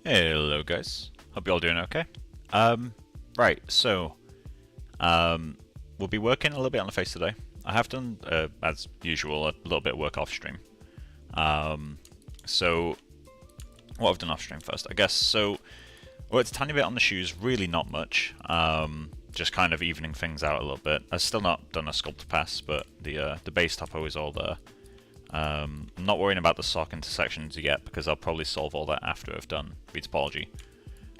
Hello guys, hope you're all doing okay. Right, so we'll be working a little bit on the face today. I have done, as usual, a little bit of work off stream. So what I've done off stream first, I guess. So it's a tiny bit on the shoes, really not much. Just kind of evening things out a little bit. I've still not done a sculpt pass, but the base topo is all there. I'm not worrying about the sock intersections yet because I'll probably solve all that after I've done retopology.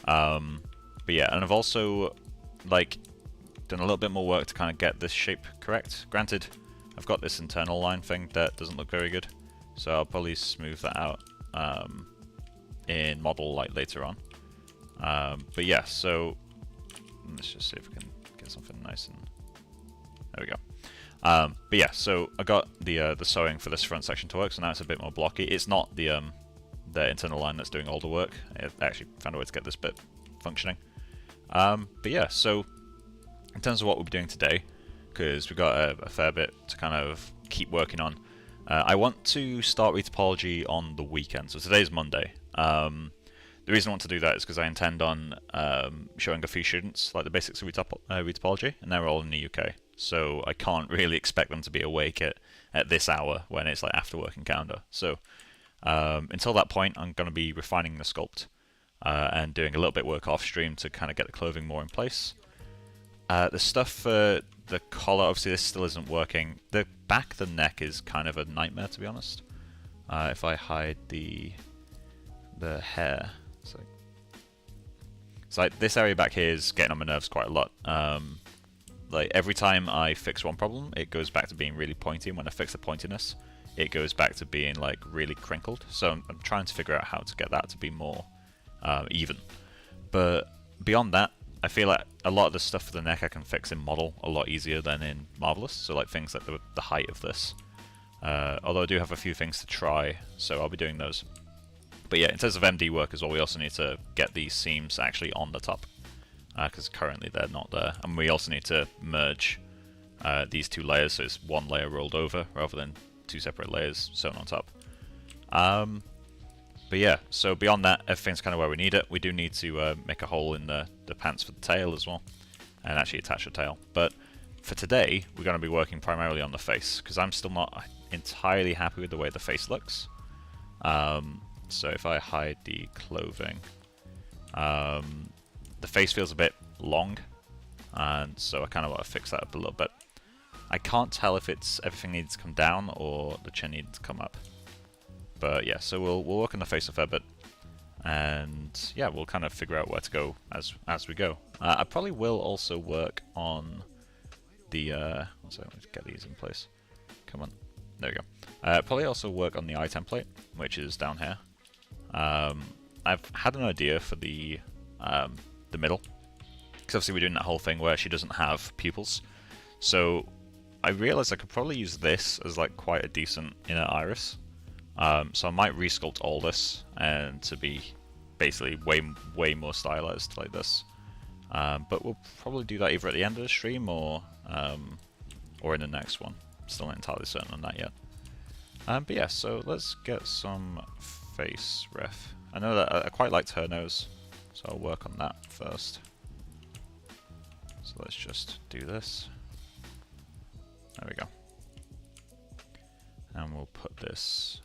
But yeah, and I've also done a little bit more work to kind of get this shape correct. Granted, I've got this internal line thing that doesn't look very good, so I'll probably smooth that out in model later on. But yeah, so let's just see if we can get something nice and there we go. But yeah, so I got the sewing for this front section to work, so now it's a bit more blocky. It's not the internal line that's doing all the work. I actually found a way to get this bit functioning. But yeah, so in terms of what we'll be doing today, because we've got a fair bit to kind of keep working on, I want to start retopology on the weekend. So today's Monday. The reason I want to do that is because I intend on showing a few students like the basics of retopology, and they're all in the UK. So I can't really expect them to be awake at this hour when it's like after working calendar. So until that point, I'm going to be refining the sculpt and doing a little bit of work off stream to kind of get the clothing more in place. The stuff for the collar, obviously this still isn't working. The back of the neck is kind of a nightmare, to be honest. If I hide the hair, it's like this area back here is getting on my nerves quite a lot. Like every time I fix one problem, it goes back to being really pointy, and when I fix the pointiness, it goes back to being like really crinkled. So I'm trying to figure out how to get that to be more even. But beyond that, I feel like a lot of the stuff for the neck I can fix in model a lot easier than in Marvelous. So like things like the height of this. Although I do have a few things to try, so I'll be doing those. But yeah, in terms of MD work as well, we also need to get these seams actually on the top. Because currently they're not there, and we also need to merge these two layers, so it's one layer rolled over rather than two separate layers sewn on top. But yeah, so beyond that, everything's kind of where we need it. We do need to make a hole in the pants for the tail as well, and actually attach the tail. But for today, we're going to be working primarily on the face, because I'm still not entirely happy with the way the face looks. So if I hide the clothing, the face feels a bit long, and so I kind of want to fix that up a little bit. I can't tell if it's everything needs to come down or the chin needs to come up. But yeah, so we'll work on the face a fair bit, and yeah, we'll kind of figure out where to go as we go. I probably will also work on the one second, let's get these in place. Come on, there we go. Probably also work on the eye template, which is down here. I've had an idea for the middle, because obviously we're doing that whole thing where she doesn't have pupils, so I realized I could probably use this as like quite a decent inner iris. So I might resculpt all this and to be basically way more stylized like this, but we'll probably do that either at the end of the stream or in the next one. Still not entirely certain on that yet. But yeah, so let's get some face ref. I know that I quite liked her nose, so I'll work on that first. So let's just do this. There we go. And we'll put this.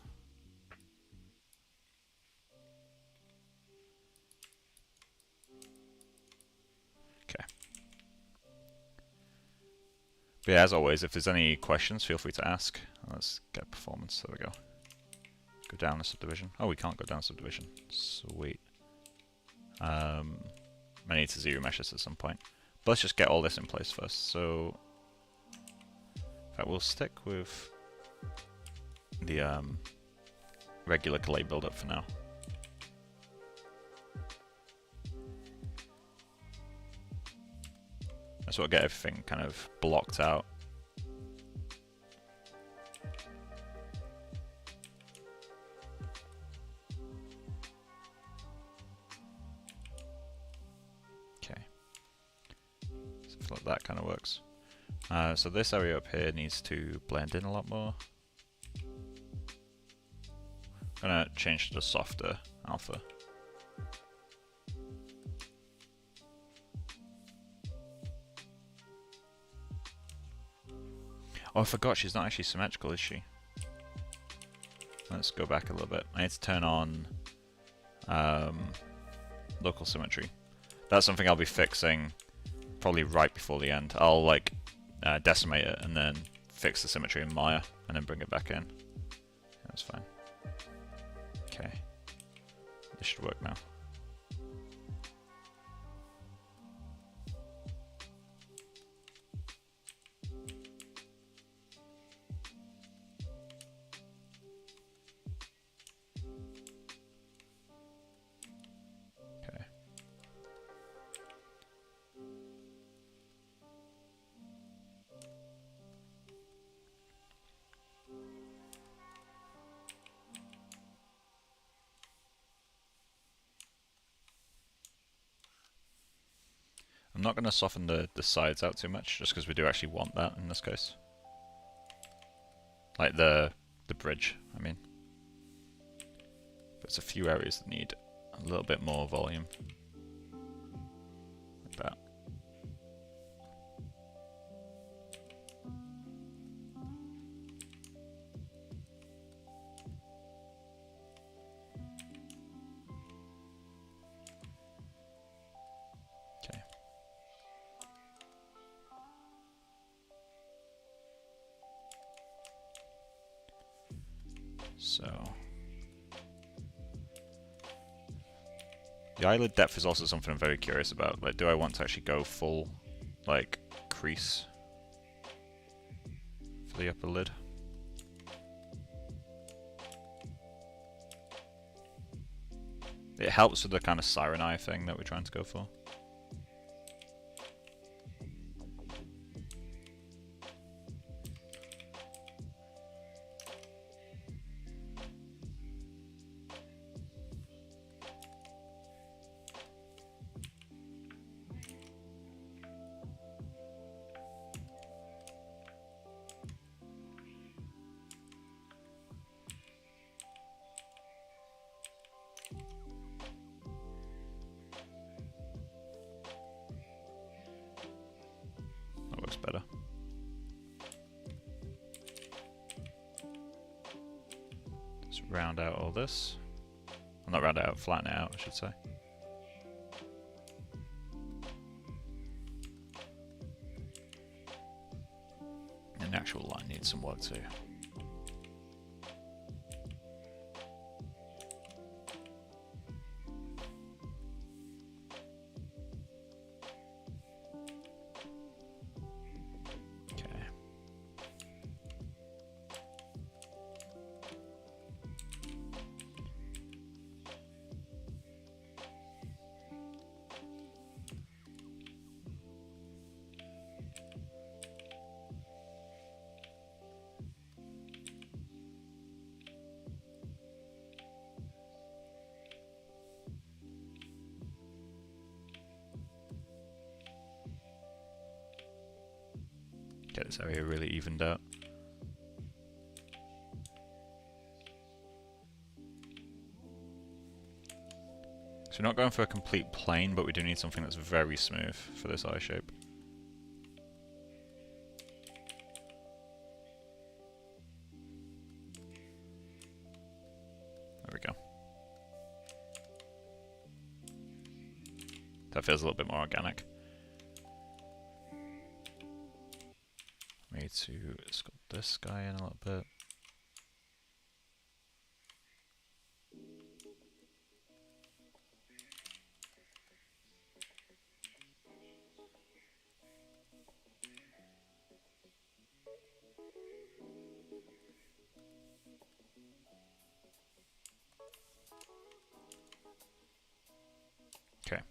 Okay. But yeah, as always, if there's any questions, feel free to ask. Let's get performance. There we go. Go down a subdivision. Oh, we can't go down subdivision. Sweet. I need to zero mesh this at some point. But let's just get all this in place first. So, in fact, we'll stick with the regular Calais build-up for now. That's what get everything kind of blocked out. Like that kind of works. So this area up here needs to blend in a lot more. I'm gonna change to the softer alpha. Oh, I forgot she's not actually symmetrical, is she? Let's go back a little bit. I need to turn on local symmetry. That's something I'll be fixing probably right before the end. I'll like decimate it and then fix the symmetry in Maya and then bring it back in. That's fine. Okay. This should work now. I'm not going to soften the sides out too much, just because we do actually want that in this case. Like the bridge, I mean. But it's a few areas that need a little bit more volume. Like that. Okay. So the eyelid depth is also something I'm very curious about. Like, do I want to actually go full, like, crease for the upper lid? It helps with the kind of siren eye thing that we're trying to go for. Better. Just round out all this. Well, not round it out, flatten it out, I should say. And the actual line needs some work too. Get this area really evened out. So we're not going for a complete plane, but we do need something that's very smooth for this eye shape. There we go. That feels a little bit more organic. We need to sculpt this guy in a little bit. Okay.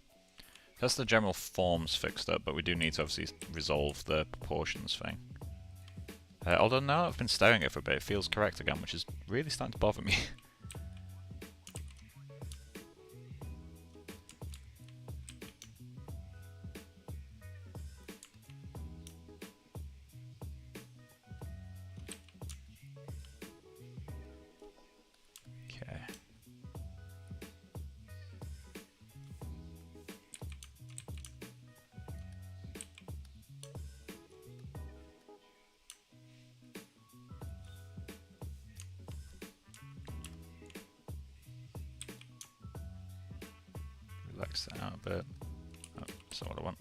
That's the general forms fixed up, but we do need to obviously resolve the proportions thing. Although now I've been staring at it for a bit, it feels correct again, which is really starting to bother me. Okay. Relax that out a bit. Oh, that's not what I want.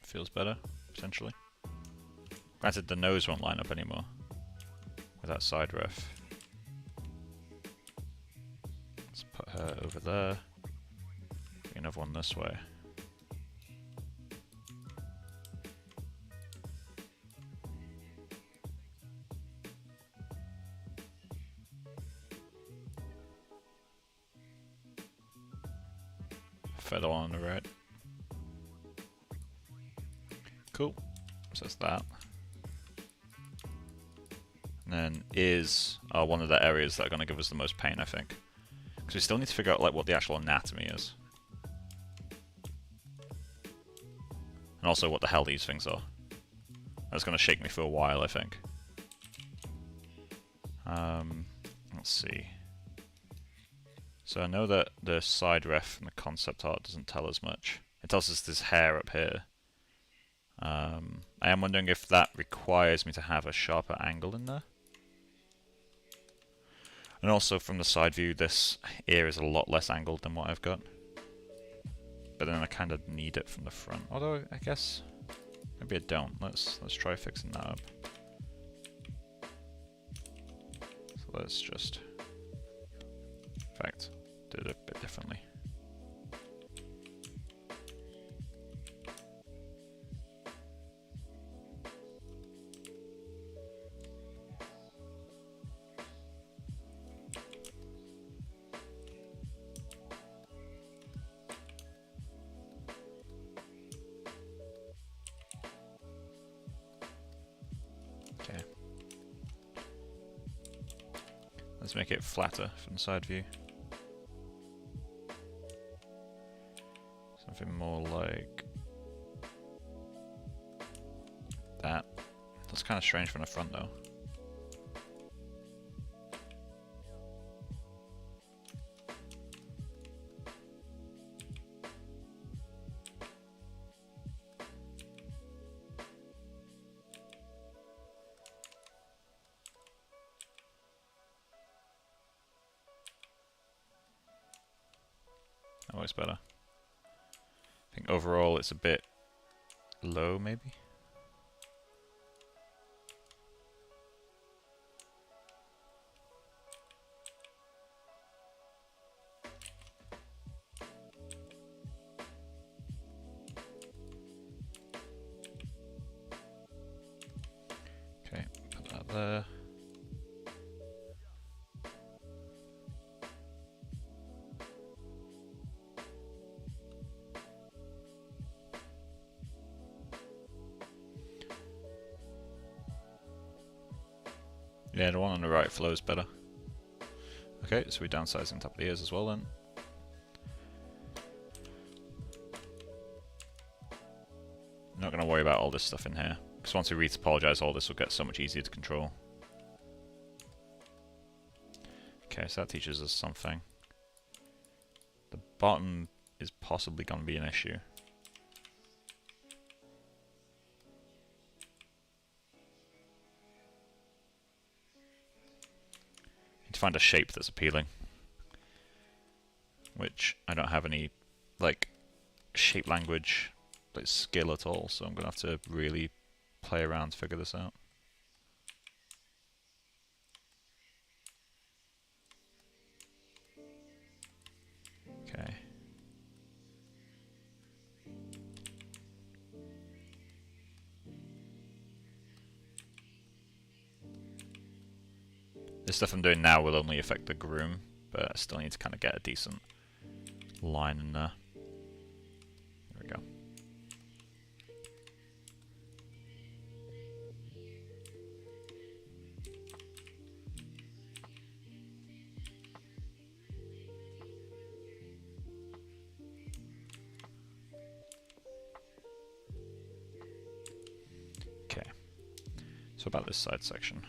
Feels better, potentially. Granted, the nose won't line up anymore with that side ref. Let's put her over there. Bring another one this way. Feather on the right. Cool. So that's that. And then ears are one of the areas that are going to give us the most pain, I think. Because we still need to figure out like what the actual anatomy is. And also what the hell these things are. That's going to shake me for a while, I think. Let's see. So I know that the side ref and the concept art doesn't tell us much. It tells us there's hair up here. I am wondering if that requires me to have a sharper angle in there. And also from the side view, this ear is a lot less angled than what I've got. But then I kind of need it from the front. Although I guess maybe I don't. Let's try fixing that up. So let's just, in fact, do it a bit differently. Okay. Let's make it flatter from the side view. Something more like that. That's kind of strange from the front though. That works better. I think overall it's a bit low, maybe? Okay, put that there. Yeah, the one on the right flows better. Okay, so we're downsizing top of the ears as well then. Not going to worry about all this stuff in here, because once we retopologize, all this will get so much easier to control. Okay, so that teaches us something. The bottom is possibly going to be an issue. To find a shape that's appealing, which I don't have any like shape language like skill at all, so I'm gonna have to really play around to figure this out. Okay. This stuff I'm doing now will only affect the groom, but I still need to kind of get a decent line in there. There we go. So So about this side section.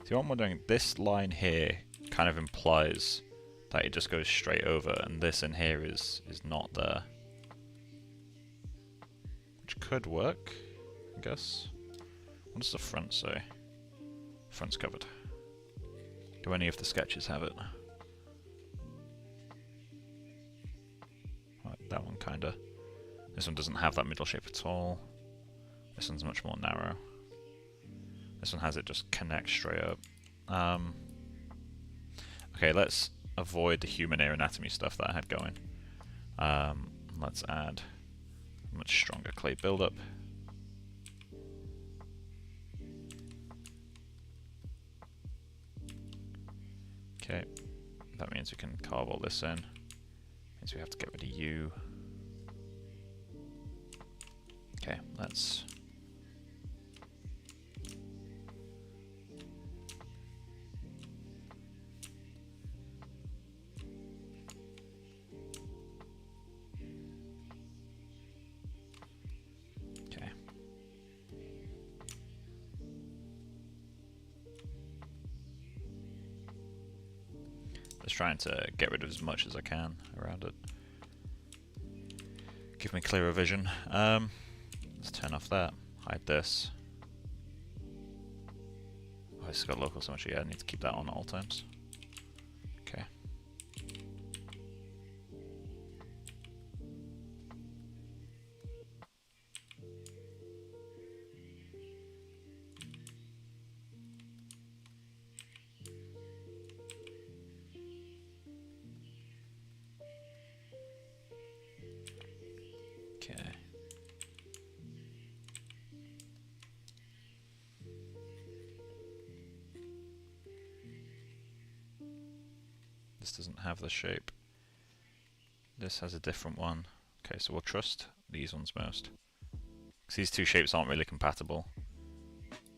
See what I'm wondering, this line here kind of implies that it just goes straight over, and this in here is not there. Which could work, I guess. What does the front say? Front's covered. Do any of the sketches have it? Right, that one kinda. This one doesn't have that middle shape at all. This one's much more narrow. This one has it just connect straight up. Okay, let's avoid the human ear anatomy stuff that I had going. Let's add a much stronger clay buildup. Okay, that means we can carve all this in. Means we have to get rid of you. Okay, let's... Okay. Just trying to get rid of as much as I can around it. Give me clearer vision. Let's turn off that. Hide this. Oh, it's got local symmetry. Yeah, I need to keep that on at all times. Okay. Okay. This doesn't have the shape. This has a different one. Okay, so we'll trust these ones most. Because these two shapes aren't really compatible.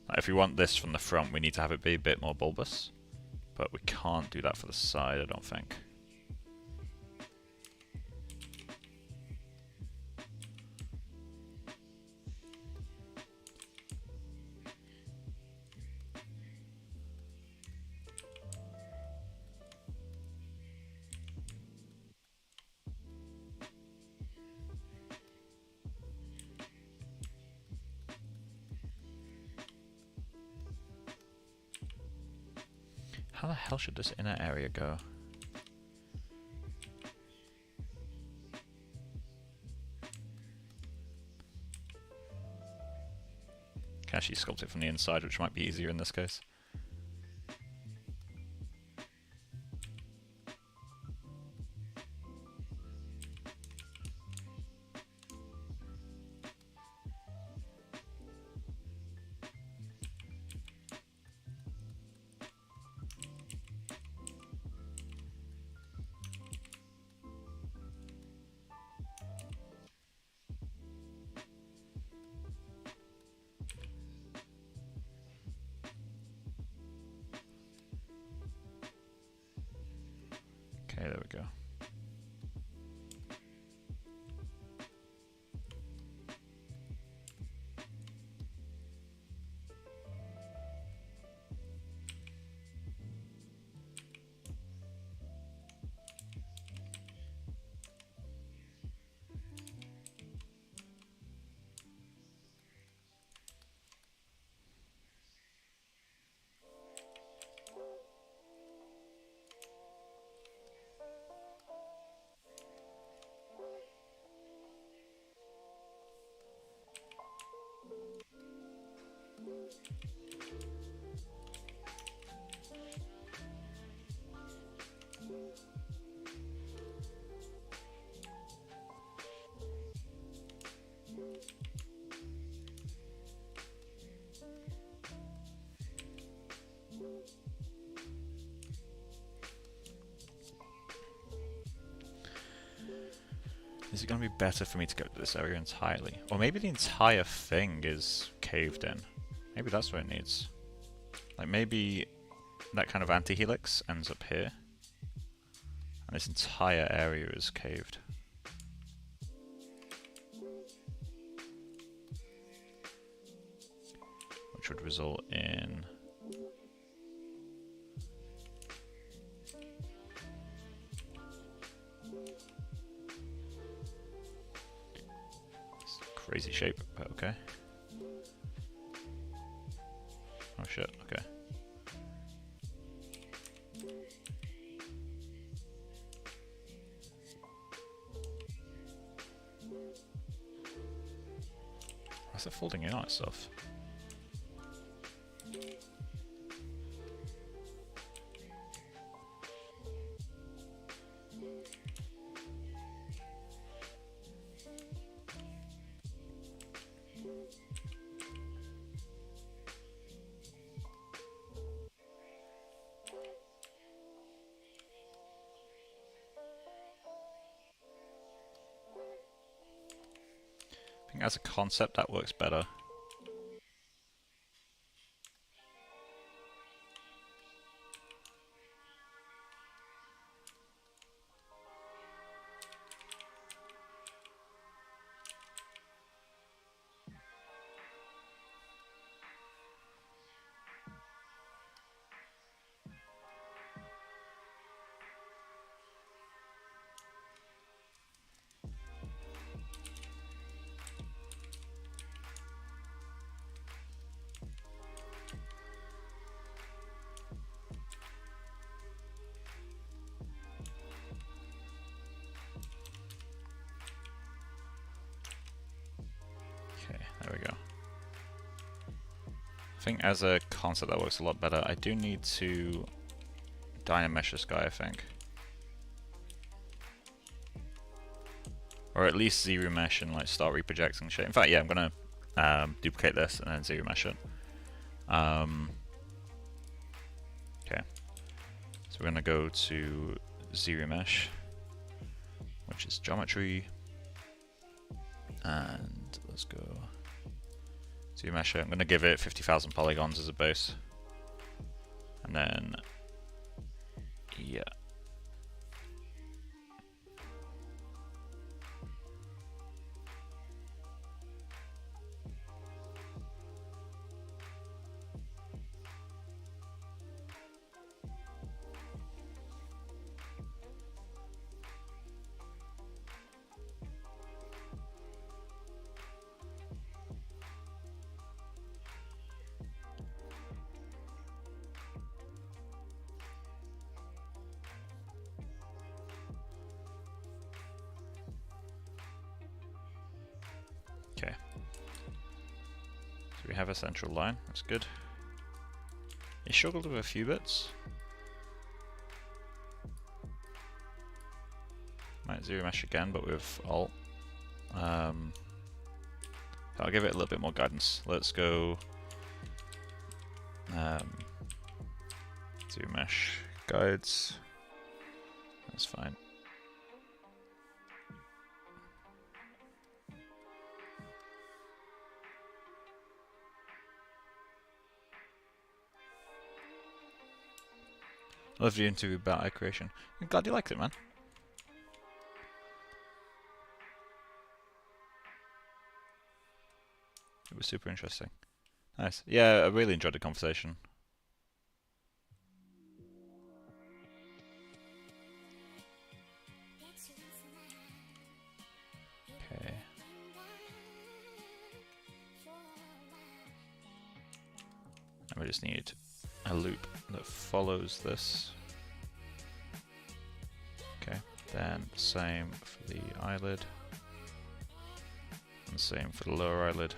Like if we want this from the front, we need to have it be a bit more bulbous. But we can't do that for the side, I don't think. How the hell should this inner area go? Can actually sculpt it from the inside, which might be easier in this case. Okay, there we go. Is it going to be better for me to go to this area entirely? Or maybe the entire thing is caved in. Maybe that's what it needs. Like maybe that kind of anti-helix ends up here. And this entire area is caved. which would result in crazy shape, but okay. Oh shit, okay. Why's it folding in on itself? I think as a concept that works better. Okay, there we go. I think as a concept that works a lot better. I do need to dynamesh this guy, I think. Or at least zero mesh and like start reprojecting shit. In fact, yeah, I'm gonna duplicate this and then zero mesh it. Okay, so we're gonna go to zero mesh, which is geometry, and let's go zero mesh it. I'm gonna give it 50,000 polygons as a base, and then yeah. Okay, so we have a central line, that's good. It struggled with a few bits. Might zero mesh again, but with alt. I'll give it a little bit more guidance. Let's go zero mesh guides. That's fine. I love the interview about eye creation. I'm glad you liked it, man. It was super interesting. Nice. Yeah, I really enjoyed the conversation. Okay. And we just need a loop that follows this. Okay, then same for the eyelid, and same for the lower eyelid,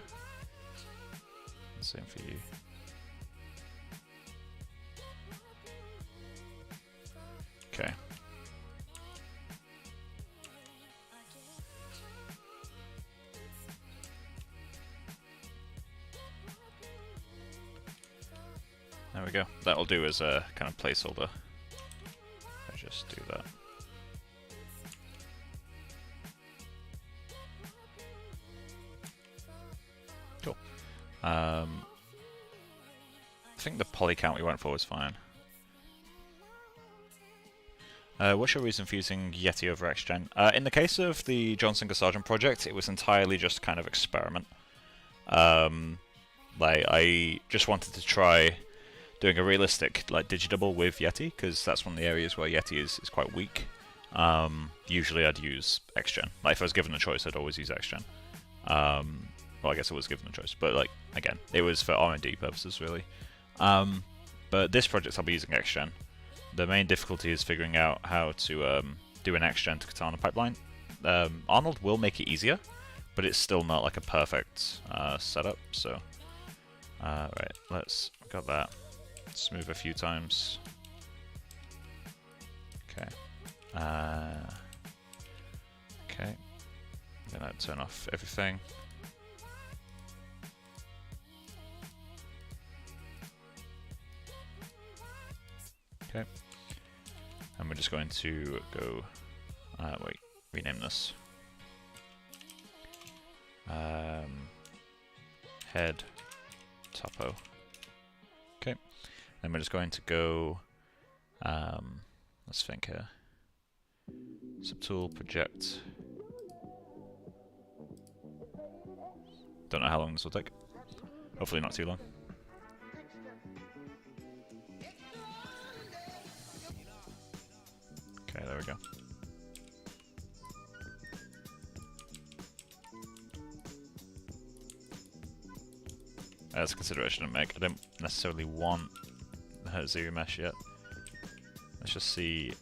and same for you. Okay. There we go. That'll do as a kind of placeholder. I just do that. Cool. I think the poly count we went for was fine. What's your reason for using Yeti over XGen? In the case of the John Singer Sargent project, it was entirely just kind of experiment. Like, I just wanted to try doing a realistic like digidouble with Yeti, because that's one of the areas where Yeti is quite weak. Usually I'd use XGen. Like, if I was given a choice, I'd always use XGen. Well, I guess I was given a choice, but like, again, it was for R&D purposes, really. But this project I'll be using XGen. The main difficulty is figuring out how to do an XGen to Katana pipeline. Arnold will make it easier, but it's still not like a perfect setup, so... right, got that. Let's move a few times. Okay. Okay. I'm gonna turn off everything. Okay. And we're just going to go... wait, rename this. Head topo. Okay. Then we're just going to go... let's think here. Subtool, project. Don't know how long this will take. Hopefully not too long. Okay, there we go. That's a consideration to make. I don't necessarily want the zero mesh yet. Let's just see.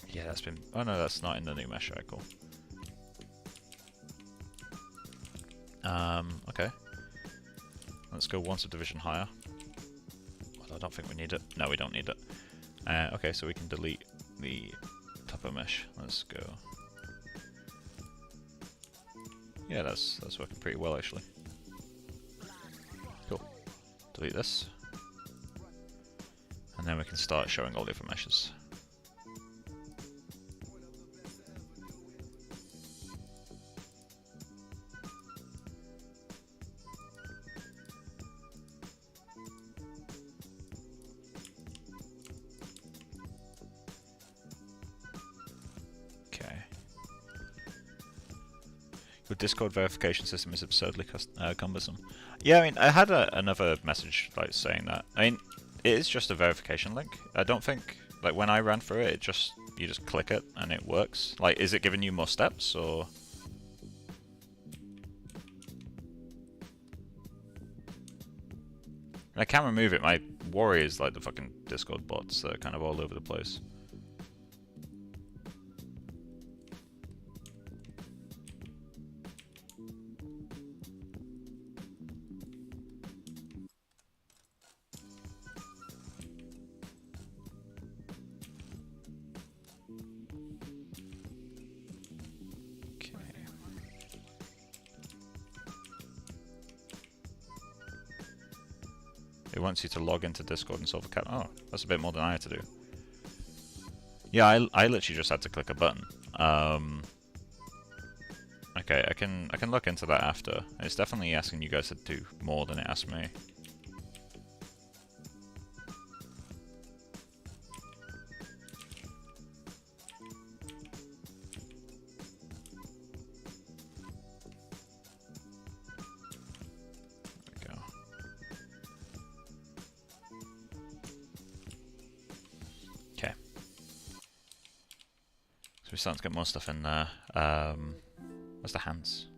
Yeah, that's been... Oh no, that's not in the new mesh. Right, cool. Okay. Let's go one subdivision higher. Well, I don't think we need it. No, we don't need it. Okay, so we can delete the topo mesh. Let's go. Yeah, that's working pretty well actually. Cool. Delete this. And then we can start showing all the different meshes. Your Discord verification system is absurdly cumbersome. Yeah, I mean, I had another message like saying that. I mean, it is just a verification link. I don't think, like, when I ran through it, you just click it and it works. Like, is it giving you more steps or? I can't remove it. My worry is like the fucking Discord bots that are kind of all over the place. It wants you to log into Discord and solve a cap. Oh, that's a bit more than I had to do. Yeah, I literally just had to click a button. Okay, I can look into that after. It's definitely asking you guys to do more than it asked me. So we're starting to get more stuff in there. Where's the hands?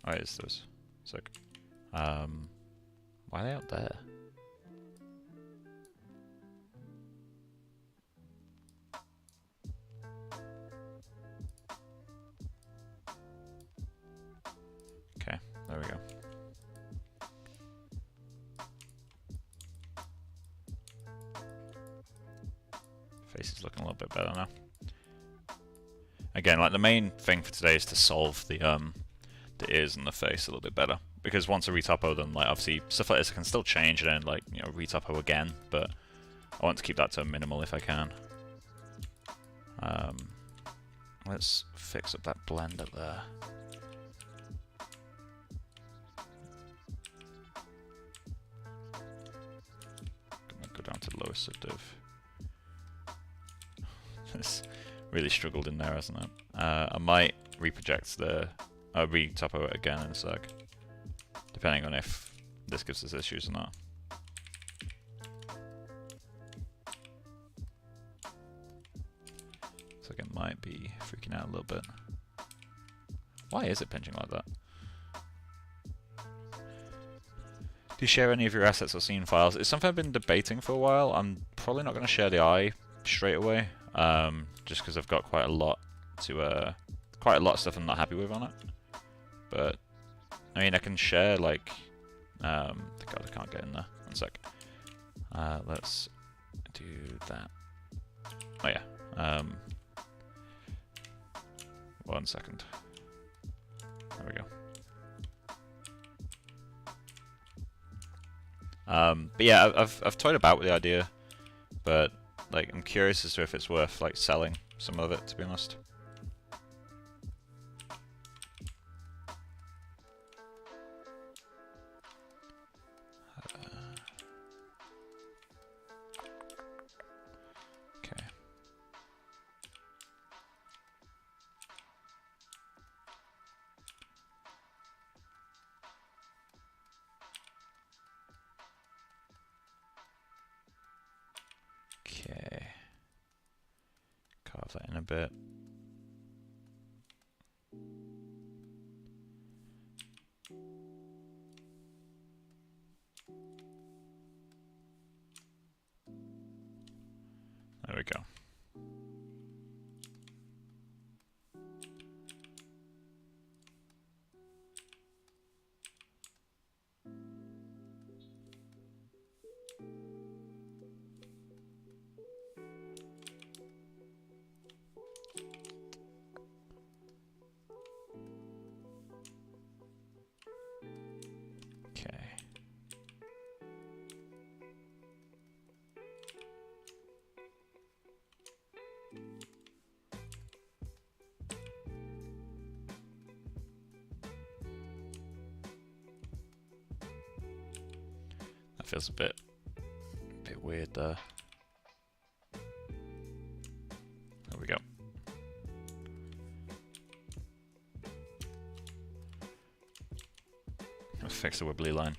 Oh, it is those. Sick. Why are they out there? Okay, there we go. Face is looking a little bit better now. Again, like the main thing for today is to solve the ears and the face a little bit better, because once I retopo them, like obviously stuff like this I can still change and then like, you know, retopo again, but I want to keep that to a minimal if I can. Let's fix up that blend up there. Gonna go down to the lowest subdiv. It's really struggled in there, hasn't it? I might reproject the retopo it again in a sec, depending on if this gives us issues or not. Looks like it might be freaking out a little bit. Why is it pinching like that? Do you share any of your assets or scene files? It's something I've been debating for a while. I'm probably not going to share the eye straight away, just because I've got quite a lot of stuff I'm not happy with on it. But I mean, I can share like, God, I can't get in there. 1 sec. Let's do that. Oh yeah. 1 second. There we go. But yeah, I've toyed about with the idea, but like I'm curious as to if it's worth like selling some of it, to be honest. Okay. Okay. Carve that in a bit. There we go. Okay. That feels a bit weird there. There we go. I'll fix the wibbly line.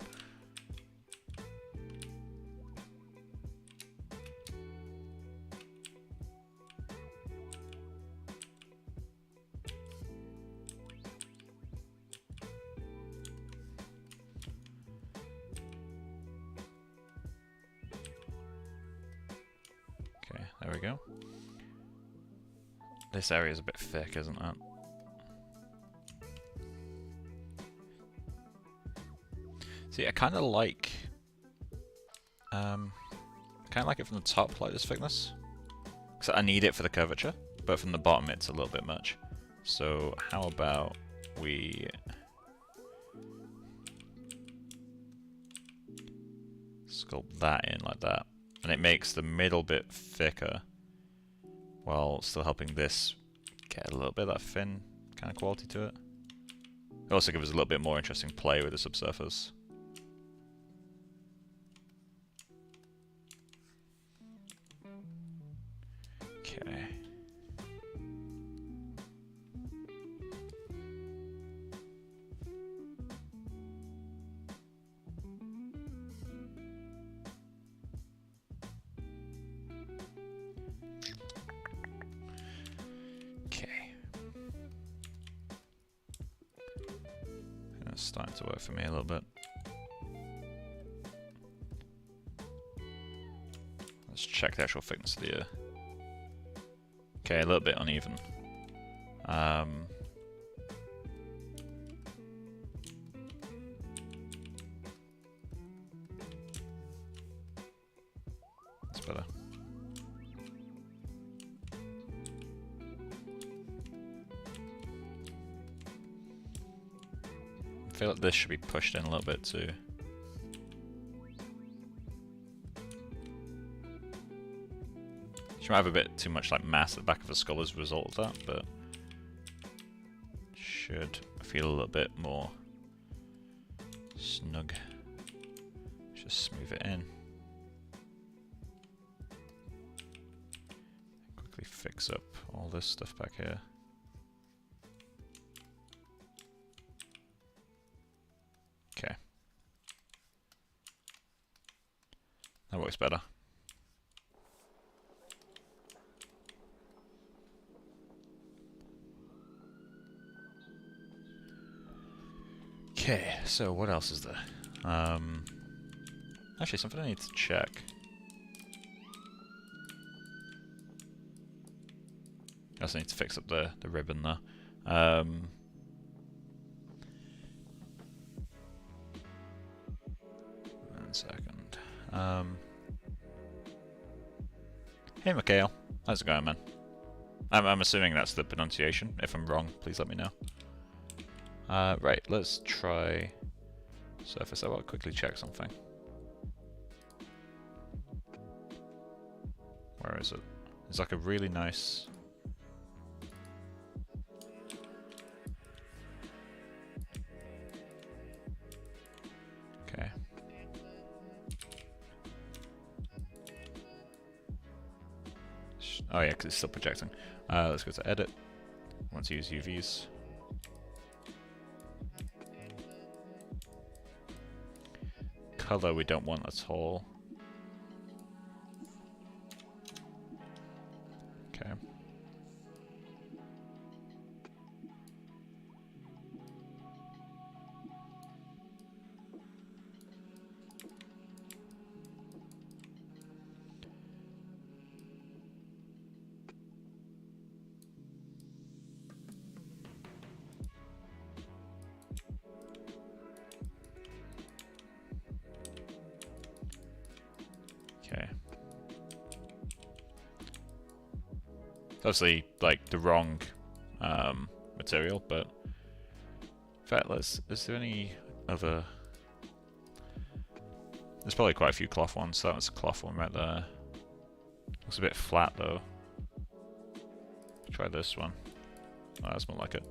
Okay, there we go. This area is a bit thick, isn't it? See, I kind of like it from the top, like this thickness, because I need it for the curvature, but from the bottom it's a little bit much. So how about we sculpt that in like that, and it makes the middle bit thicker while still helping this get a little bit of that thin kind of quality to it. It also gives us a little bit more interesting play with the subsurface. Okay. It's starting to work for me a little bit. Let's check the actual thickness of the ear. Okay, a little bit uneven. That's better. I feel like this should be pushed in a little bit too. She might have a bit too much like mass at the back of the skull as a result of that, but should feel a little bit more snug. Just smooth it in. Quickly fix up all this stuff back here. Okay. That works better. Okay, so what else is there? Actually, something I need to check. I also need to fix up the ribbon there. 1 second. Hey, Mikhail. How's it going, man? I'm assuming that's the pronunciation. If I'm wrong, please let me know. Right, let's try surface. I will quickly check something. Where is it? It's like a really nice... Okay. Oh yeah, because it's still projecting. Let's go to edit. I want to use UVs. Color we don't want at all. Okay. Okay. It's obviously like the wrong material, but in fact, is there any other? There's probably quite a few cloth ones. So that was a cloth one right there. Looks a bit flat though. Try this one. Oh, that's more like it.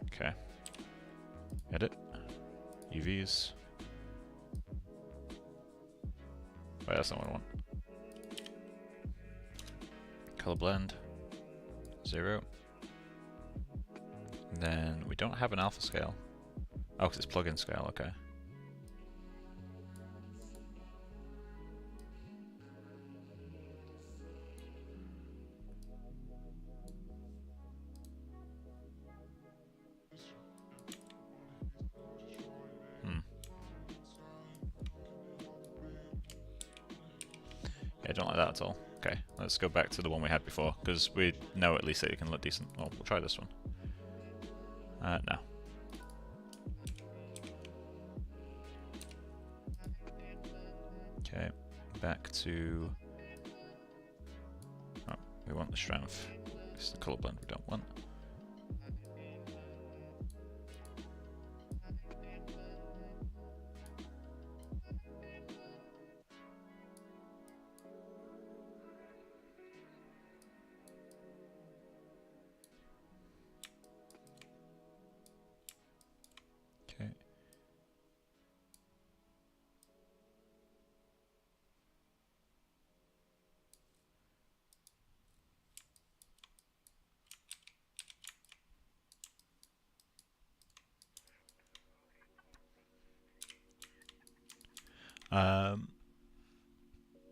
Okay. Edit. UVs. Wait, that's not what I want. Color blend. 0. And then we don't have an alpha scale. Oh, because it's plugin scale, okay. Yeah, I don't like that at all. Okay, let's go back to the one we had before, because we know at least that it can look decent. Well, we'll try this one. No. Okay, back to... Oh, we want the strength. It's the color blend we don't want. Okay.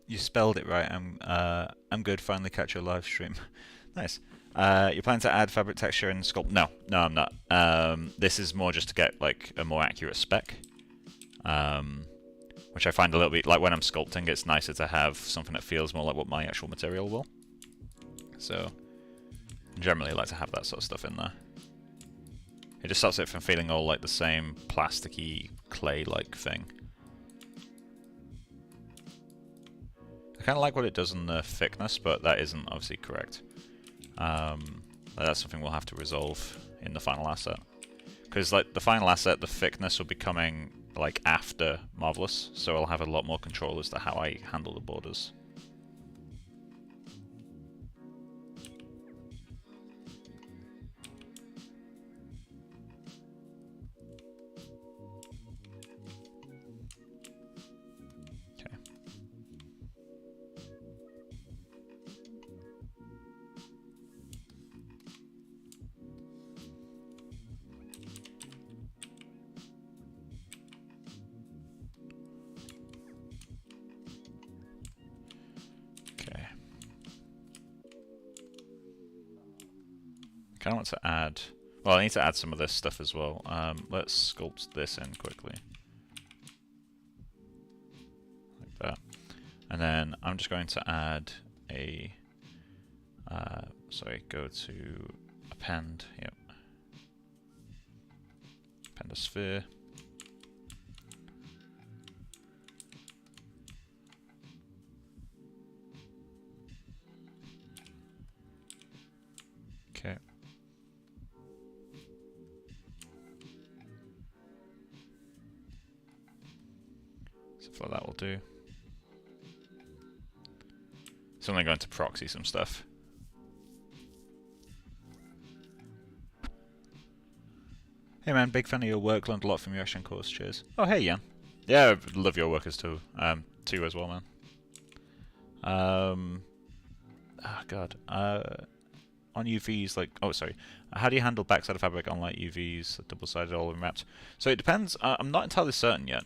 You spelled it right. I'm good. Finally catch your live stream. Nice. You plan to add fabric texture and sculpt? No, I'm not. This is more just to get like a more accurate spec, which I find a little bit like when I'm sculpting. It's nicer to have something that feels more like what my actual material will. So generally, I like to have that sort of stuff in there. It just stops it from feeling all like the same plasticky clay-like thing. I kind of like what it does in the thickness, but that isn't obviously correct. That's something we'll have to resolve in the final asset. Because like the final asset, the thickness will be coming like after Marvelous, so I'll have a lot more control as to how I handle the borders. kind of want to add... Well, I need to add some of this stuff as well. Let's sculpt this in quickly. Like that. And then I'm just going to add a... sorry, go to append. Yep. Append a sphere. Okay. So for that will do. It's only going to proxy some stuff. Hey man, big fan of your work, learned a lot from your action course, cheers. Oh hey Jan. Yeah, I love your work as too as well, man. Oh god. On UVs, like, oh sorry, how do you handle backside of fabric on light UVs, double-sided all over maps? So it depends. I'm not entirely certain yet.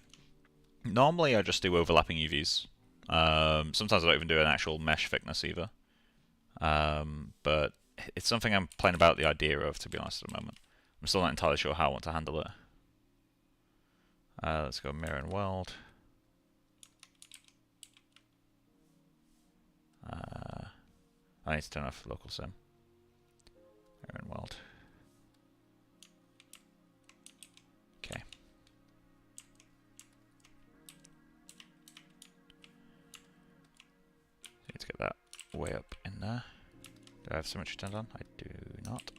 Normally I just do overlapping UVs. Sometimes I don't even do an actual mesh thickness either. But it's something I'm playing about the idea of, to be honest, at the moment. I'm still not entirely sure how I want to handle it. Let's go mirror and weld. I need to turn off local sim. Mirror and weld. Okay. Need to get that way up in there. Do I have symmetry turned on? I do not.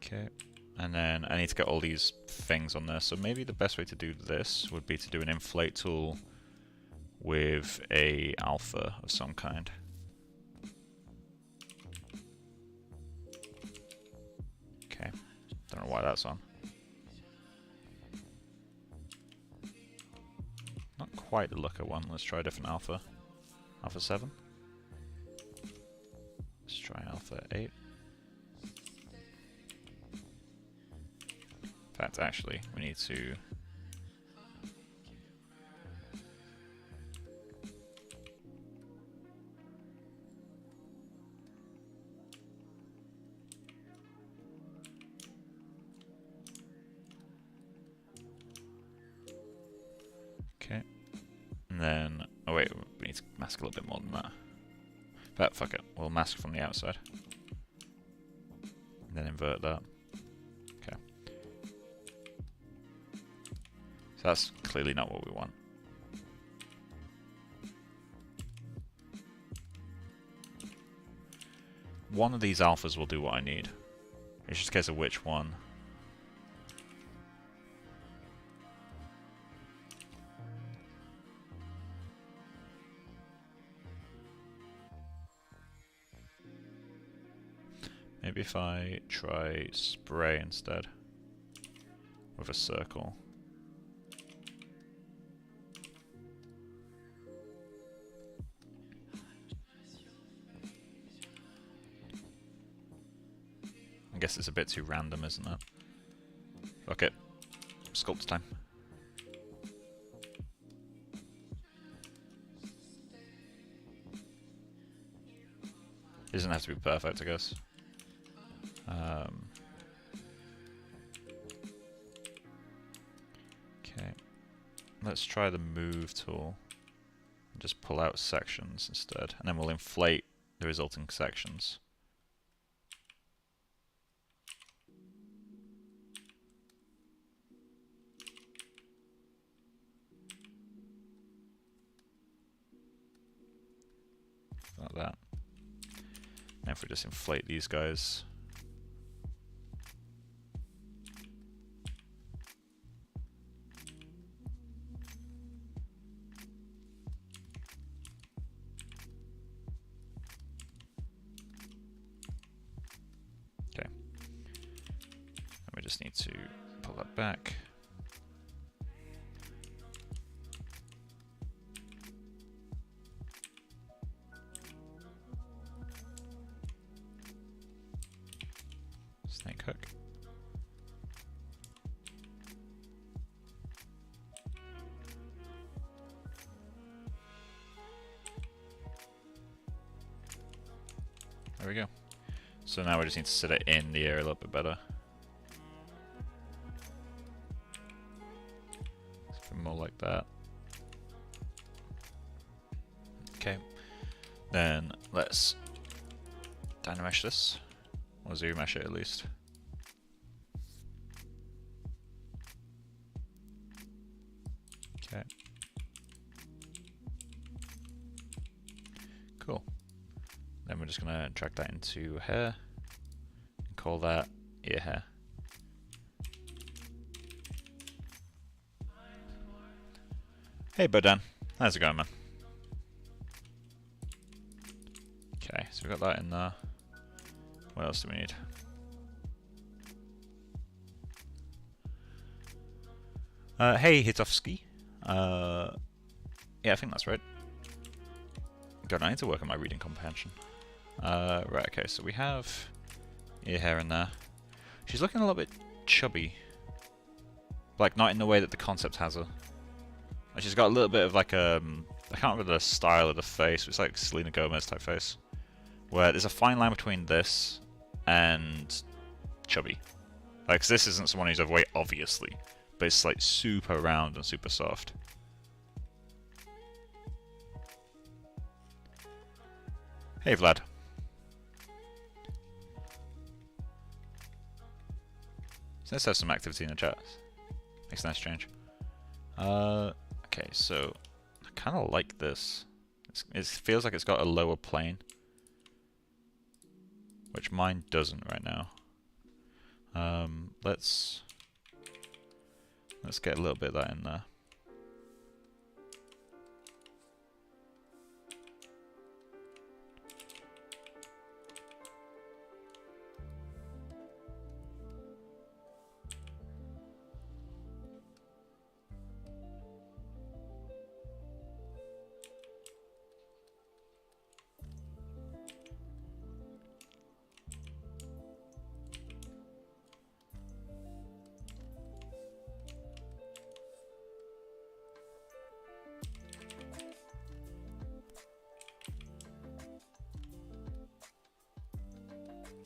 Okay, and then I need to get all these things on there, so maybe the best way to do this would be to do an inflate tool with a alpha of some kind. Okay, don't know why that's on. Not quite the looker one, let's try a different alpha. Alpha 7. Let's try alpha 8. In fact, actually, we need to... Okay. And then... Oh wait, we need to mask a little bit more than that. But fuck it, we'll mask from the outside. And then invert that. Okay. So that's clearly not what we want. One of these alphas will do what I need. It's just a case of which one. Maybe if I try spray instead with a circle. I guess it's a bit too random, isn't it? Fuck it. Sculpt time. It doesn't have to be perfect, I guess. Okay. Let's try the move tool. And just pull out sections instead. And then we'll inflate the resulting sections. Like that. And if we just inflate these guys. Okay. And we just need to pull that back. Snake hook. There we go. So now we just need to sit it in the air a little bit better. Something more like that. Okay. Then let's dynamesh this, or zero mesh it at least. Okay. Cool. Then we're just gonna drag that into hair and call that ear hair. Hey Bodan, how's it going, man? Okay, so we got that in there. What else do we need? Hey Hitovsky. Yeah, I think that's right. God, I need to work on my reading comprehension. Right, okay, so we have ear hair in there. She's looking a little bit chubby. Like, not in the way that the concept has her. Like, she's got a little bit of like I can't remember the style of the face, it's like Selena Gomez type face. Where there's a fine line between this and chubby. Like, 'cause this isn't someone who's overweight, obviously. But it's like super round and super soft. Hey Vlad. So let's have some activity in the chat. Makes a nice change. Okay, so I kind of like this. It feels like it's got a lower plane, which mine doesn't right now. Let's get a little bit of that in there.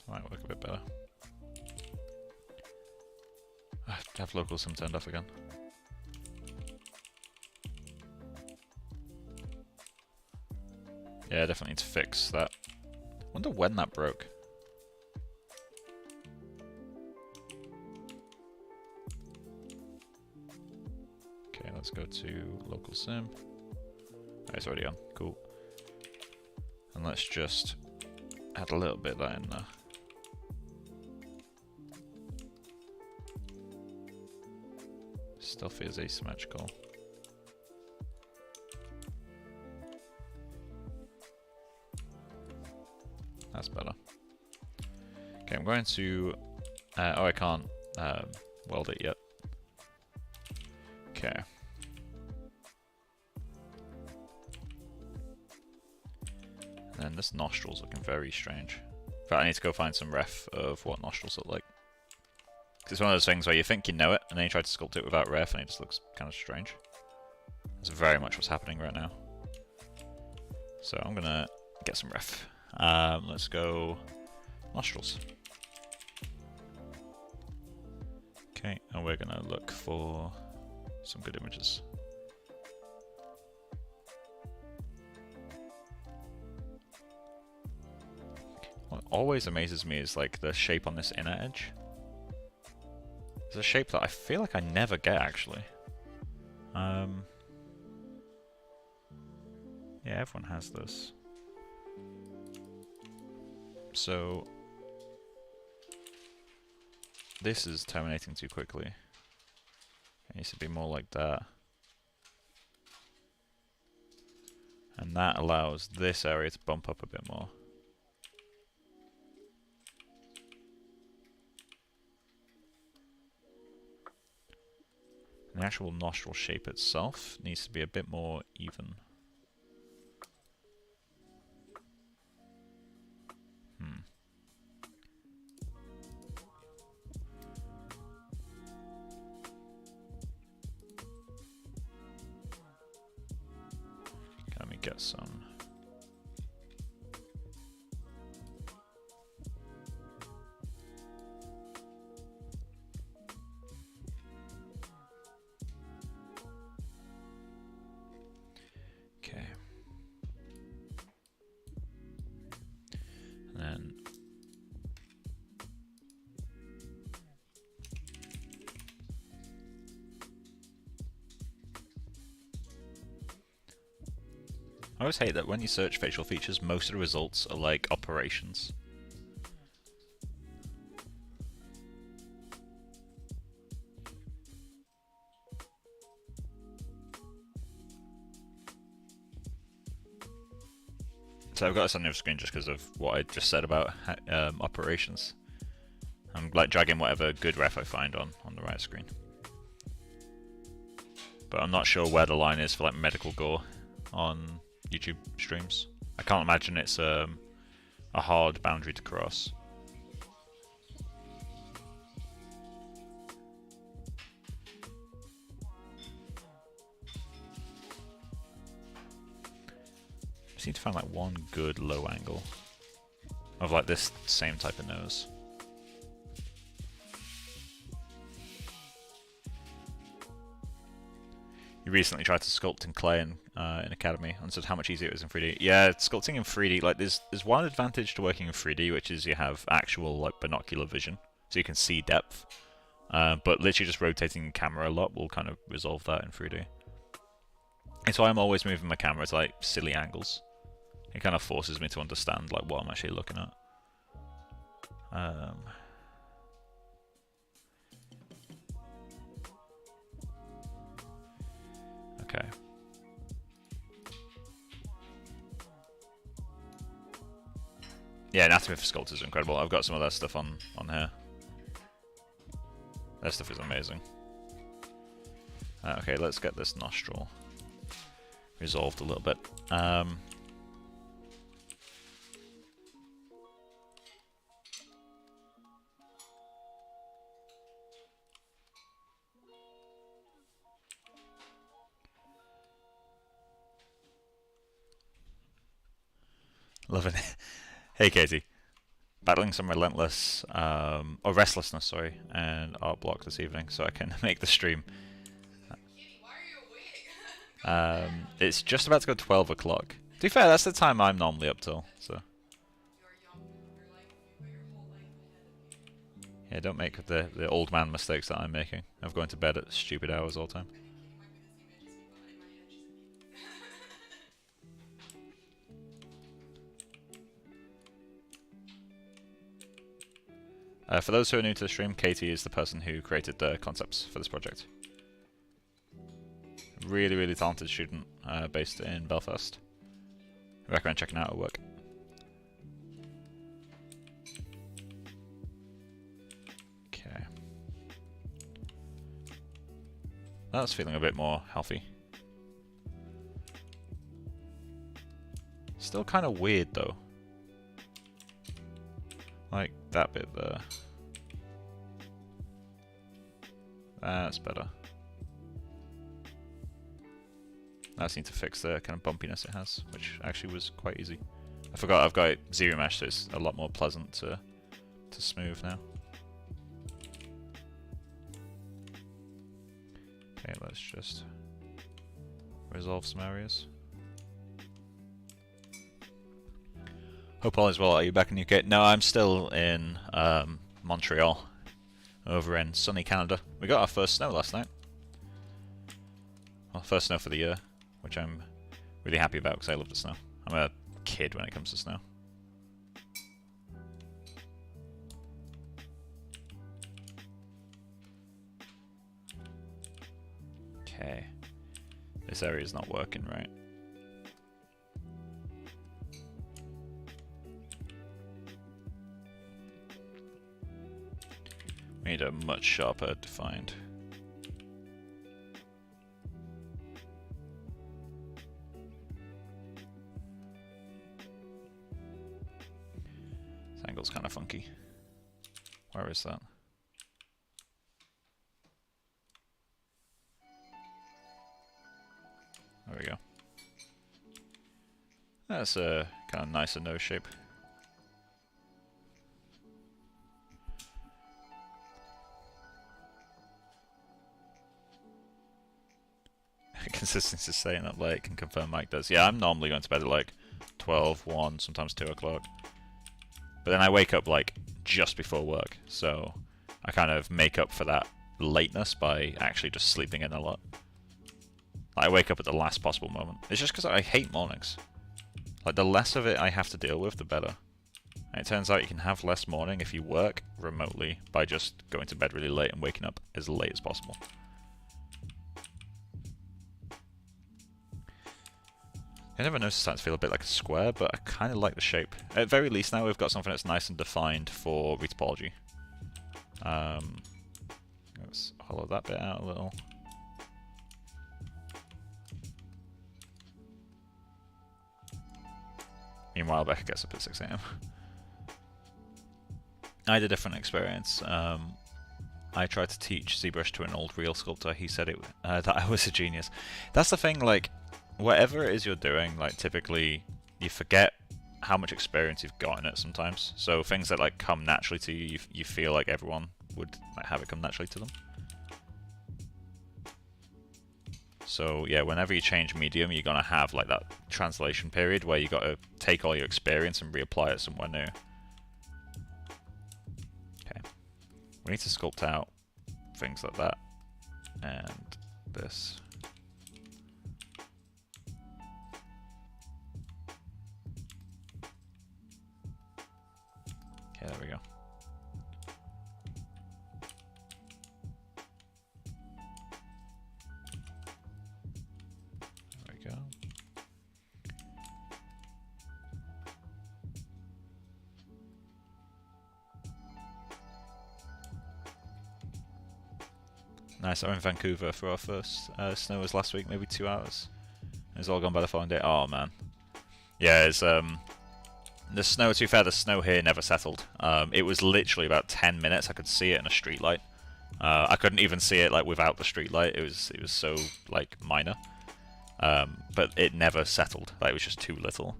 Might work a bit better. I have to have local sim turned off again. Yeah, definitely need to fix that. Wonder when that broke. Okay, let's go to local sim. Oh, it's already on. Cool. And let's just add a little bit of that in there. Still feels asymmetrical. That's better. Okay, I'm going to... oh, I can't weld it yet. Okay. And then this nostril's looking very strange. In fact, I need to go find some ref of what nostrils look like. It's one of those things where you think you know it, and then you try to sculpt it without ref, and it just looks kind of strange. That's very much what's happening right now. So I'm gonna get some ref. Let's go nostrils. Okay, and we're gonna look for some good images. What always amazes me is like the shape on this inner edge. It's a shape that I feel like I never get, actually. Yeah, everyone has this. So this is terminating too quickly. It needs to be more like that. And that allows this area to bump up a bit more. The actual nostril shape itself needs to be a bit more even. Let me get some. always hate that when you search facial features, most of the results are like operations. So I've got this on the other screen just because of what I just said about operations. I'm like dragging whatever good ref I find on the right screen. But I'm not sure where the line is for like medical gore on YouTube streams. I can't imagine it's a hard boundary to cross. I just need to find like one good low angle of like this same type of nose. You recently tried to sculpt in clay in Academy and said how much easier it was in 3D. Yeah, sculpting in 3D, like there's one advantage to working in 3D, which is you have actual like binocular vision, so you can see depth. But literally just rotating the camera a lot will kind of resolve that in 3D. It's why I'm always moving my camera to like silly angles. It kind of forces me to understand like what I'm actually looking at. Okay. Yeah, anatomy for sculptors is incredible. I've got some of that stuff on here. That stuff is amazing. Okay, let's get this nostril resolved a little bit. Loving it. Hey Katie. Battling some relentless, or restlessness, sorry, and art block this evening so I can make the stream. It's just about to go 12 o'clock. To be fair, that's the time I'm normally up till, so. Yeah, don't make the old man mistakes that I'm making of going to bed at stupid hours all the time. For those who are new to the stream, Katie is the person who created the concepts for this project. Really, really talented student based in Belfast. I recommend checking out her work. Okay. That's feeling a bit more healthy. Still kind of weird though. Like that bit there. That's better. I just need to fix the kind of bumpiness it has, which actually was quite easy. I forgot I've got zero mesh, so it's a lot more pleasant to smooth now. Okay, let's just resolve some areas. Hope all is well. Are you back in the UK? No, I'm still in Montreal, over in sunny Canada. We got our first snow last night. Well, first snow for the year, which I'm really happy about because I love the snow. I'm a kid when it comes to snow. Okay, this area is not working right. We need a much sharper defined. This angle's kind of funky. Where is that? There we go. That's a kind of nicer nose shape. Consistency is staying up late, can confirm Mike does. Yeah, I'm normally going to bed at like 12, 1, sometimes 2 o'clock. But then I wake up like just before work, so I kind of make up for that lateness by actually just sleeping in a lot. I wake up at the last possible moment. It's just because I hate mornings. Like, the less of it I have to deal with, the better. And it turns out you can have less morning if you work remotely by just going to bed really late and waking up as late as possible. I never noticed it's starting to feel a bit like a square, but I kind of like the shape. At very least now we've got something that's nice and defined for retopology. Let's hollow that bit out a little. Meanwhile, Becca gets up at 6 AM. I had a different experience. I tried to teach ZBrush to an old real sculptor. He said that I was a genius. That's the thing, like, whatever it is you're doing, like, typically you forget how much experience you've got in it sometimes. So things that, like, come naturally to you, you feel like everyone would like, have it come naturally to them. So yeah, whenever you change medium, you're gonna have like that translation period where you gotta take all your experience and reapply it somewhere new. Okay, we need to sculpt out things like that and this. Okay, there we go. Nice, I'm in Vancouver for our first snow was last week, maybe 2 hours. It's all gone by the following day. Oh man. Yeah, it's the snow, to be fair, the snow here never settled. It was literally about 10 minutes, I could see it in a street light. I couldn't even see it like without the street light, it was so like minor. But it never settled, like, it was just too little.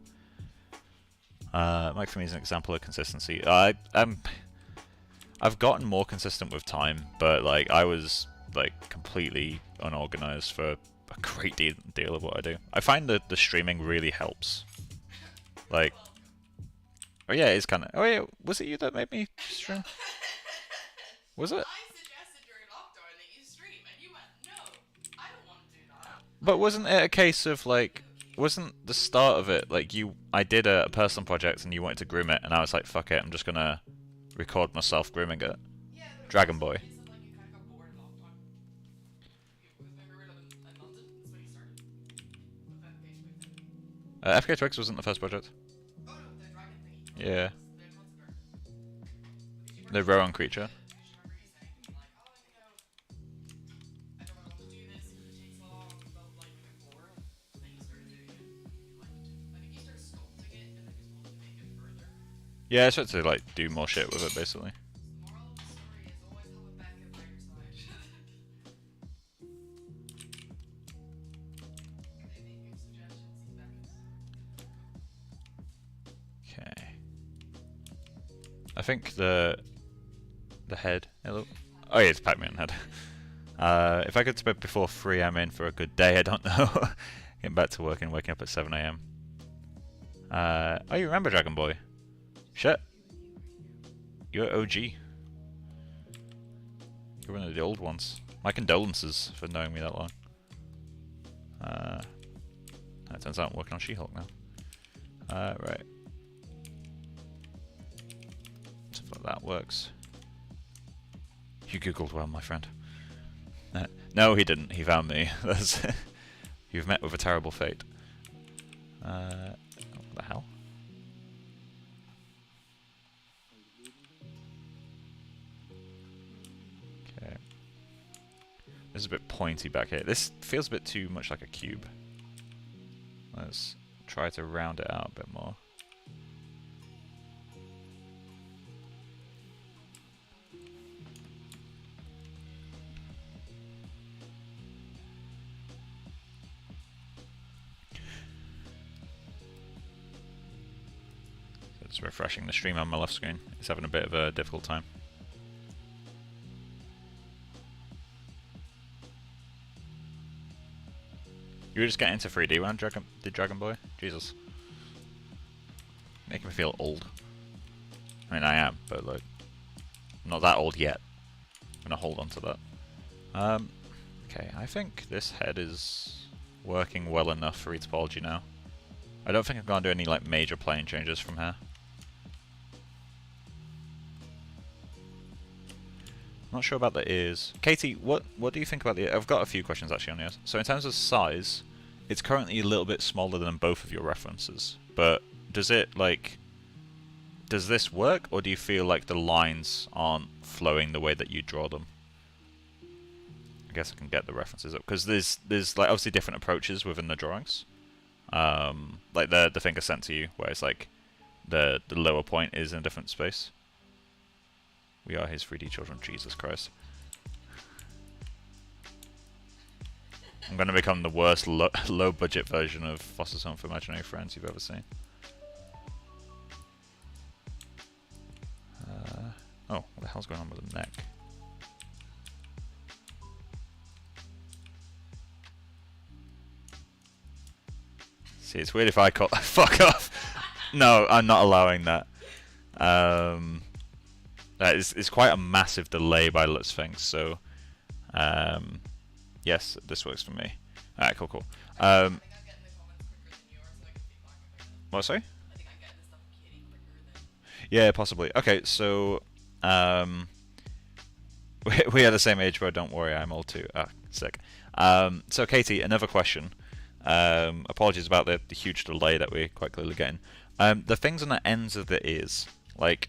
Mike for me is an example of consistency. I've gotten more consistent with time, but like I was like completely unorganized for a great deal of what I do. I find that the streaming really helps. Like, oh yeah, it's kind of. Oh yeah, was it you that made me stream? Was it? I suggested during lockdown that you stream, and you went, no, I don't want to do that. But wasn't it a case of like, wasn't the start of it like I did a personal project and you wanted to groom it, and I was like, fuck it, I'm just gonna record myself grooming it. Yeah, Dragon Boy. You said like you kind of got bored in lockdown. Maybe we were living in London. That's when you started. With FK Twigs. FK Twigs wasn't the first project. Oh no, the dragon thingy. Yeah. The concept art. The Rowan creature. Yeah, I started to like do more shit with it, basically. Okay. I think the head. Hello. Oh yeah, it's Pac-Man head. If I go to bed before 3, I'm in for a good day. I don't know. Getting back to work and waking up at 7 AM. Oh, you remember Dragon Boy? Shit. You're OG. You're one of the old ones. My condolences for knowing me that long. It turns out I'm working on She-Hulk now. Right. Stuff like that works. You googled well, my friend. No, he didn't. He found me. You've met with a terrible fate. What the hell? Okay. This is a bit pointy back here. This feels a bit too much like a cube. Let's try to round it out a bit more. It's refreshing the stream on my left screen. It's having a bit of a difficult time. You were just getting into 3D when I did Dragon Boy? Jesus. Making me feel old. I mean, I am, but like, I'm not that old yet. I'm gonna hold on to that. Okay, I think this head is working well enough for retopology now. I don't think I'm going to do any like major plane changes from here. Not sure about the ears. Katie, what do you think about the ears? I've got a few questions actually on ears. So in terms of size, it's currently a little bit smaller than both of your references. But does it like... Does this work, or do you feel like the lines aren't flowing the way that you draw them? I guess I can get the references up, because there's like obviously different approaches within the drawings. Like the thing I sent to you, where it's like the lower point is in a different space. We are his 3D children, Jesus Christ. I'm going to become the worst low budget version of Foster's Home for Imaginary Friends you've ever seen. Oh, what the hell's going on with the neck? See, it's weird if I call... Fuck off! No, I'm not allowing that. That is quite a massive delay by looks of things, so... yes, this works for me. Alright, cool. I think I'm getting the comments quicker than you are, so I can feedback if I can. What, sorry? I think I'm getting the stuff from Katie quicker than... Yeah, possibly. Okay, so... we are the same age, bro, don't worry, I'm old too. Ah, sick. So Katie, another question. Apologies about the huge delay that we're quite clearly getting. The things on the ends of the ears, like,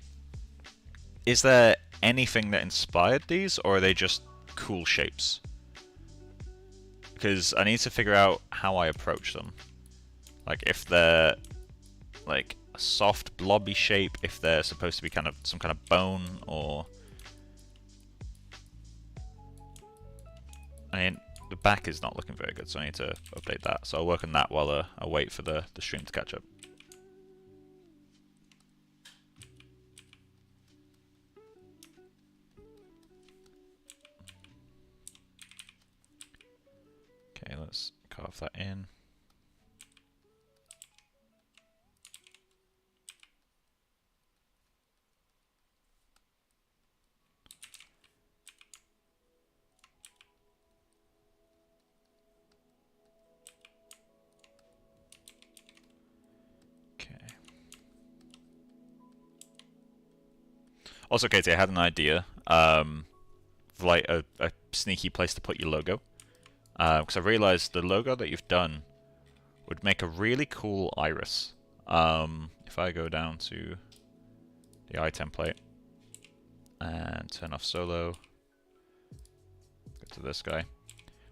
is there anything that inspired these, or are they just cool shapes? Because I need to figure out how I approach them. Like, if they're, like, a soft, blobby shape, if they're supposed to be kind of some kind of bone, or... I mean, the back is not looking very good, so I need to update that. So I'll work on that while I wait for the stream to catch up. Okay, let's carve that in. Also, Katie, I had an idea of like a sneaky place to put your logo. Because I realized the logo that you've done would make a really cool iris. If I go down to the eye template and turn off solo, go to this guy.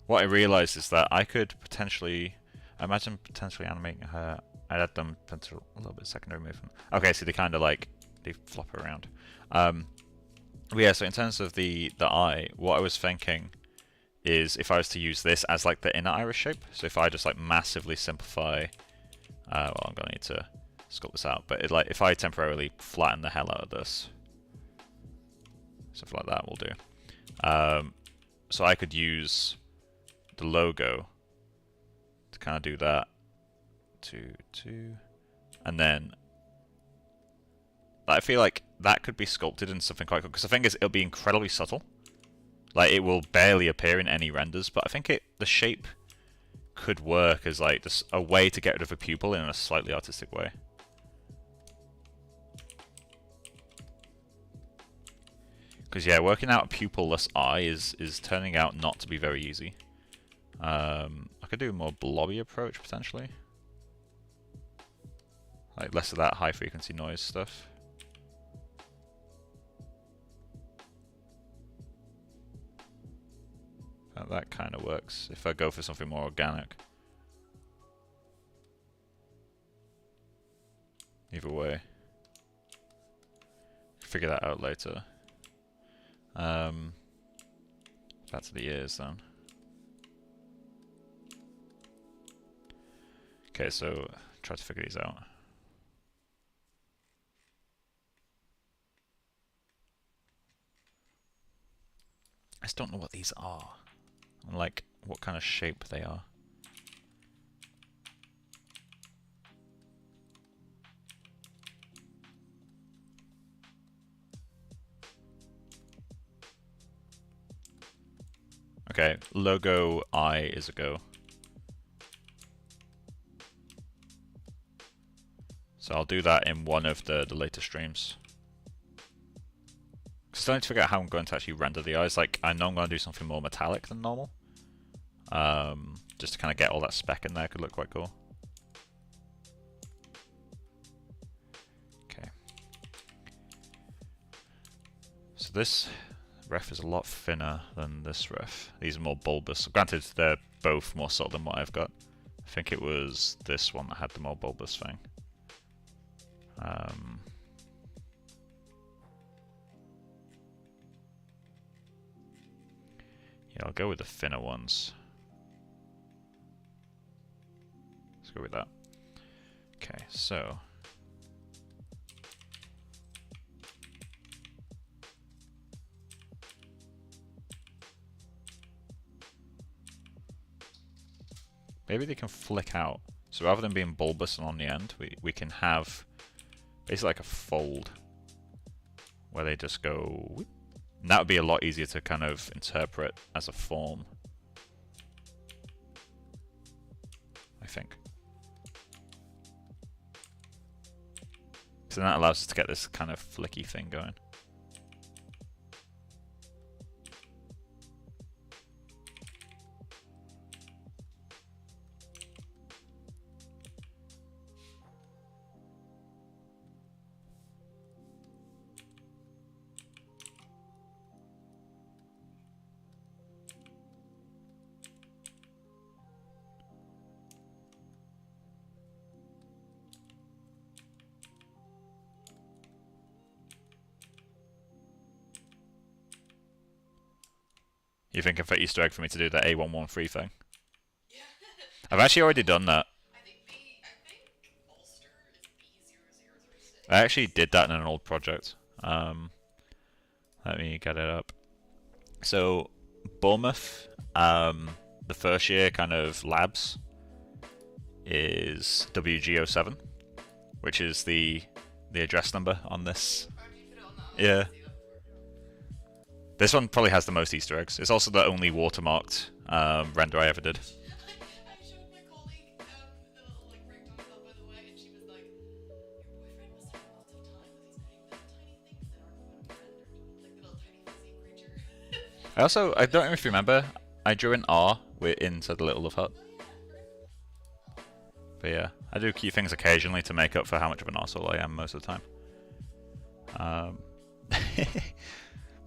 What I realized is that I could potentially, imagine potentially animating her. I'd add them a little bit secondary movement. Okay, so they kind of like, they flop around. But yeah, so in terms of the eye, what I was thinking is if I was to use this as like the inner iris shape. So if I just like massively simplify, well, I'm gonna need to sculpt this out, but like if I temporarily flatten the hell out of this, something like that will do. So I could use the logo to kind of do that, and then I feel like that could be sculpted in something quite cool, because the thing is, it'll be incredibly subtle. Like, it will barely appear in any renders, but I think the shape could work as like this, a way to get rid of a pupil in a slightly artistic way. Because yeah, working out a pupilless eye is turning out not to be very easy. I could do a more blobby approach potentially, like less of that high frequency noise stuff. That kind of works if I go for something more organic. Either way, figure that out later. Back to the ears then. Okay, so try to figure these out. I just don't know what these are, and like what kind of shape they are. Okay, logo eye is a go. So I'll do that in one of the later streams. Still need to figure out how I'm going to actually render the eyes. Like, I know I'm going to do something more metallic than normal. Just to kind of get all that speck in there, could look quite cool. Okay. So this ref is a lot thinner than this ref. These are more bulbous. Granted, they're both more subtle than what I've got. I think it was this one that had the more bulbous thing. Yeah, I'll go with the thinner ones. Let's go with that. Okay, so maybe they can flick out. So rather than being bulbous and on the end, we can have basically like a fold where they just go whoop. And that would be a lot easier to kind of interpret as a form, I think. So that allows us to get this kind of flicky thing going. You thinking for Easter egg for me to do that A113 thing? Yeah. I've actually already done that. I think Ulster is B0036. I actually did that in an old project. Let me get it up. So, Bournemouth, the first year kind of labs is WG07, which is the address number on this. Oh, did you put it on that? Yeah. This one probably has the most Easter eggs. It's also the only watermarked render I ever did. I showed my colleague the little like breakdown of that, by the way, and she was like, "Your boyfriend must have lots of time because he's putting little tiny things that aren't going to be rendered, like little tiny fuzzy creature." I don't know if you remember, I drew an R inside the little love hut. But yeah, I do cute things occasionally to make up for how much of an arsehole I am most of the time.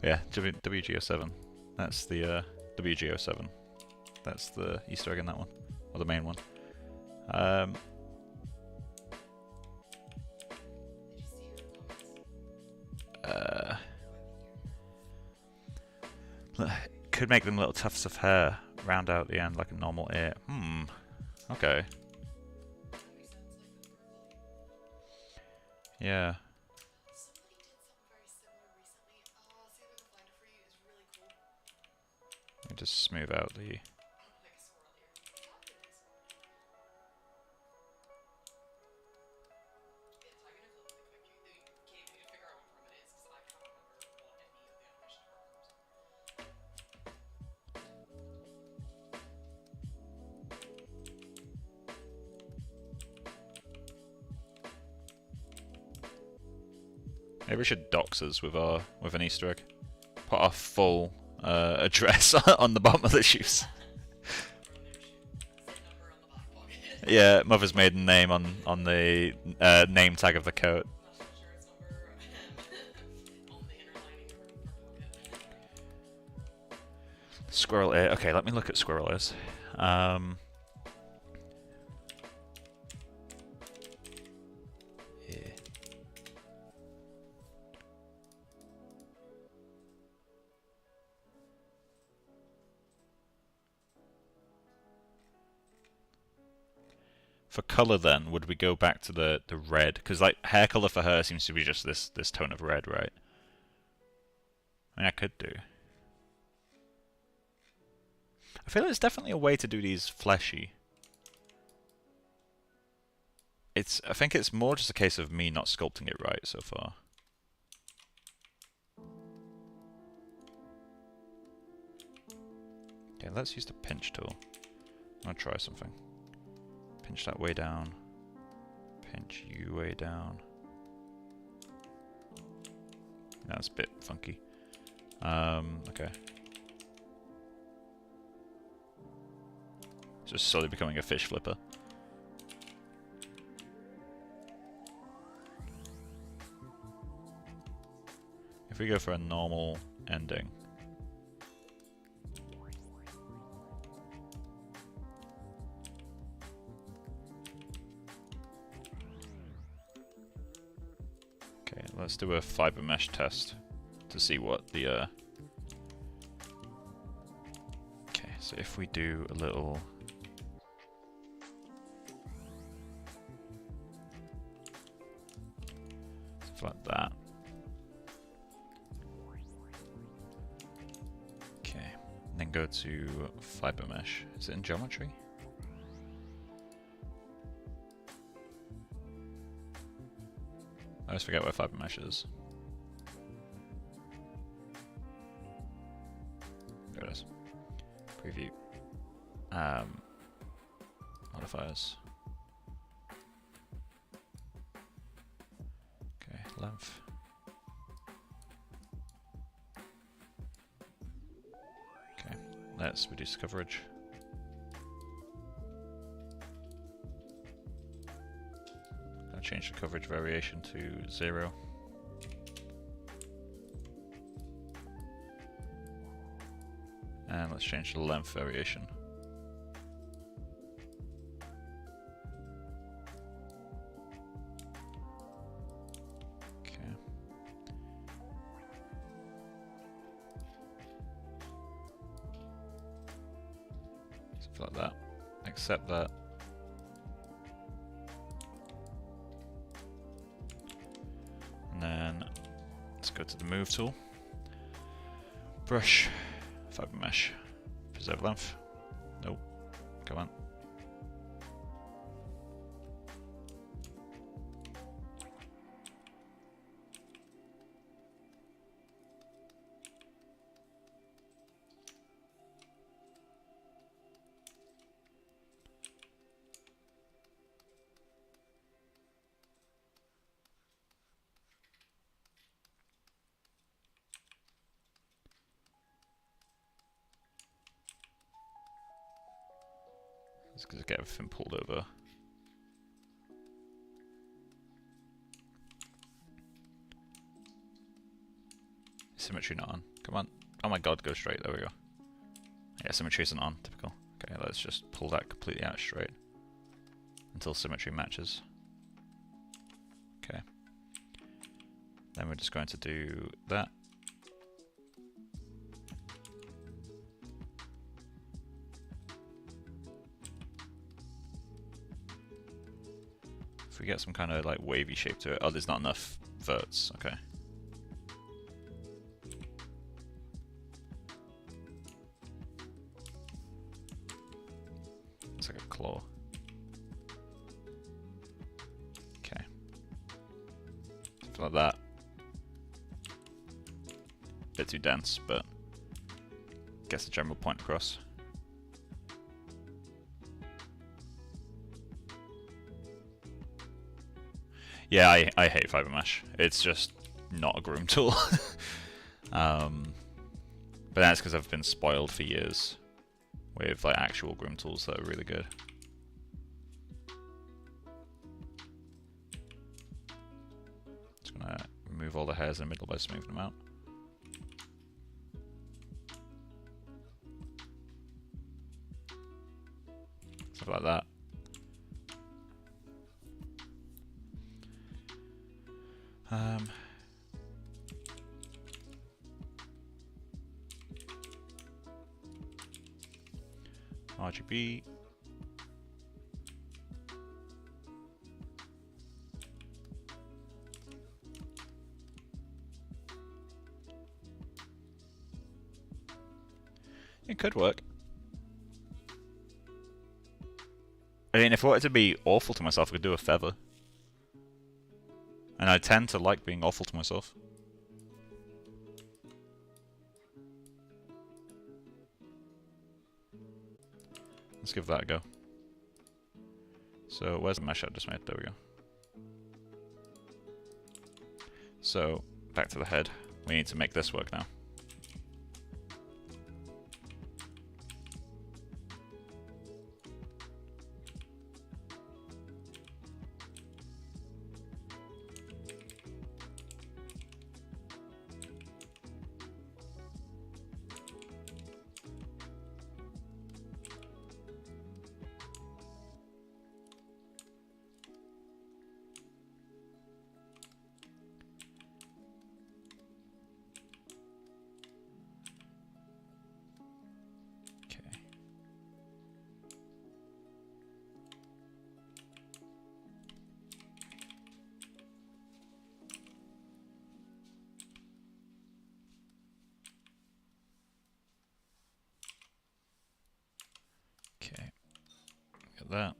Yeah, WGO7. That's the WGO7. That's the Easter egg in that one, or the main one. Could make them little tufts of hair round out the end like a normal ear. Okay. Yeah. Somebody did something very similar recently. See if I can find it for you. It's really cool. Let me just smooth out the. Like a swirl ear. It's I'm gonna click the quick. You can't even figure out what room it is because I can't remember what any of the animation department. Maybe we should dox us with an Easter egg. Put our full address on the bottom of the shoes. Yeah, mother's maiden name on the name tag of the coat. Squirrel ear. Okay, let me look at squirrel ears. For colour then, would we go back to the red? Because like hair colour for her seems to be just this tone of red, right? I mean, I could do. I feel like there's definitely a way to do these fleshy. I think it's more just a case of me not sculpting it right so far. Okay, let's use the pinch tool. I'm gonna try something. Pinch that way down. Pinch you way down. That's a bit funky. Okay. Just slowly becoming a fish flipper. If we go for a normal ending. Okay, let's do a fiber mesh test to see what the okay, so if we do a little stuff like that. Okay, and then go to fiber mesh. Is it in geometry? I always forget where fiber mesh is. There it is. Preview. Modifiers. Okay, length. Okay, let's reduce coverage. I'll change the coverage variation to 0. And let's change the length variation. Okay. Something like that. Accept that. And then let's go to the move tool. Brush. Fiber mesh. Preserve length. Nope. Come on. Let's just get everything pulled over. Symmetry not on. Come on. Oh my god, go straight. There we go. Yeah, symmetry isn't on. Typical. Okay, let's just pull that completely out straight until symmetry matches. Okay. Then we're just going to do that. If we get some kind of like wavy shape to it. Oh, there's not enough verts. Okay. It's like a claw. Okay. Something like that. Bit too dense, but gets the general point across. Yeah, I hate fiber mesh. It's just not a groom tool. But that's because I've been spoiled for years with like actual groom tools that are really good. Just gonna remove all the hairs in the middle by smoothing them out. Stuff like that. RGB. It could work. I mean, if I wanted to be awful to myself, I could do a feather. And I tend to like being awful to myself. Let's give that a go. So where's the mesh I just made? There we go. So back to the head. We need to make this work now. Okay, get that.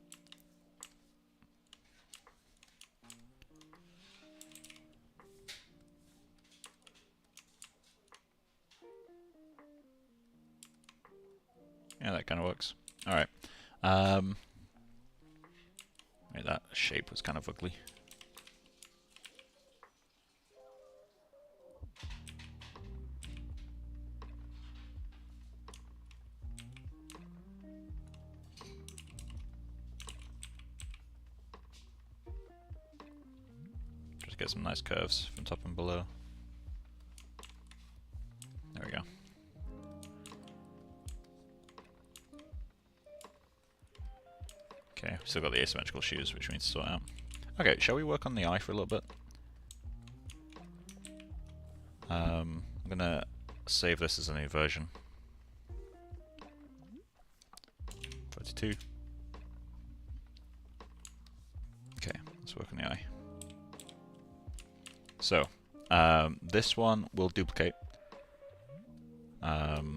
Yeah, that kind of works. All right. That shape was kind of ugly. Just get some nice curves from top and below. There we go. Okay, we've still got the asymmetrical shoes, which we need to sort out. Okay, shall we work on the eye for a little bit? I'm gonna save this as a new version. 32. Okay, let's work on the eye. So, this one will duplicate. So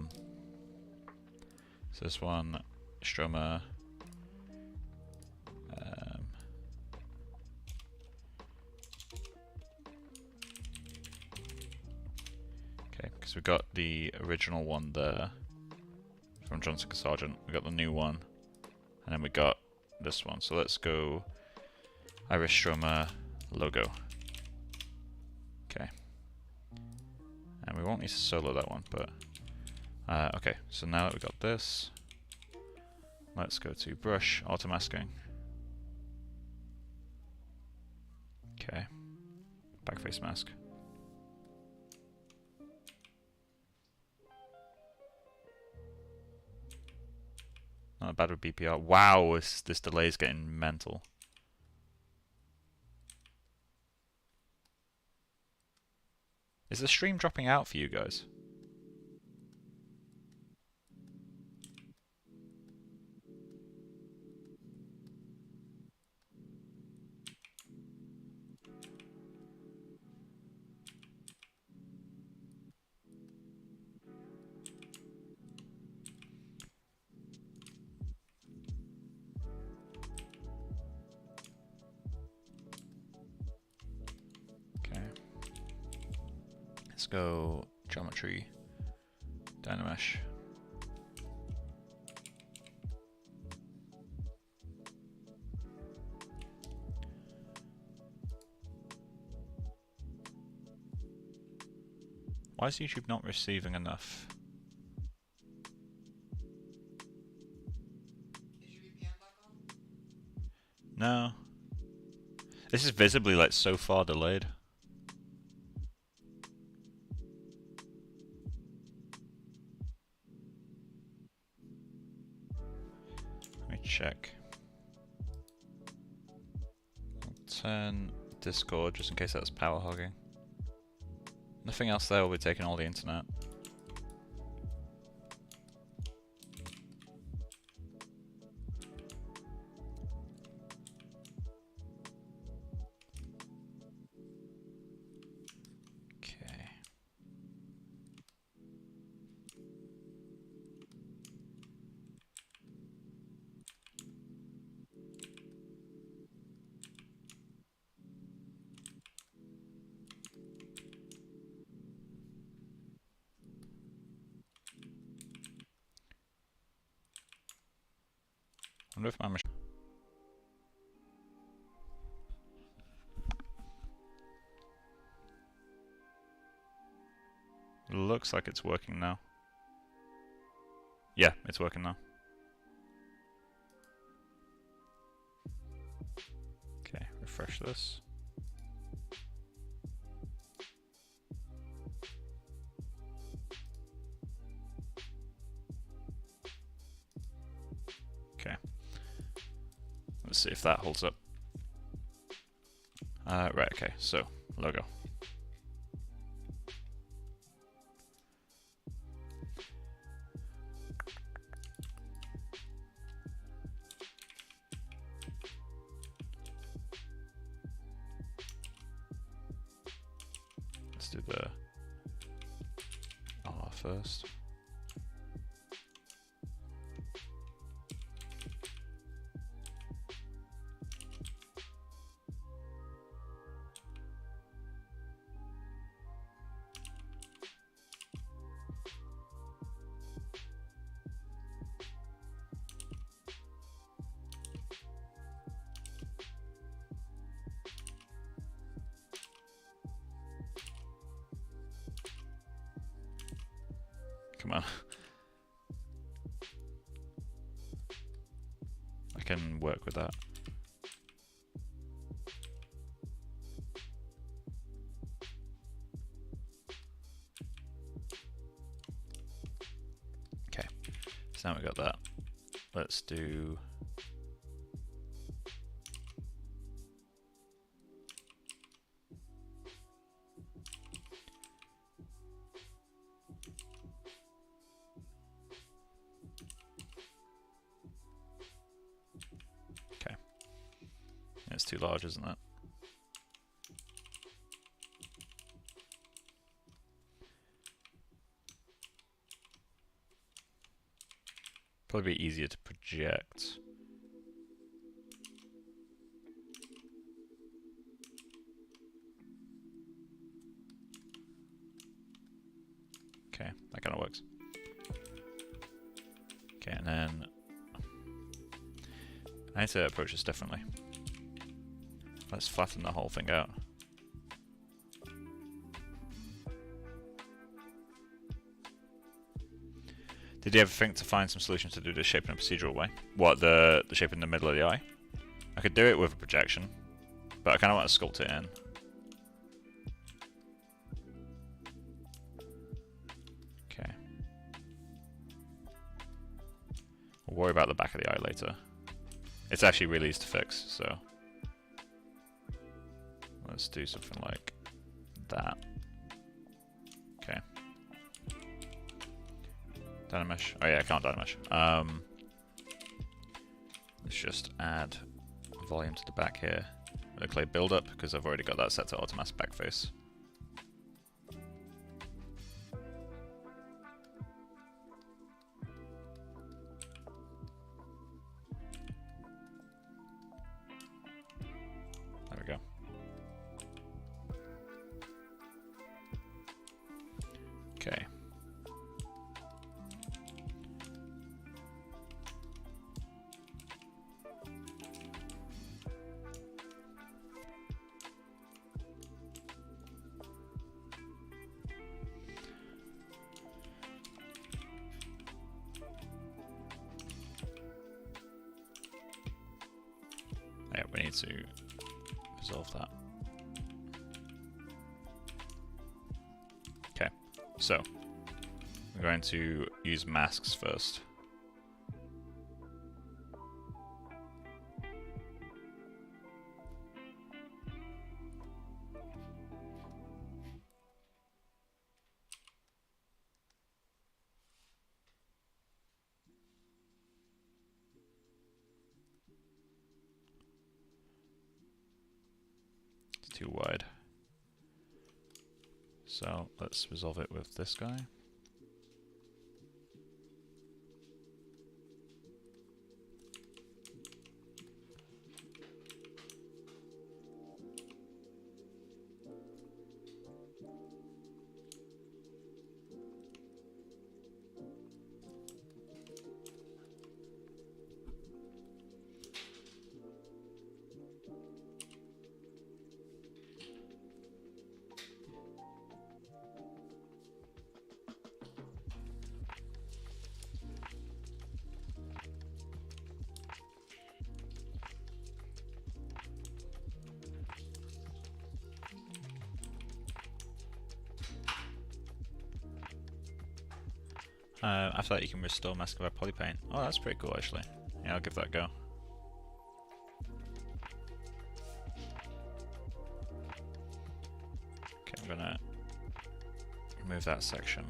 this one, Stroma. Okay, because we got the original one there from Johnson Sargent. We got the new one, and then we got this one. So let's go Iris Stroma logo. Okay. And we won't need to solo that one, but okay. So now that we got this, let's go to brush, auto masking. Okay. Backface mask. Not bad with BPR. Wow, this delay is getting mental. Is the stream dropping out for you guys? Okay. Let's go geometry, Dynamesh. Why is YouTube not receiving enough? Is your VPN back on? No. This is visibly like so far delayed. Let me check. I'll turn Discord just in case that's power hogging. Nothing else there will be taking all the internet. Okay. I wonder if my machine. looks like it's working now. Yeah, it's working now. Okay, refresh this. Okay. Let's see if that holds up. Right, okay, so, logo. Let's do the R first. Come on. I can work with that. Okay, so now we got that. Let's do it's too large, isn't it? Probably be easier to project. Okay, that kind of works. Okay, and then I need to approach this differently. Let's flatten the whole thing out. Did you ever think to find some solution to do this shape in a procedural way? What, the shape in the middle of the eye? I could do it with a projection, but I kind of want to sculpt it in. Okay. We'll worry about the back of the eye later. It's actually really easy to fix, so let's do something like that. Okay. Dynamesh. Oh yeah, I can't Dynamesh. Let's just add volume to the back here with a clay buildup because I've already got that set to automatic backface. There we go. Okay. Yeah, we need to resolve that. Okay, so we're going to use masks first. It's too wide. So let's resolve it with this guy. After that, you can restore mask by polypaint. Oh, that's pretty cool, actually. Yeah, I'll give that a go. Okay, I'm gonna remove that section.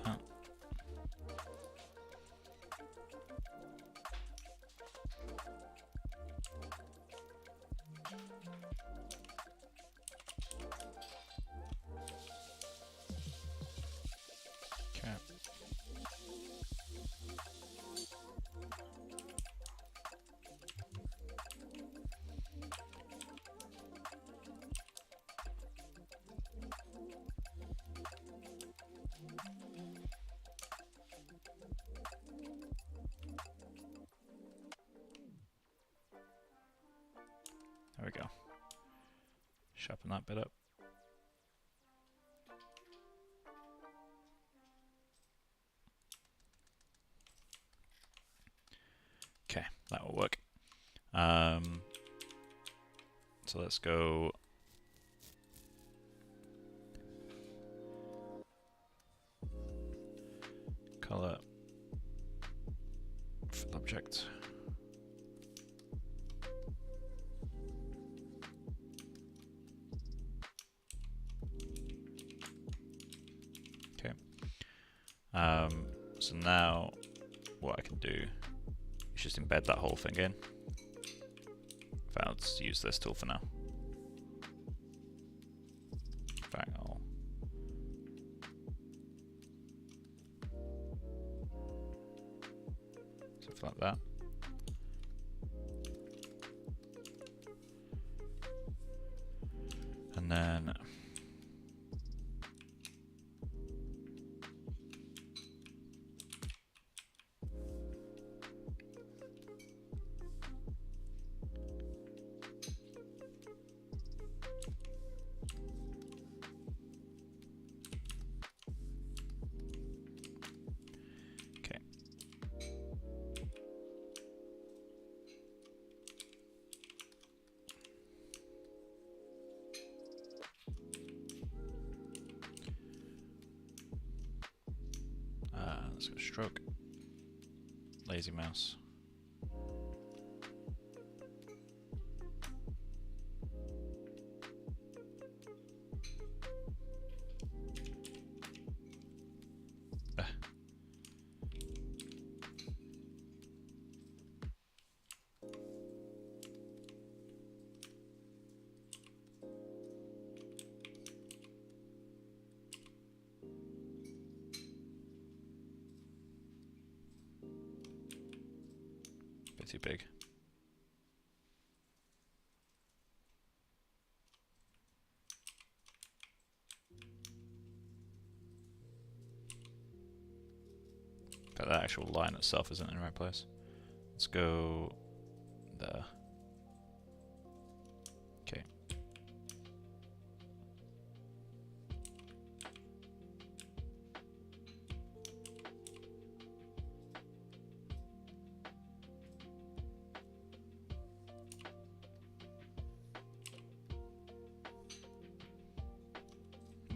Oh. Okay. There we go. Sharpen that bit up. Okay, that will work. So let's go color fill object. Okay. So now what I can do is just embed that whole thing in. In fact, let's use this tool for now. In fact, I'll something like that. And then okay. Let's go stroke. Lazy mouse. Bit too big. But that actual line itself isn't in the right place. Let's go there. Okay.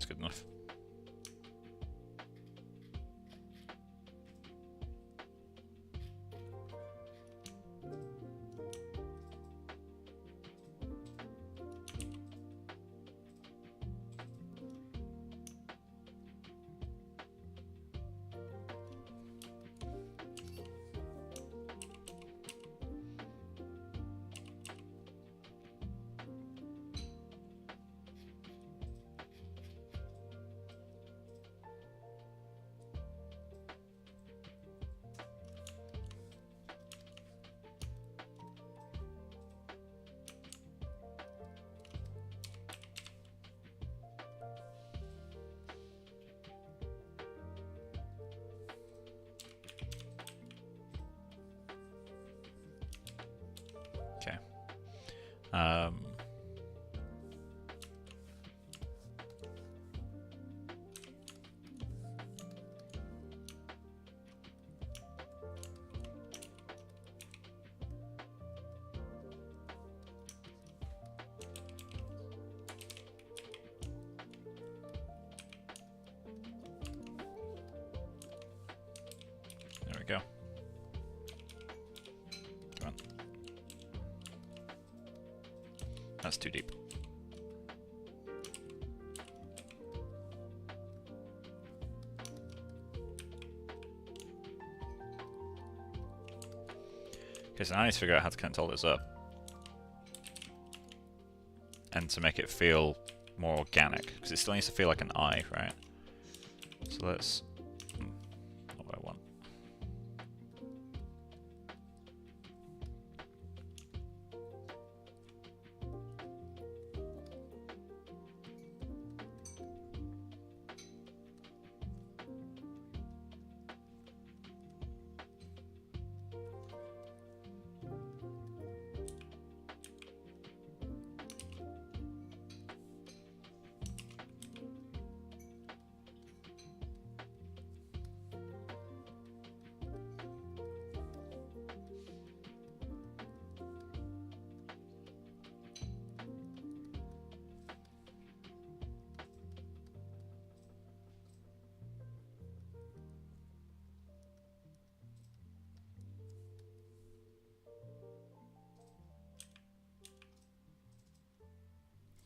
That's good enough. Okay. There we go. Come on. That's too deep. Okay, so now I need to figure out how to connect all this up. And to make it feel more organic, because it still needs to feel like an eye, right? So let's... what do I want?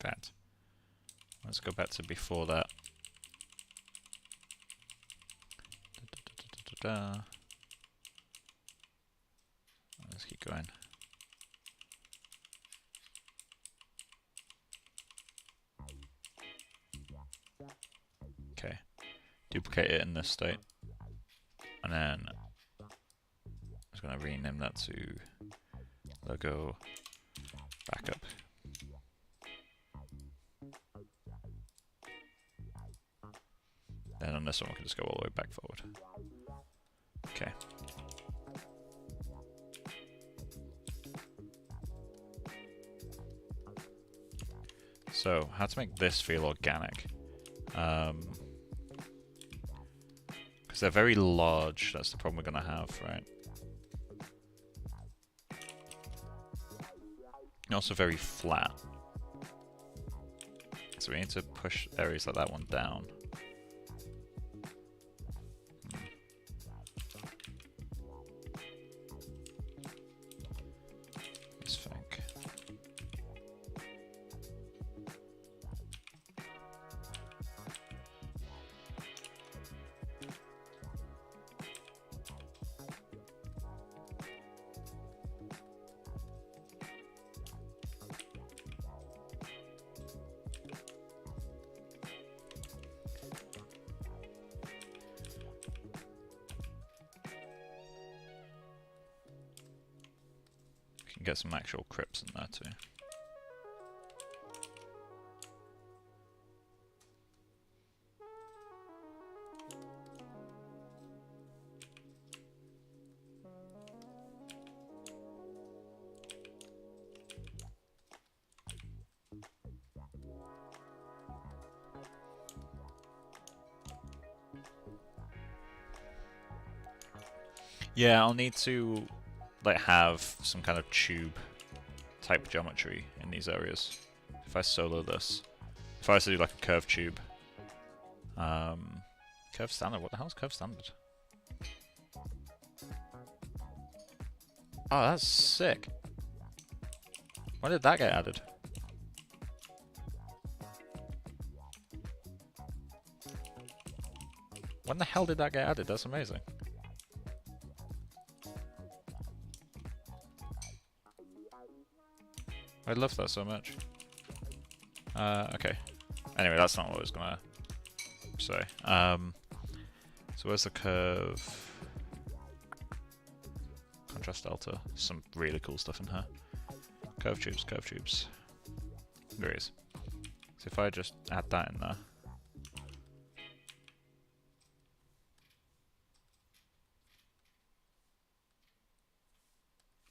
That. Let's go back to before that. Let's keep going. Okay. Duplicate it in this state. And then I'm just going to rename that to logo backup. And on this one, we can just go all the way back forward. Okay. So, how to make this feel organic? Because they're very large, that's the problem we're going to have, right? And also very flat. So we need to push areas like that one down. Get some actual crypts in there too. Yeah, I'll need to like have some kind of tube type geometry in these areas. If I solo this, if I was to do like a curved tube, Curve standard. What the hell is curve standard? Oh, that's sick. When did that get added? When the hell did that get added? That's amazing. I love that so much. Okay. Anyway, that's not what I was gonna say. So where's the curve? Contrast delta. Some really cool stuff in here. Curve tubes, curve tubes. There it is. So if I just add that in there.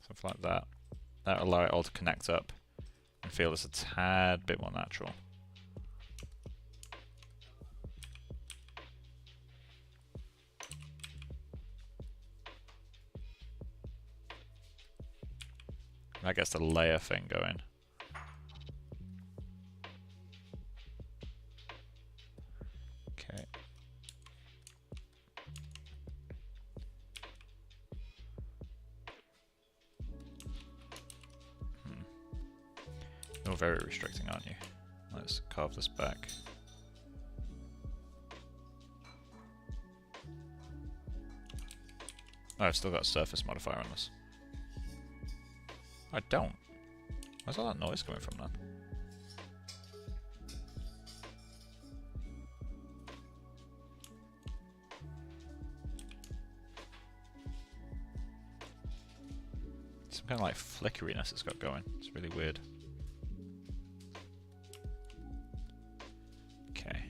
Something like that. That'll allow it all to connect up and feel just a tad bit more natural. That gets the layer thing going. Okay. You're very restricting, aren't you? Let's carve this back. Oh, I've still got a surface modifier on this. I don't. Where's all that noise coming from then? Some kind of like flickeriness it's got going. It's really weird. Okay.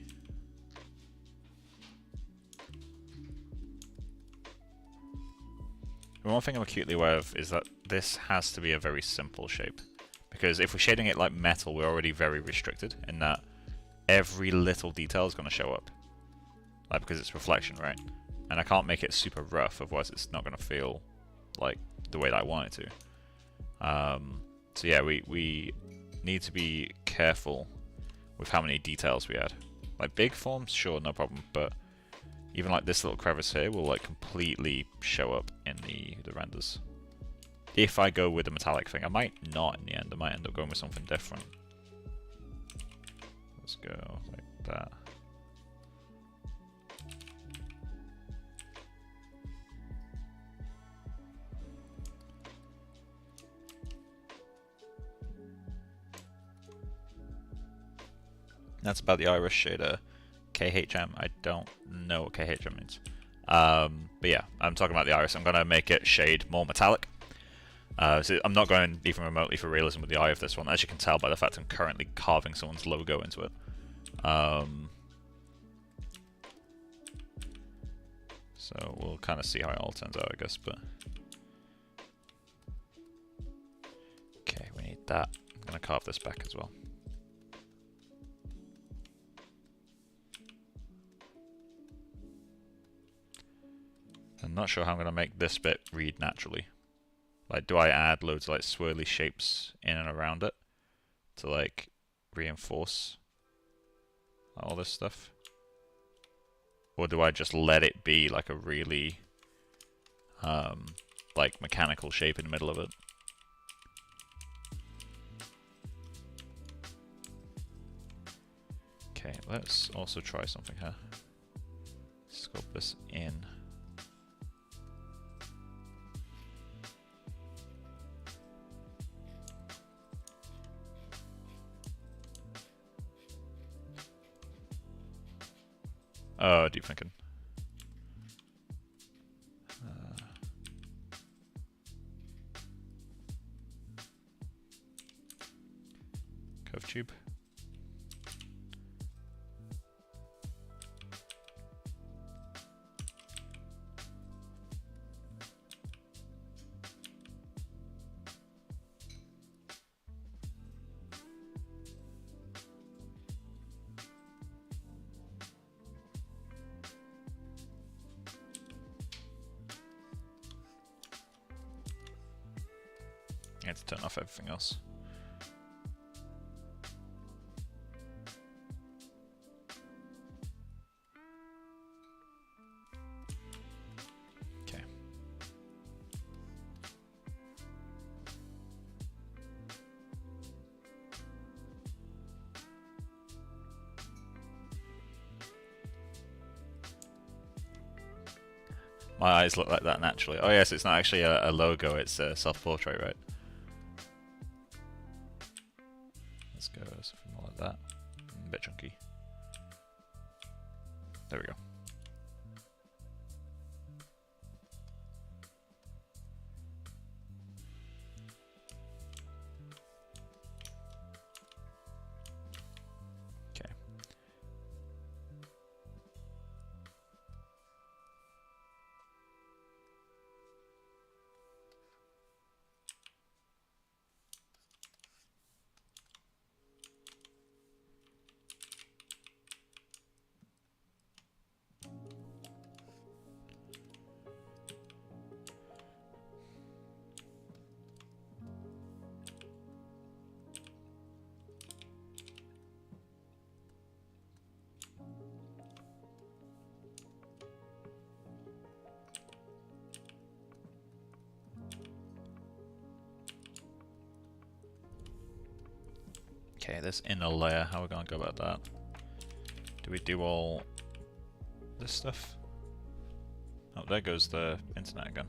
One thing I'm acutely aware of is that this has to be a very simple shape. Because if we're shading it like metal, we're already very restricted in that every little detail is going to show up. Like, because it's reflection, right? And I can't make it super rough, otherwise it's not going to feel like the way that I want it to. So yeah, we need to be careful with how many details we add. Like big forms, sure, no problem, but even like this little crevice here will like completely show up in the renders. If I go with the metallic thing, I might not in the end. I might end up going with something different. Let's go like that. That's about the iris shader. KHM, I don't know what KHM means. But yeah, I'm talking about the iris. I'm going to make it shade more metallic. So I'm not going even remotely for realism with the eye of this one, as you can tell by the fact I'm currently carving someone's logo into it. So we'll kind of see how it all turns out, I guess. But okay, we need that. I'm going to carve this back as well. I'm not sure how I'm going to make this bit read naturally. Like, do I add loads of like swirly shapes in and around it to like reinforce all this stuff? Or do I just let it be like a really like mechanical shape in the middle of it? Okay, let's also try something here. Sculpt this in. Oh, deep thinking. Curve tube. I had to turn off everything else. My eyes look like that naturally. Oh yes, it's not actually a logo, it's a self-portrait, right? Let's go something more like that. A bit chunky. There we go. Okay. Okay, this inner layer, how are we going to go about that? Do we do all this stuff? Oh, there goes the internet again.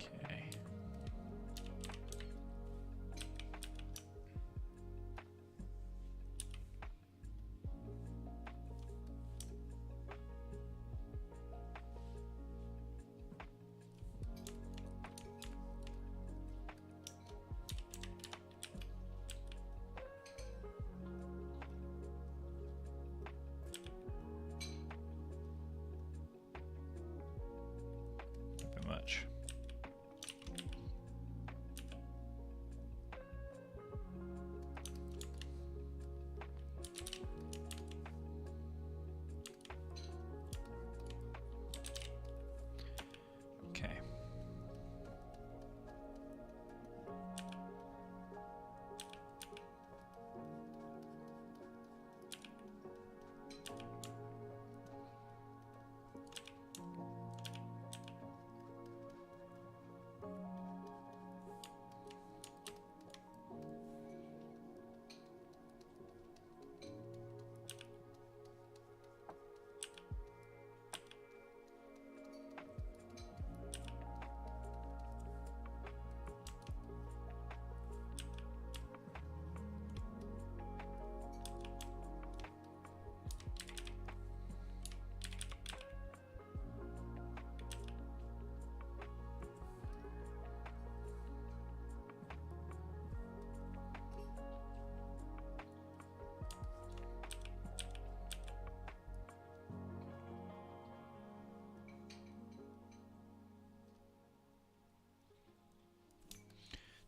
Okay. Not very much. Okay.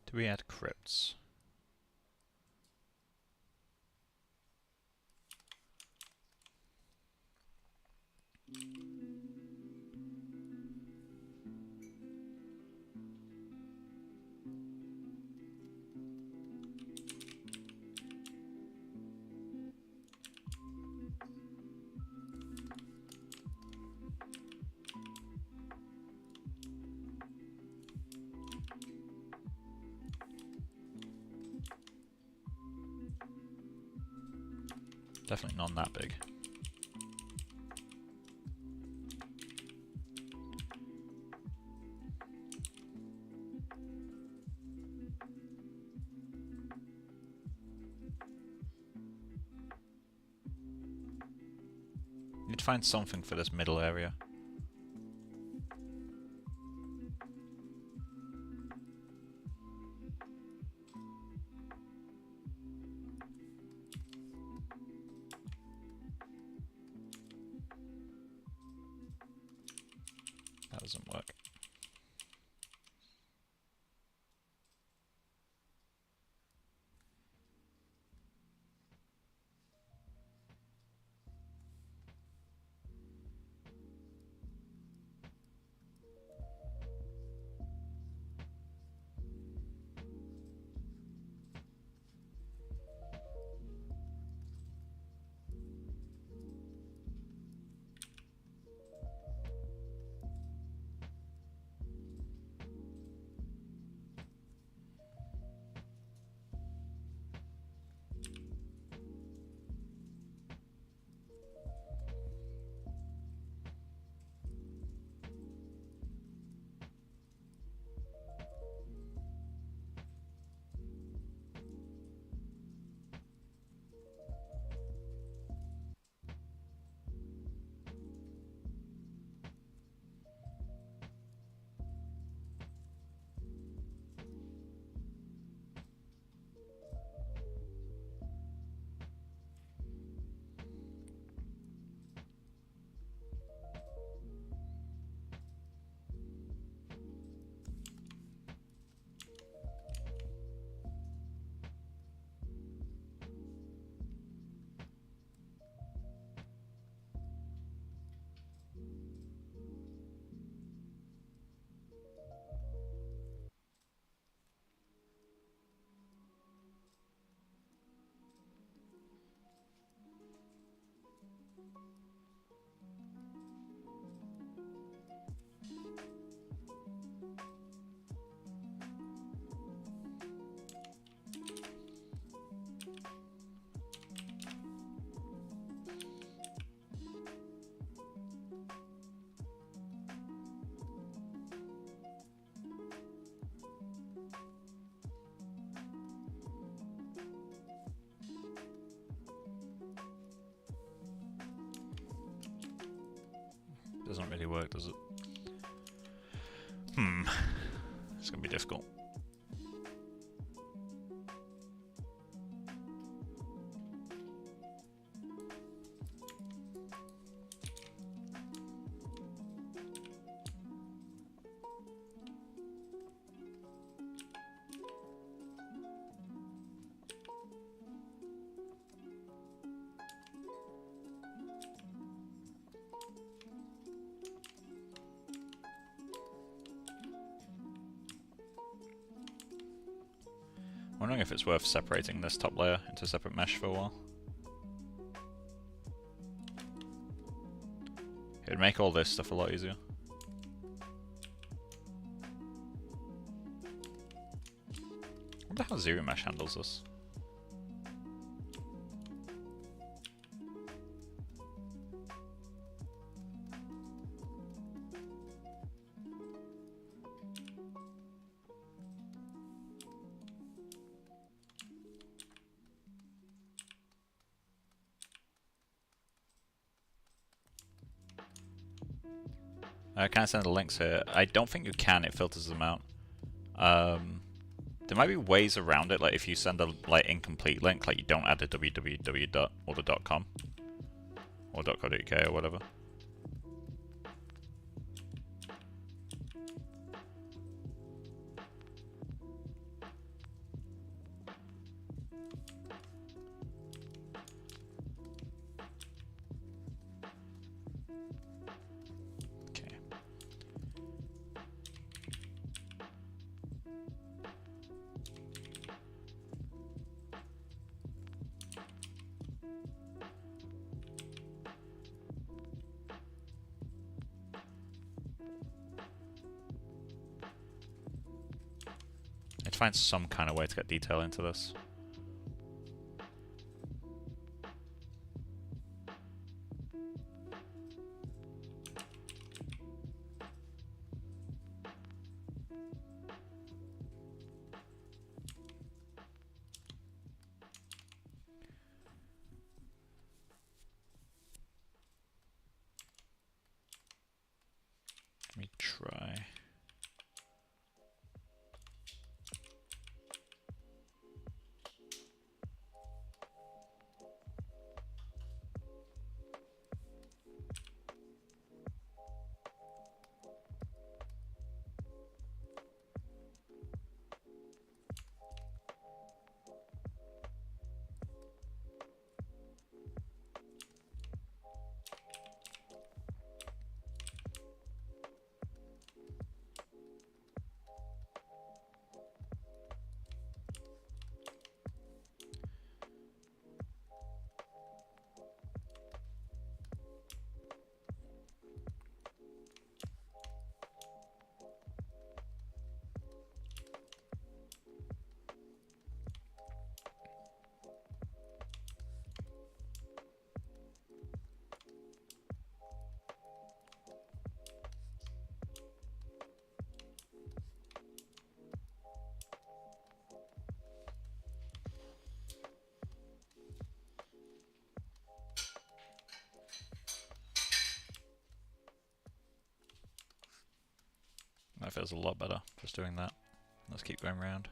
Do we add crypts? Definitely not that big. Need to find something for this middle area. That doesn't work. Doesn't really work, does it? It's gonna be difficult. Wondering if it's worth separating this top layer into separate mesh for a while. It would make all this stuff a lot easier. I wonder how Zero Mesh handles this. I can't send the links here. I don't think you can, it filters them out. There might be ways around it, like if you send a like incomplete link, like you don't add the www dot or the .com or .co.uk or whatever. To find some kind of way to get detail into this. Let me try. That feels a lot better, just doing that. Let's keep going around.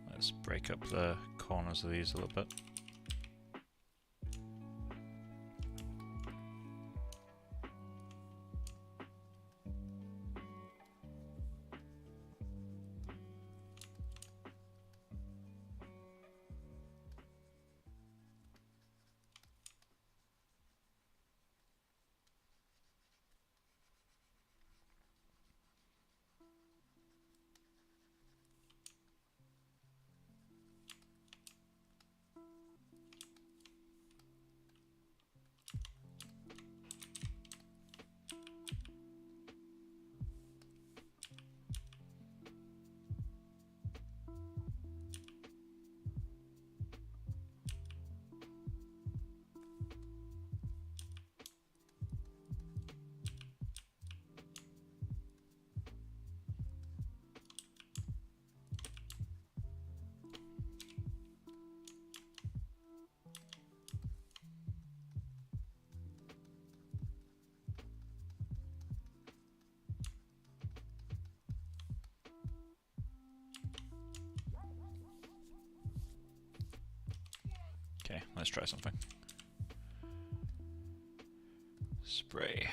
Let's break up the corners of these a little bit. Let's try something. Spray.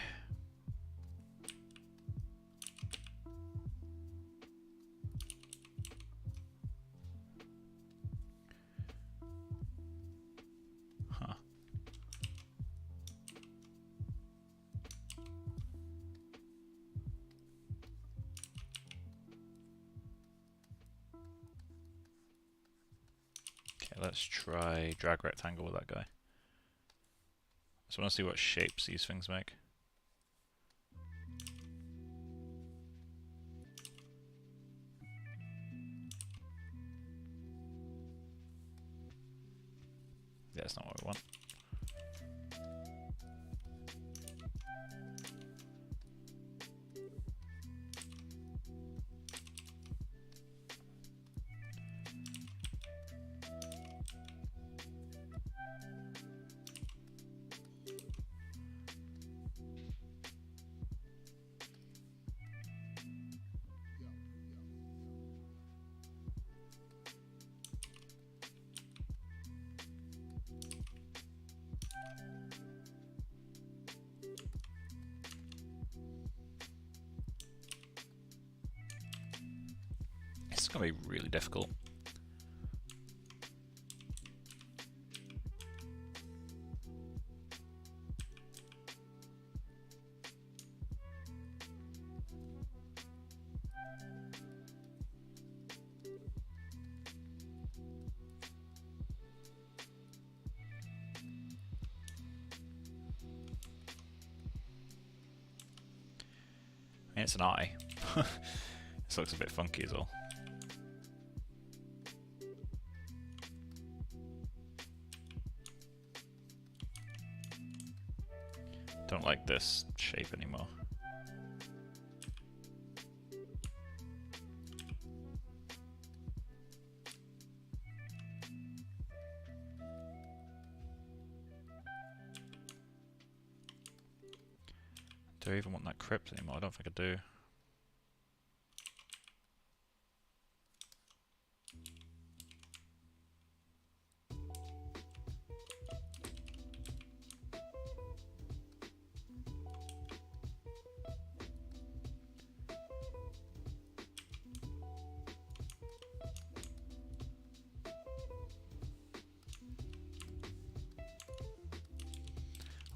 Huh. Okay, let's try drag rectangle with that guy. So I want to see what shapes these things make. Yeah, that's not what we want. It's gonna be really difficult. I mean, it's an eye. This looks a bit funky as well. Don't like this shape anymore. Do I even want that crypt anymore? I don't think I do.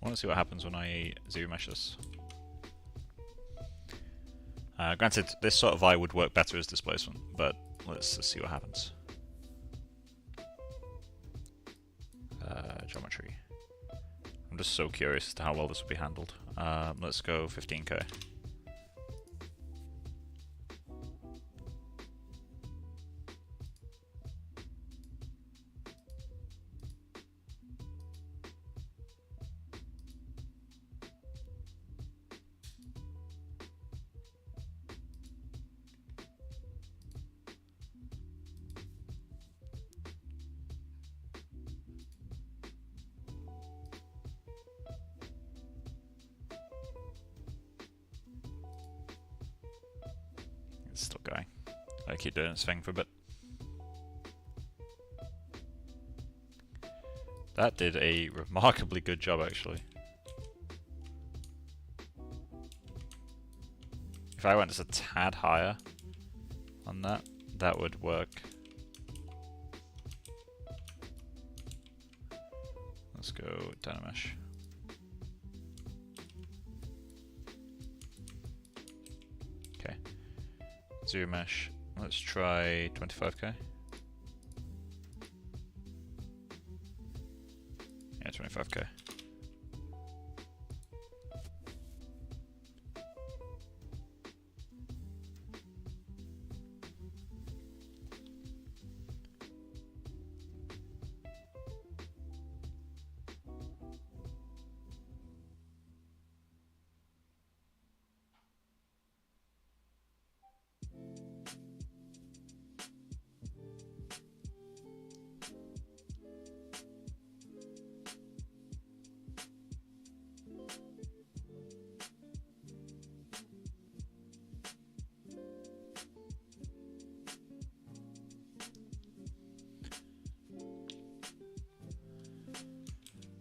I want to see what happens when I zero mesh this. Granted, this sort of eye would work better as displacement, but let's just see what happens. Geometry. I'm just so curious as to how well this will be handled. Let's go 15k. It's still going. I keep doing its thing for a bit. That did a remarkably good job, actually. If I went just a tad higher on that, that would work. Let's go Dynamesh. Okay. Zero mesh. Let's try 25k. Yeah, 25k.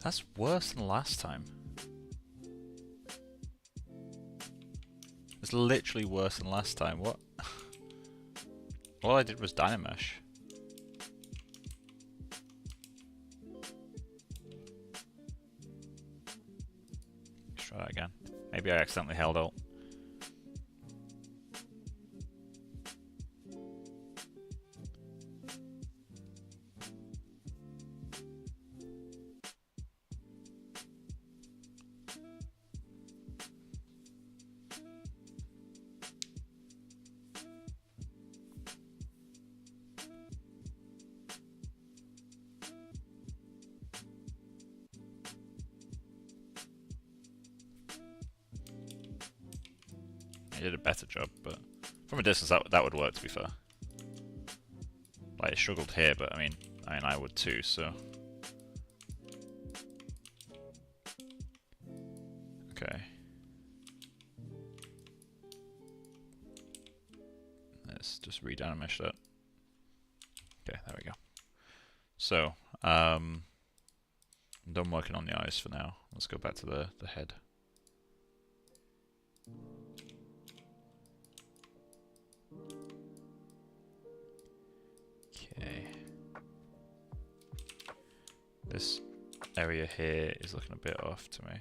That's worse than last time. It's literally worse than last time. What? All I did was Dynamesh. Let's try that again. Maybe I accidentally held Alt. He did a better job, but from a distance that would work, to be fair. Like, it struggled here, but I mean I would too, so. Okay. Let's just re-Dynamesh that. Okay, there we go. So, I'm done working on the eyes for now. Let's go back to the head. Okay. This area here is looking a bit off to me.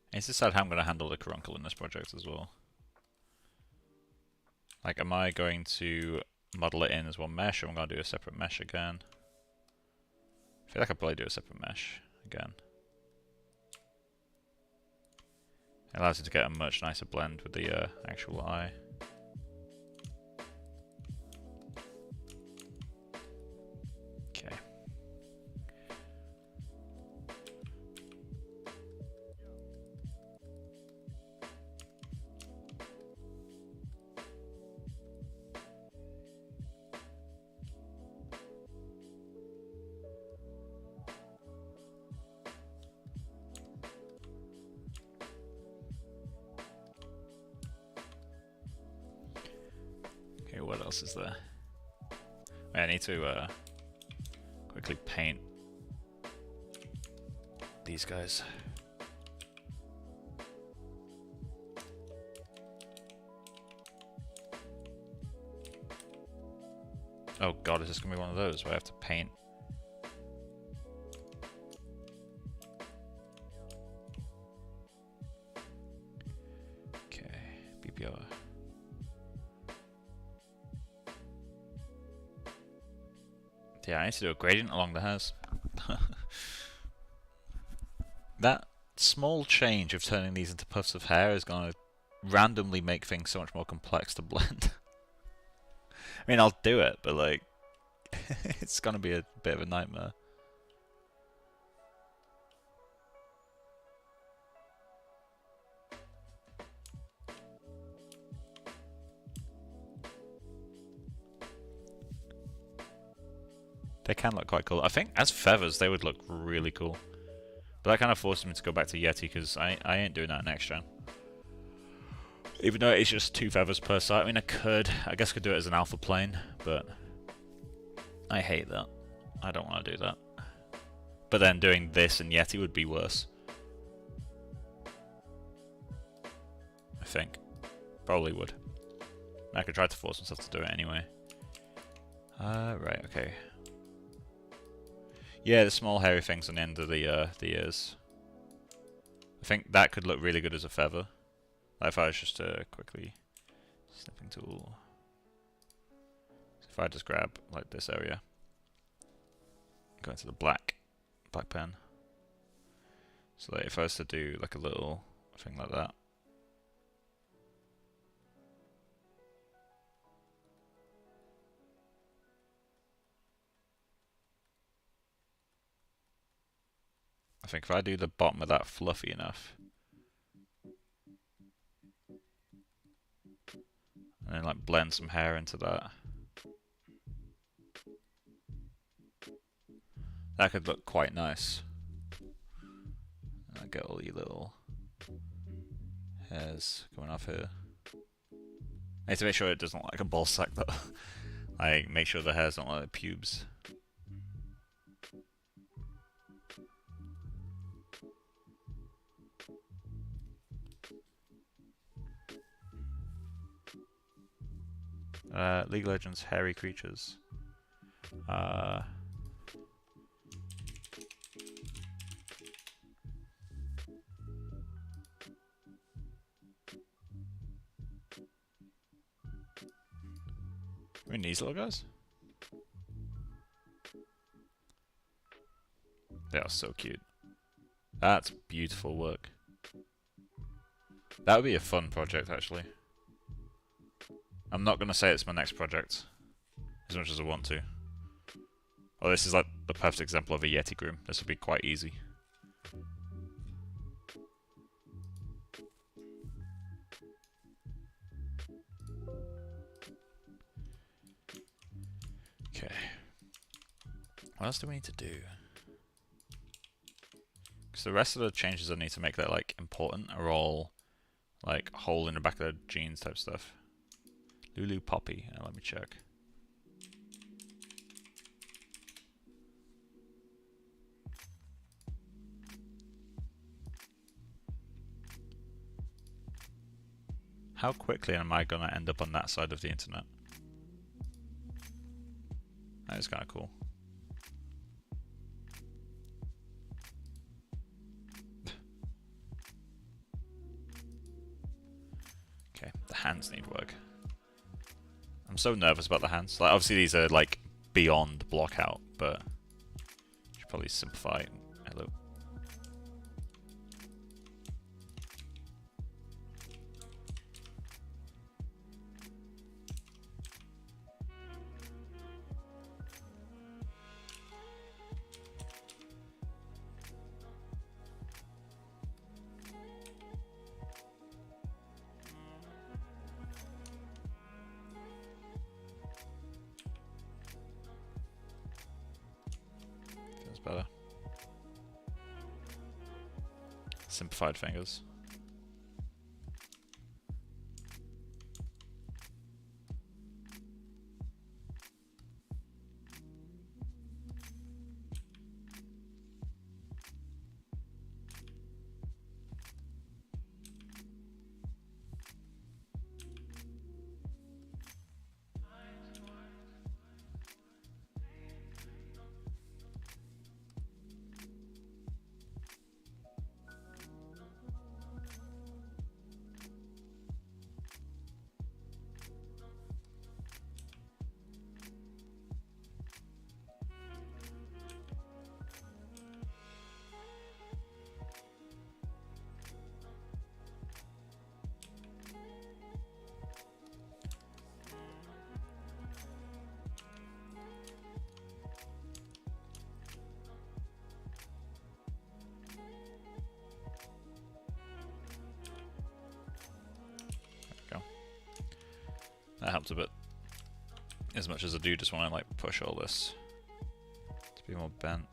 I need to decide how I'm going to handle the caruncle in this project as well. Like, am I going to model it in as one mesh, or am I going to do a separate mesh again? I feel like I'll probably do a separate mesh again. It allows you to get a much nicer blend with the actual eye. Okay. Okay, what else is there? Wait, I need to quickly paint these guys. Oh god, is this gonna be one of those where I have to paint? Okay, BPR. Yeah, I need to do a gradient along the hairs. That small change of turning these into puffs of hair is going to randomly make things so much more complex to blend. I mean, I'll do it, but like, it's going to be a bit of a nightmare. They can look quite cool. I think as feathers they would look really cool. But that kind of forces me to go back to Yeti because I ain't doing that next gen. Even though it's just 2 feathers per side. I mean, I guess I could do it as an alpha plane, but I hate that. I don't want to do that. But then doing this in Yeti would be worse. I think. Probably would. I could try to force myself to do it anyway. Right, okay. Yeah, the small hairy things on the end of the ears. I think that could look really good as a feather. Like if I was just quickly snipping tool. So if I just grab like this area, go into the black pen. So like if I was to do like a little thing like that. I think if I do the bottom of that fluffy enough, and then like blend some hair into that, that could look quite nice. And I get all the little hairs coming off here. I need to make sure it doesn't look like a ball sack though. Like, make sure the hairs don't look like pubes. League of Legends hairy creatures. I mean, these little guys? They are so cute. That's beautiful work. That would be a fun project, actually. I'm not going to say it's my next project, as much as I want to. Oh, this is like the perfect example of a Yeti groom. This would be quite easy. Okay. What else do we need to do? Because the rest of the changes I need to make that like important are all like hole in the back of the jeans type stuff. Lulu Poppy. Let me check. How quickly am I gonna end up on that side of the internet? That is kind of cool. Okay, the hands need work. I'm so nervous about the hands. Like, obviously these are like beyond block out, but I should probably simplify it a little. Feels better. Simplified fingers. That helps a bit. As much as I do just want to like push all this to be more bent.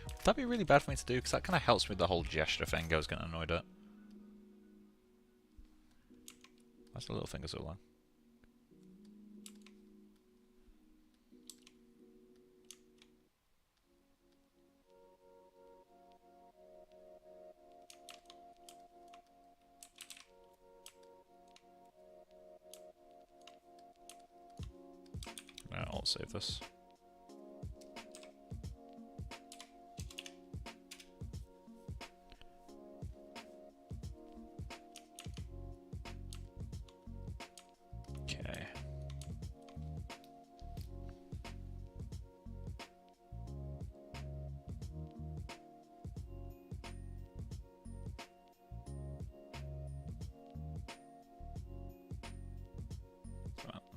Would that be really bad for me to do? Because that kind of helps me with the whole gesture thing. I was getting annoyed at. Why's the little finger so long? I'll save this. Okay.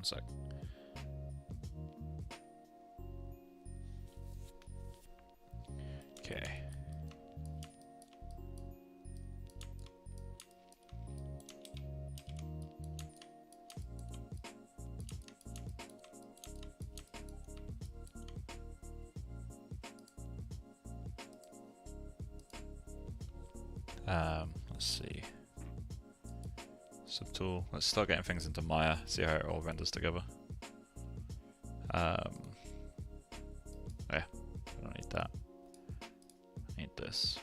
One sec. Okay. Let's see. Subtool. Let's start getting things into Maya, see how it all renders together. Yeah, I don't need that. I need this.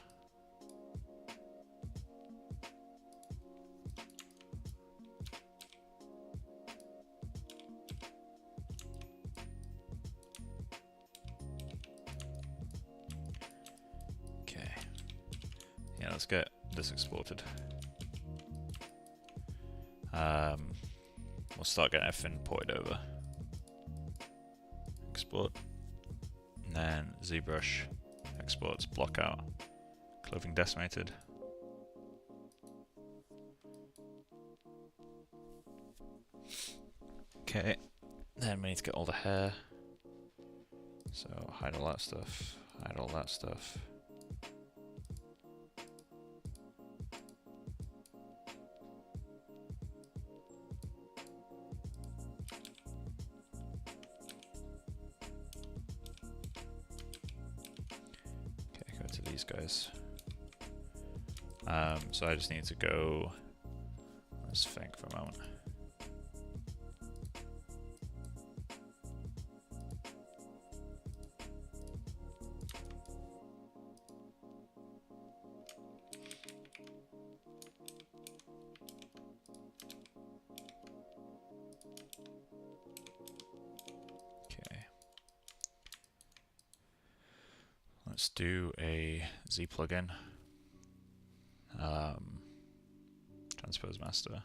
Okay. Yeah, let's get this exported. We'll start getting everything ported over. Export. And then ZBrush exports block out. Clothing decimated. Okay. Then we need to get all the hair. So hide all that stuff. Hide all that stuff. These guys. So I just need to go. Let's think for a moment. Okay. Let's do a Z plugin. Transpose master.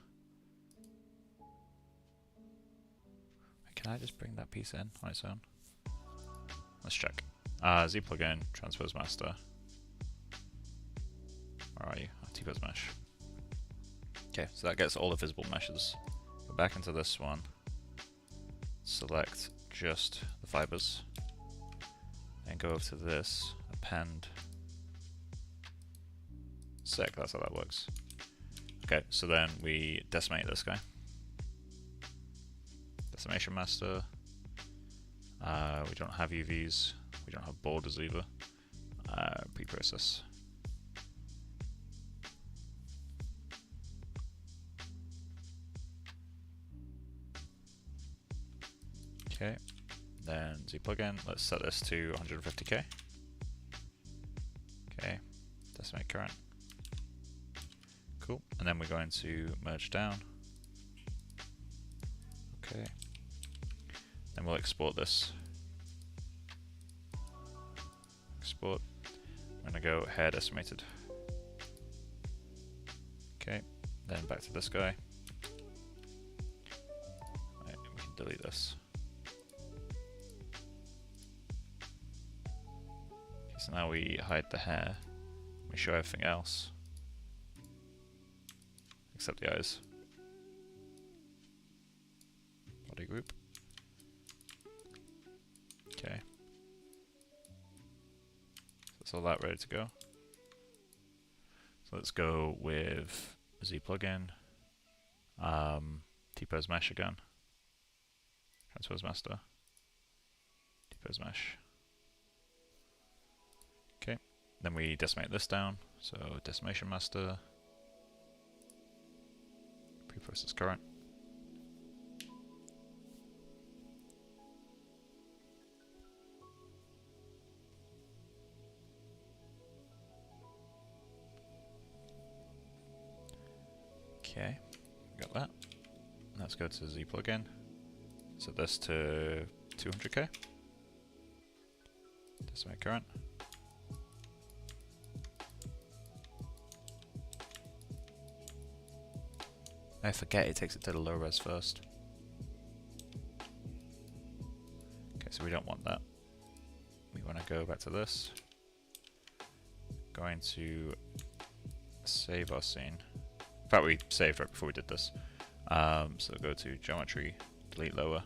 Can I just bring that piece in on its own? Let's check. Z plugin, transpose master. Where are you? T-pose mesh. Okay, so that gets all the visible meshes. Go back into this one. Select just the fibers. And go over to this. Append. Sick, that's how that works. Okay, so then we decimate this guy. Decimation master. We don't have UVs. We don't have borders either. Preprocess. Okay, then Z plugin. Let's set this to 150k. Okay, decimate current. Cool, and then we're going to merge down. Okay, then we'll export this. Export. I'm going to go hair decimated. Okay, then back to this guy. Right, we can delete this. Okay, so now we hide the hair. We show everything else. Except the eyes. Body group. Okay. So that's all that ready to go. So let's go with Z plugin. T-pose mesh again. Transpose master. T-pose mesh. Okay. Then we decimate this down. So decimation master. Preprocess current. Okay, got that. Let's go to Z plugin. Set this to 200k. Decimate current. I forget it takes it to the low res first. Okay, so we don't want that. We want to go back to this. Going to save our scene. In fact, we saved right before we did this. So go to geometry, delete lower.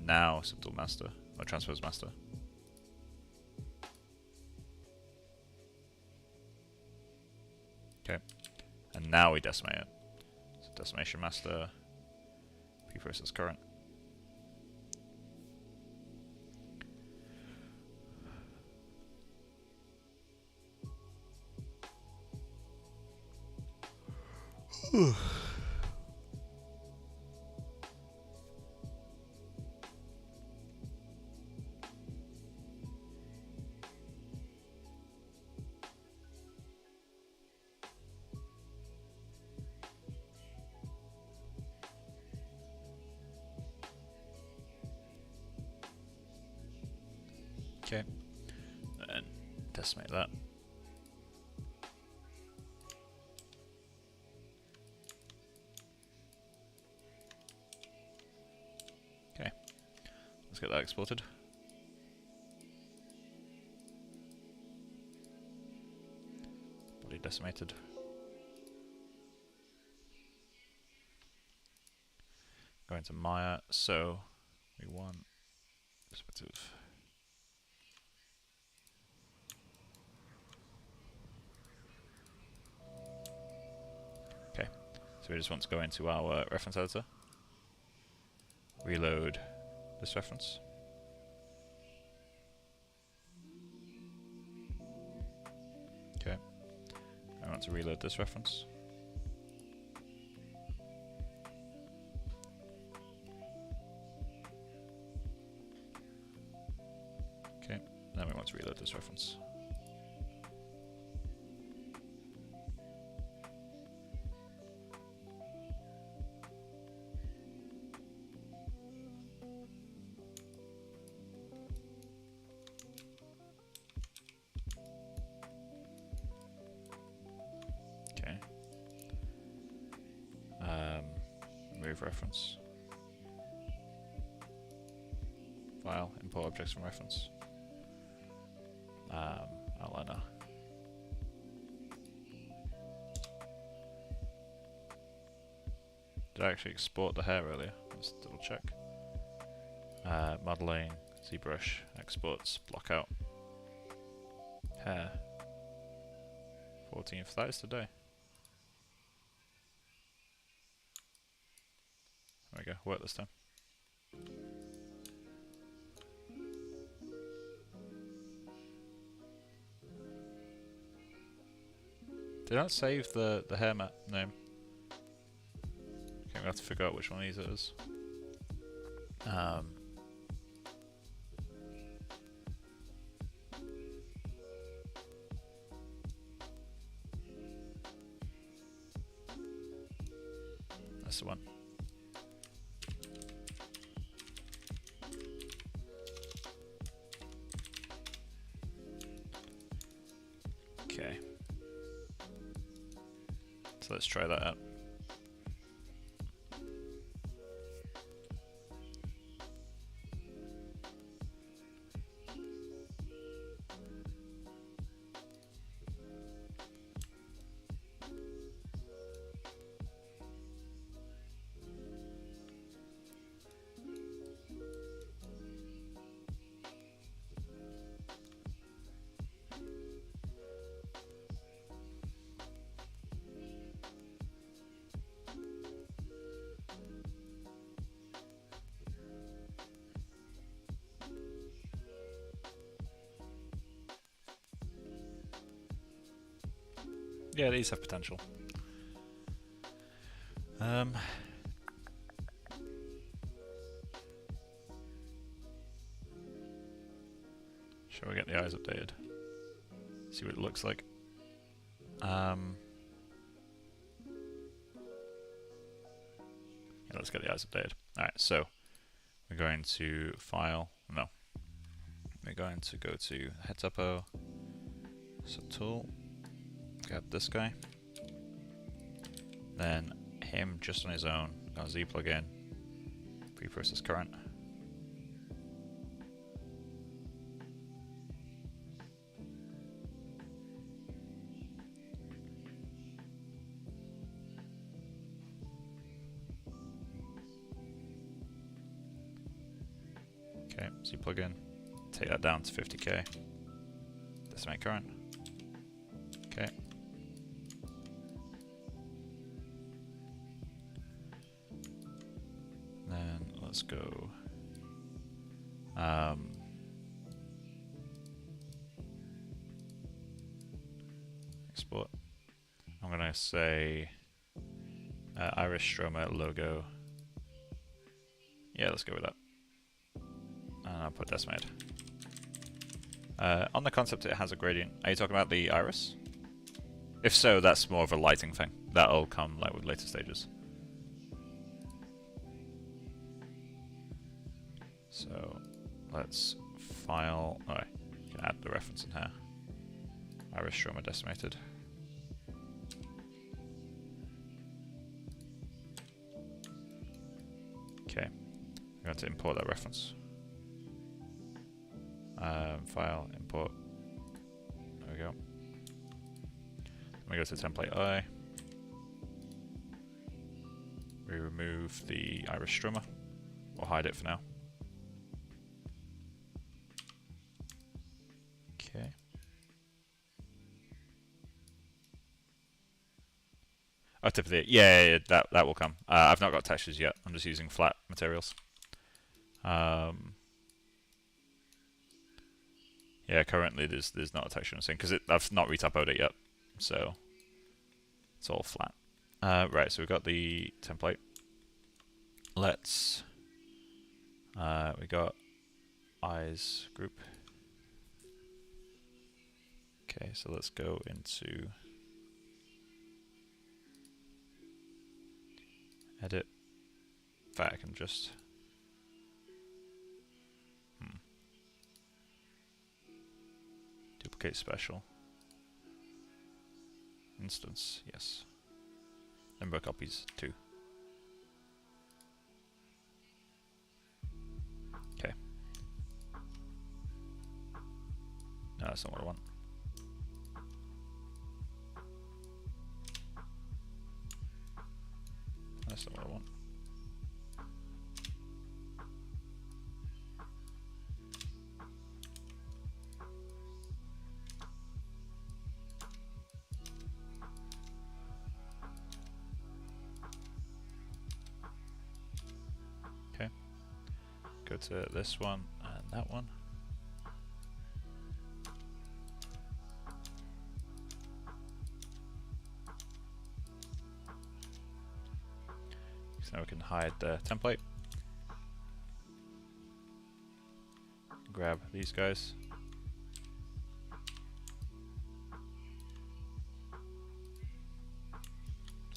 Now subtool master, or transpose master. Okay, and now we decimate it. So decimation master, P process current. Okay, and decimate that. Okay, let's get that exported. Body decimated. Go into Maya, so we want perspective. Okay, so we just want to go into our reference editor, reload this reference. Okay, I want to reload this reference. Okay, then we want to reload this reference. Okay. Remove reference. File, import objects from reference. Outliner. Did I actually export the hair earlier? Let's double check. Modeling, ZBrush, exports, blockout, hair. 14th, that is today. There we go, work this time. Did I save the hair map name? Okay, we have to figure out which one of these it is. That's the one. Okay. So let's try that out. Yeah, these have potential. Shall we get the eyes updated? See what it looks like. Yeah, let's get the eyes updated. Alright, so we're going to file, no. We're going to go to head topo, subtool, grab this guy, then him just on his own, got Z plugin, preprocess current. Okay, so plug in, take that down to 50k. Decimate current. Okay. Then let's go. Export. I'm gonna say Iris Stroma logo. Yeah, let's go with that. And I'll put decimated. On the concept, it has a gradient. Are you talking about the iris? If so, that's more of a lighting thing. That'll come like with later stages. So let's file. Alright, you can add the reference in here. Iris Stroma decimated. Okay, I'm going to import that reference. File, import. There we go. Then we go to template I. We remove the iris stroma. We'll hide it for now. Okay. Oh, typically, yeah, that will come. I've not got textures yet. I'm just using flat materials. Yeah, currently there's not a texture I'm seeing because I've not re-typoed it yet, so it's all flat. Right, so we've got the template. Let's we got eyes group. Okay, so let's go into edit. In fact, I can just duplicate special instance. Yes. Number of copies 2. Okay. No, that's not what I want. That's not what I want. Okay. Go to this one and that one. So now we can hide the template. Grab these guys.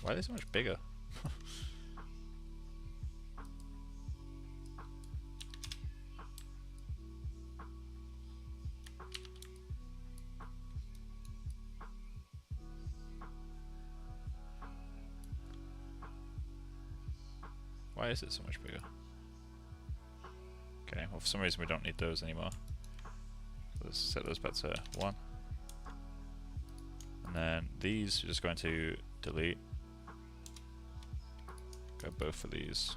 Why are they so much bigger? Why is it so much bigger? Okay, well for some reason we don't need those anymore. Let's set those back to 1. And then these we're just going to delete. Grab both of these.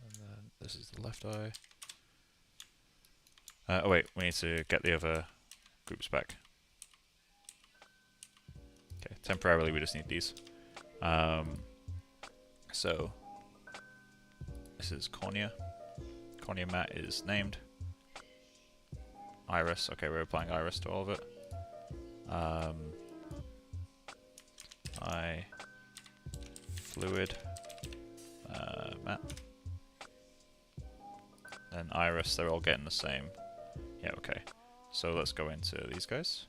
And then this is the left eye. Oh wait, we need to get the other groups back. Okay, temporarily we just need these. So this is cornea. Cornea mat is named. Iris. Okay, we're applying iris to all of it. Eye fluid mat. Then iris. They're all getting the same. Yeah. Okay. So let's go into these guys.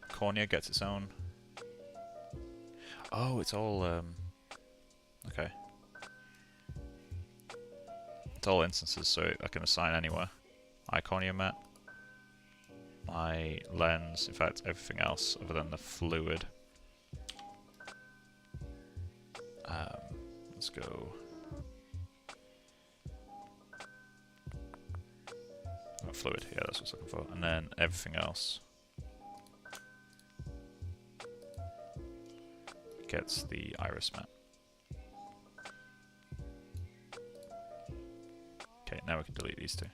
Cornea gets its own. Oh, it's all okay. It's all instances, so I can assign anywhere. Eye cornea mat. My lens, in fact, everything else other than the fluid. Let's go. fluid. Yeah, that's what I was looking for. And then everything else gets the iris matte. Okay, now we can delete these two.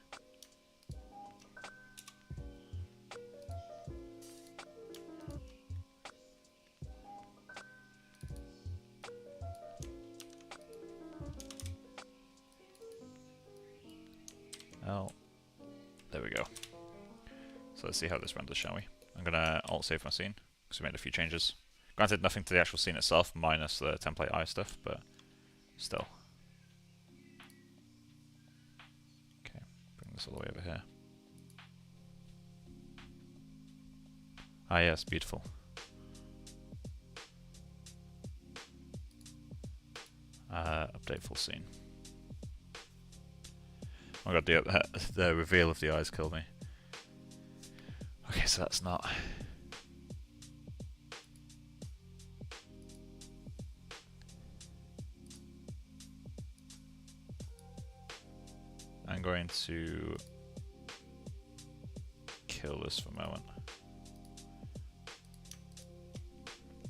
Oh, there we go. So let's see how this renders, shall we? I'm gonna alt save my scene because we made a few changes. Granted, nothing to the actual scene itself, minus the template eye stuff, but still. Okay, bring this all the way over here. Ah yes, beautiful. Update full scene. Oh my god, the reveal of the eyes killed me. Okay, so that's not... I'm going to kill this for a moment.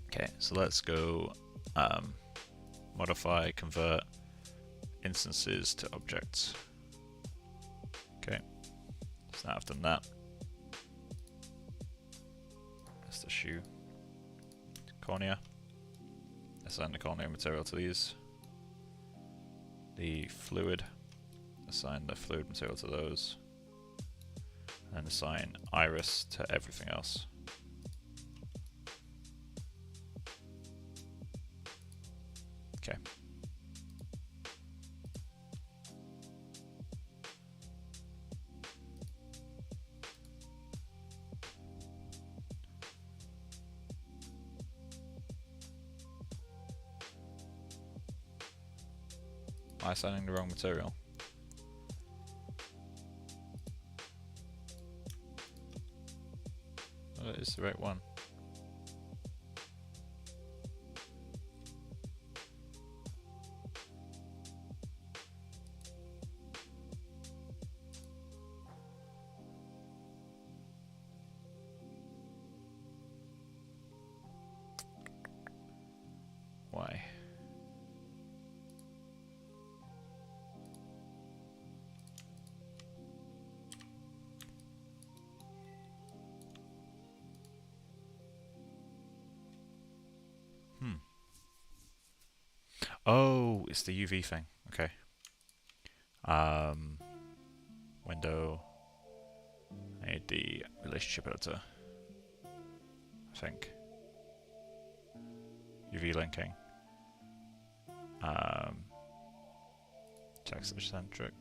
Okay, so let's go modify, convert instances to objects. Okay, so now I've done that. That's the shoe. Cornea. Assign the cornea material to these. The fluid. Assign the fluid material to those. And assign iris to everything else. Okay. Am I assigning the wrong material? Well, it is the right one. Why? Oh, it's the UV thing. Okay. Window. I need the relationship editor. I think. UV linking. Text centric.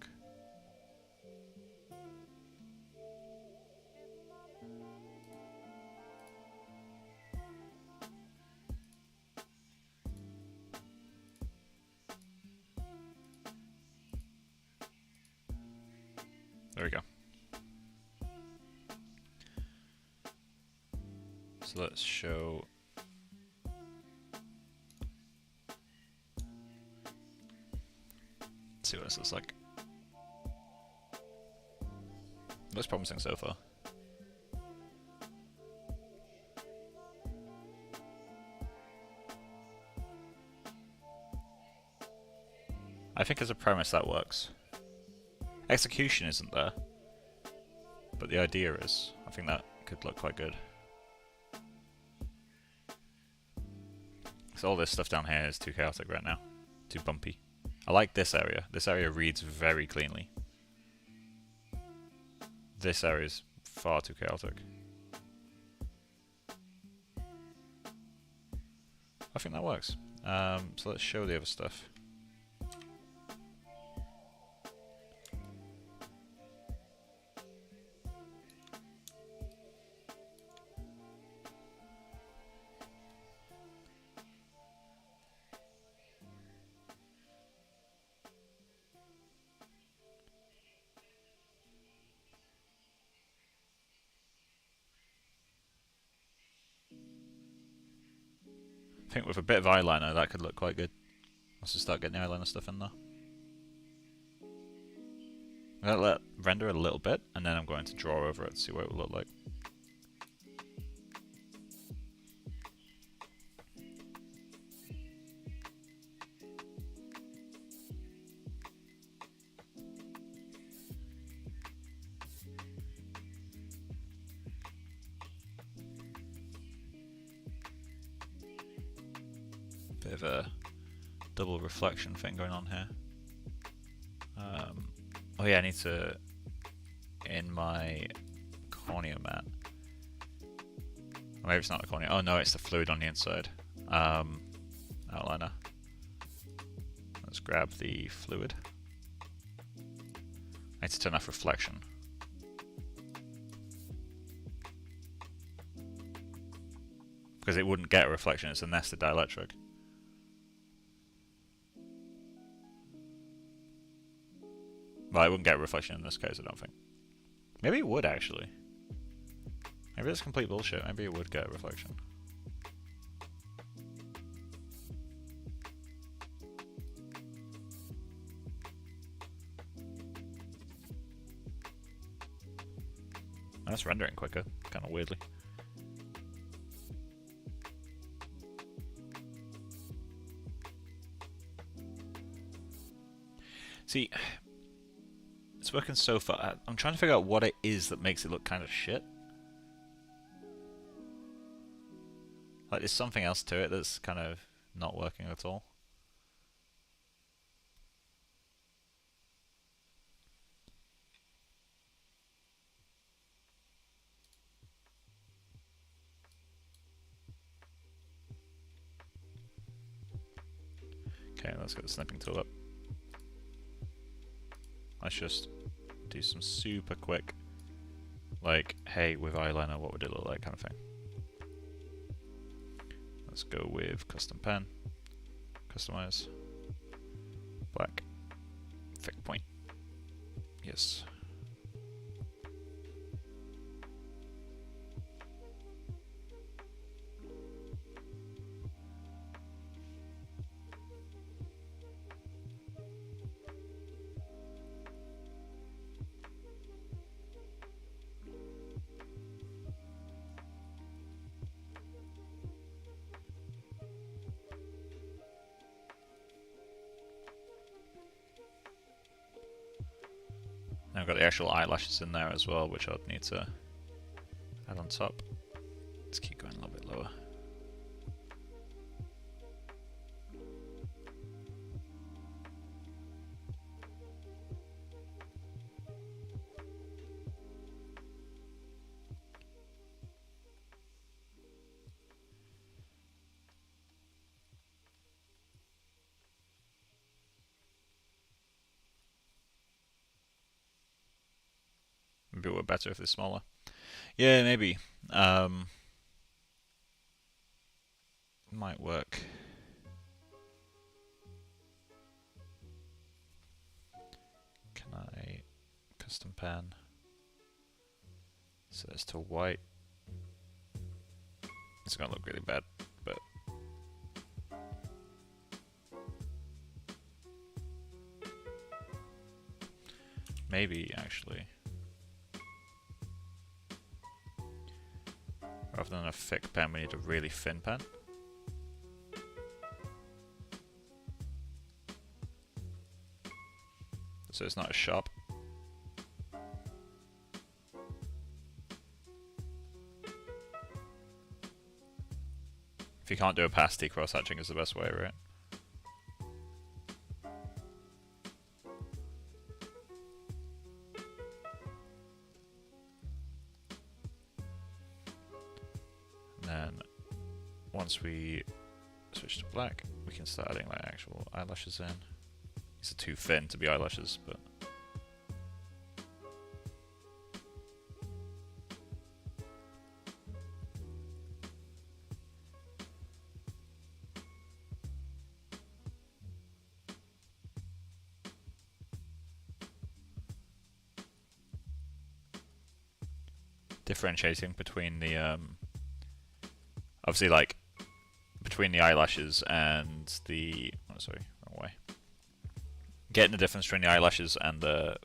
There we go. So let's show. Let's see what this looks like. Looks promising so far. I think as a premise that works. Execution isn't there, but the idea is. I think that could look quite good. So all this stuff down here is too chaotic right now, too bumpy. I like this area. This area reads very cleanly. This area is far too chaotic. I think that works. So let's show the other stuff. I think with a bit of eyeliner that could look quite good. Let's just start getting the eyeliner stuff in there. I'm gonna let render a little bit, and then I'm going to draw over it to see what it will look like. Bit of a double reflection thing going on here. Oh yeah, I need to, in my cornea mat, or maybe it's not the cornea, oh no, it's the fluid on the inside, outliner. Let's grab the fluid. I need to turn off reflection. Because it wouldn't get a reflection, it's a nested dielectric. Well, it wouldn't get a reflection in this case, I don't think. Maybe it would, actually. Maybe it's complete bullshit. Maybe it would get a reflection. That's rendering quicker, kind of weirdly. See, it's working so far. I'm trying to figure out what it is that makes it look kind of shit. Like, there's something else to it that's kind of not working at all. Okay, let's get the snipping tool up. Let's just do some super quick, like, hey, with eyeliner, what would it look like kind of thing. Let's go with custom pen, customize, black, thick point. Yes. I've got the actual eyelashes in there as well, which I'd need to add on top. Let's keep going a little bit lower. Maybe it would be better if they're smaller. Yeah, maybe. Might work. Can I custom pen? Set this to white. It's gonna look really bad, but maybe actually. Rather than a thick pen, we need a really thin pen. So it's not as sharp. If you can't do opacity, cross-hatching is the best way, right? Then once we switch to black, we can start adding like actual eyelashes in. These are too thin to be eyelashes, but differentiating between the obviously, like, between the eyelashes and the... Oh, sorry, wrong way. Getting the difference between the eyelashes and the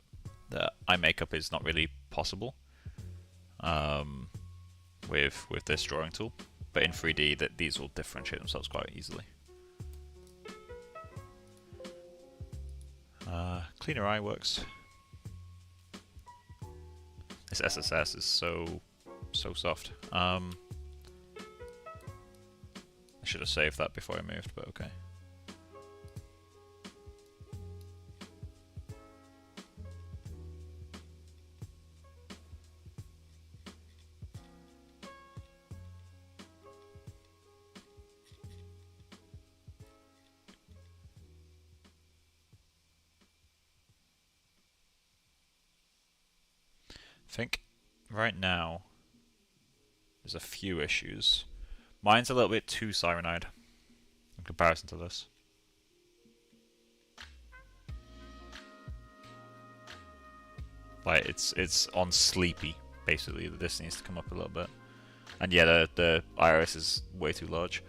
the eye makeup is not really possible with this drawing tool, but in 3D that these will differentiate themselves quite easily. Cleaner eye works. This SSS is so soft. I should have saved that before I moved, but okay. I think right now there's a few issues. Mine's a little bit too sirenide in comparison to this. Like it's on sleepy basically. This needs to come up a little bit, and yeah, the iris is way too large.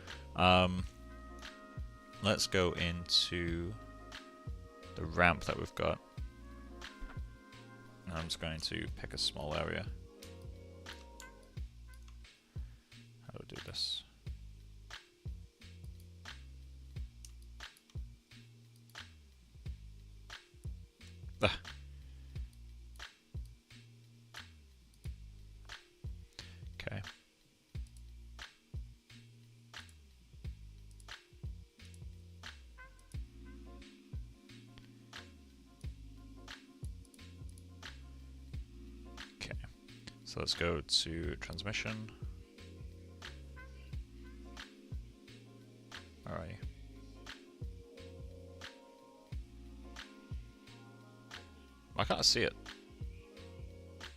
Let's go into the ramp that we've got. And I'm just going to pick a small area. How do I do this? Ah. Okay. So let's go to transmission. Where are you? Why can't I see it?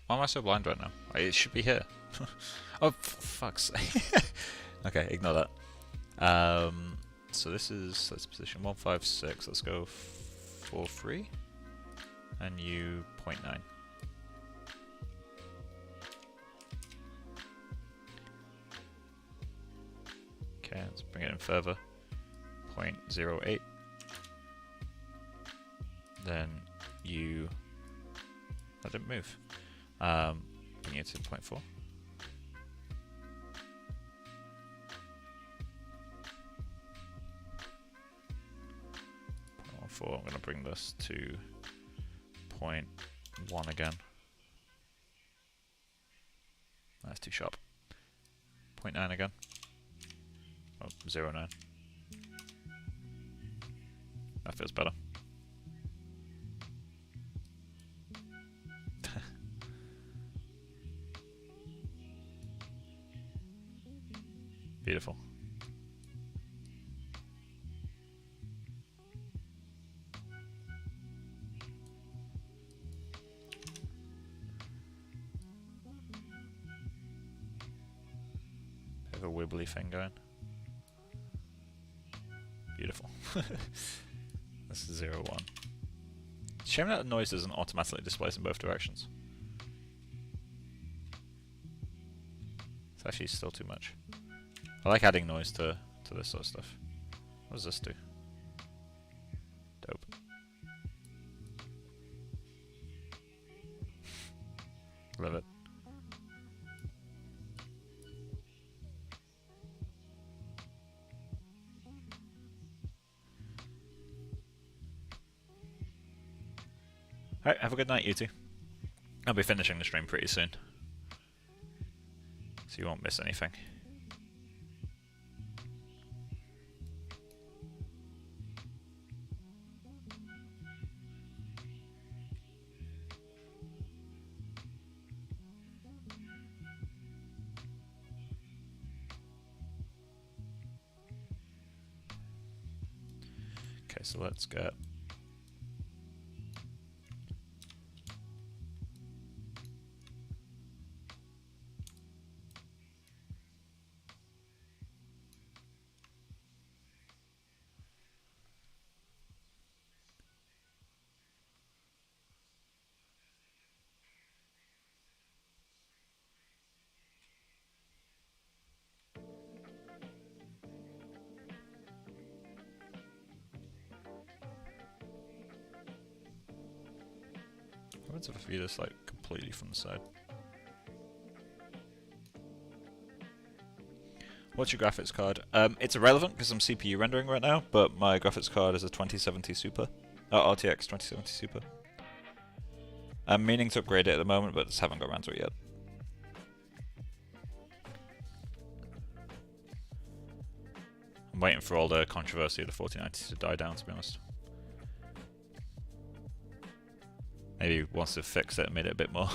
Why am I so blind right now? It should be here. Oh, for fuck's sake. Okay, ignore that. So this is, let's position 156. Let's go 4.3. And you 0.9. Okay, let's bring it in further. 0.08. Then you... That didn't move. Bring it to 0.4. I'm going to bring this to 0.1 again. That's too sharp. 0.9 again. Oh, 0.9. That feels better. Beautiful. Bit of a wibbly thing going. Beautiful. This is 0.1. Shame that the noise doesn't automatically displace in both directions. It's actually still too much. I like adding noise to this sort of stuff. What does this do? Dope. Love it. Alright, have a good night, you two. I'll be finishing the stream pretty soon, so you won't miss anything. Okay, so let's get... happens if I view this like completely from the side? What's your graphics card? It's irrelevant because I'm CPU rendering right now, but my graphics card is a 2070 Super. RTX 2070 Super. I'm meaning to upgrade it at the moment, but just haven't got around to it yet. I'm waiting for all the controversy of the 4090 to die down, to be honest. Maybe once they've fixed it and made it a bit more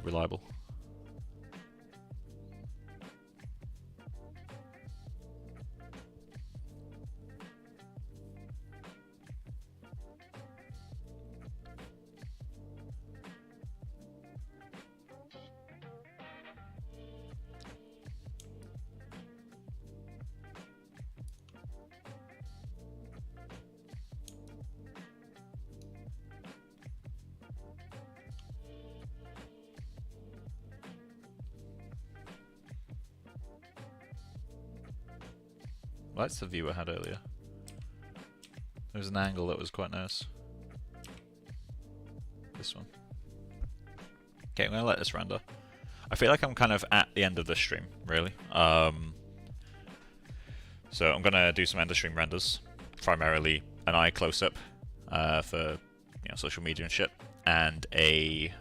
reliable. Well, that's the view I had earlier. There was an angle that was quite nice. This one. Okay, I'm gonna let this render. I feel like I'm kind of at the end of this stream, really. So I'm gonna do some end of stream renders, primarily an eye close-up for social media and shit, and a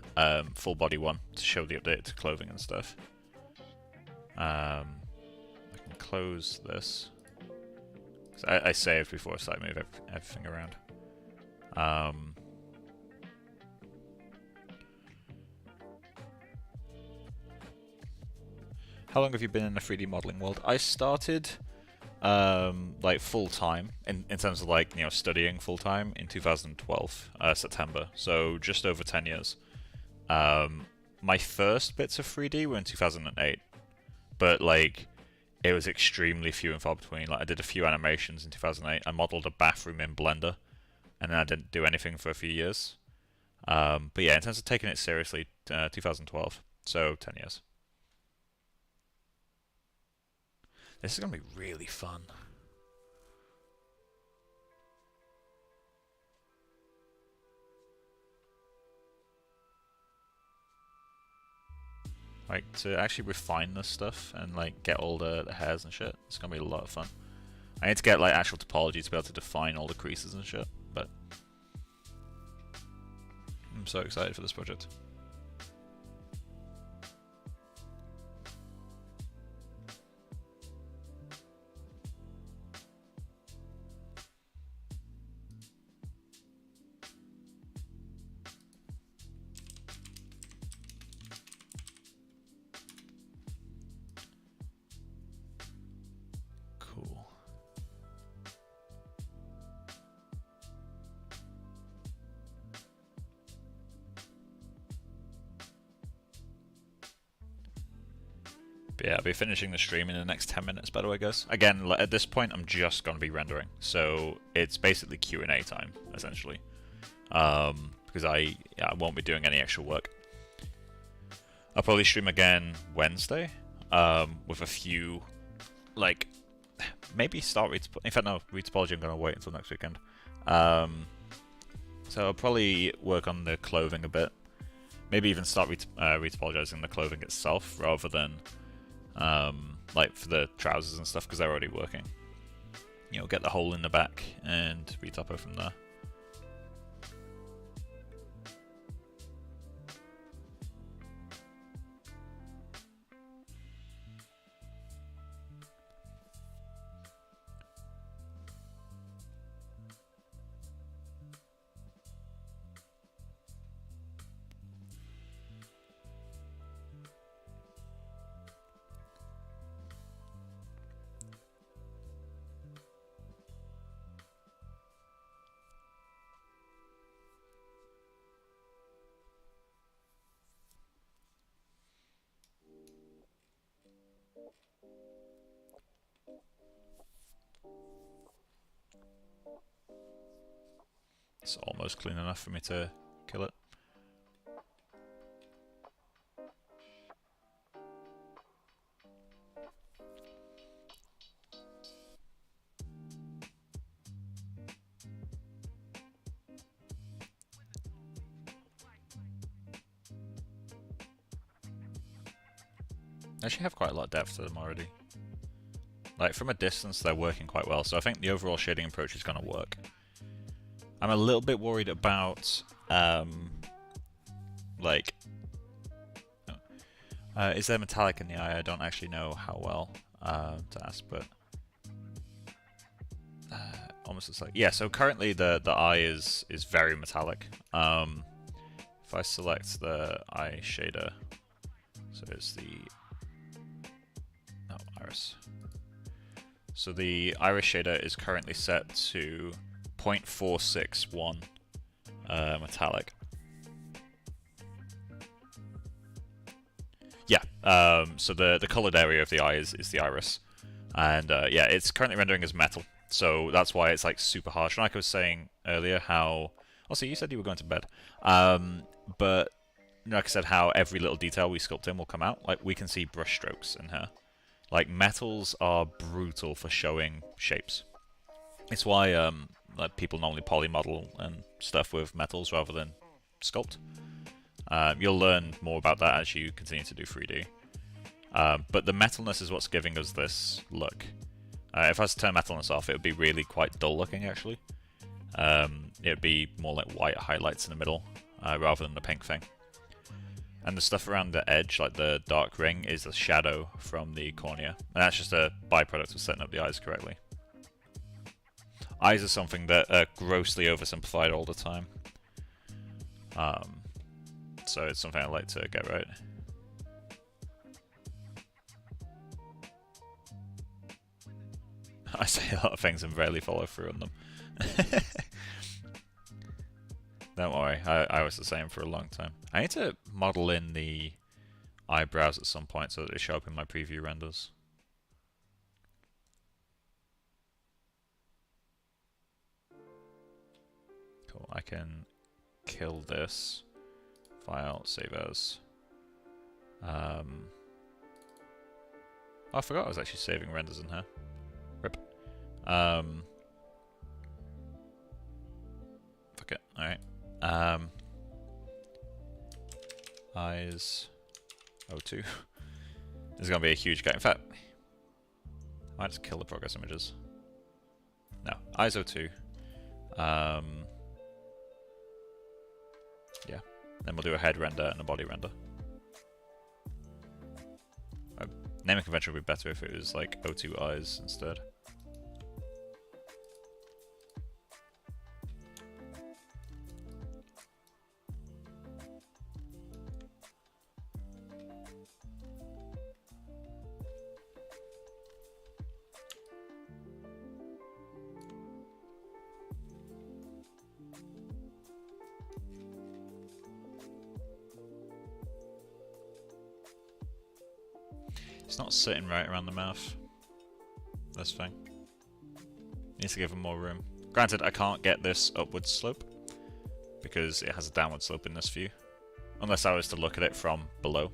full body one to show the updated clothing and stuff. I can close this. I saved before I started moving everything around. How long have you been in the 3D modeling world? I started like full time in terms of like studying full time in 2012 September, so just over 10 years. My first bits of 3D were in 2008, but like it was extremely few and far between. Like I did a few animations in 2008. I modeled a bathroom in Blender, and then I didn't do anything for a few years. But yeah, in terms of taking it seriously, 2012, so 10 years. This is gonna be really fun. Like, to actually refine this stuff and like get all the hairs and shit, it's gonna be a lot of fun. I need to get like actual topology to be able to define all the creases and shit, but I'm so excited for this project. Cool. But yeah, I'll be finishing the stream in the next 10 minutes, by the way, guys. Again, at this point, I'm just going to be rendering. So it's basically Q&A time, essentially. Because I won't be doing any extra work. I'll probably stream again Wednesday, with a few, like, maybe start read. In fact, no, read topology I'm going to wait until next weekend. So I'll probably work on the clothing a bit. Maybe even start retopologizing the clothing itself rather than like for the trousers and stuff, because they're already working. Get the hole in the back and retopo from there. It's almost clean enough for me to kill it. actually have quite a lot of depth to them already. Like, from a distance, they're working quite well, so I think the overall shading approach is going to work. I'm a little bit worried about, like, is there metallic in the eye? I don't actually know how well to ask, but almost looks like, yeah. So currently the eye is very metallic. If I select the eye shader, so it's the iris. So the iris shader is currently set to 0.461 metallic. Yeah, so the colored area of the eye is the iris. And yeah, it's currently rendering as metal. So that's why it's like super harsh. And like I was saying earlier, how... Also, you said you were going to bed. But like I said, how every little detail we sculpt in will come out. Like, we can see brush strokes in here. Like, metals are brutal for showing shapes. It's why like people normally polymodel and stuff with metals rather than sculpt. You'll learn more about that as you continue to do 3D. But the metalness is what's giving us this look. If I was to turn metalness off, it would be really quite dull looking, actually. It would be more like white highlights in the middle, rather than the pink thing. And the stuff around the edge, like the dark ring, is the shadow from the cornea. And that's just a byproduct of setting up the eyes correctly. Eyes are something that are grossly oversimplified all the time. So it's something I like to get right. I say a lot of things and rarely follow through on them. Don't worry, I was the same for a long time. I need to model in the eyebrows at some point so that they show up in my preview renders. Cool, I can kill this. File, save as. Oh, I forgot I was actually saving renders in here. Rip. Fuck it, alright. Eyes 02. This is going to be a huge gap. In fact, I might just kill the progress images. No, eyes 02. Yeah. Then we'll do a head render and a body render. Naming convention would be better if it was like O2 eyes instead. It's not sitting right around the mouth. This thing. Needs to give him more room. Granted, I can't get this upward slope because it has a downward slope in this view. Unless I was to look at it from below.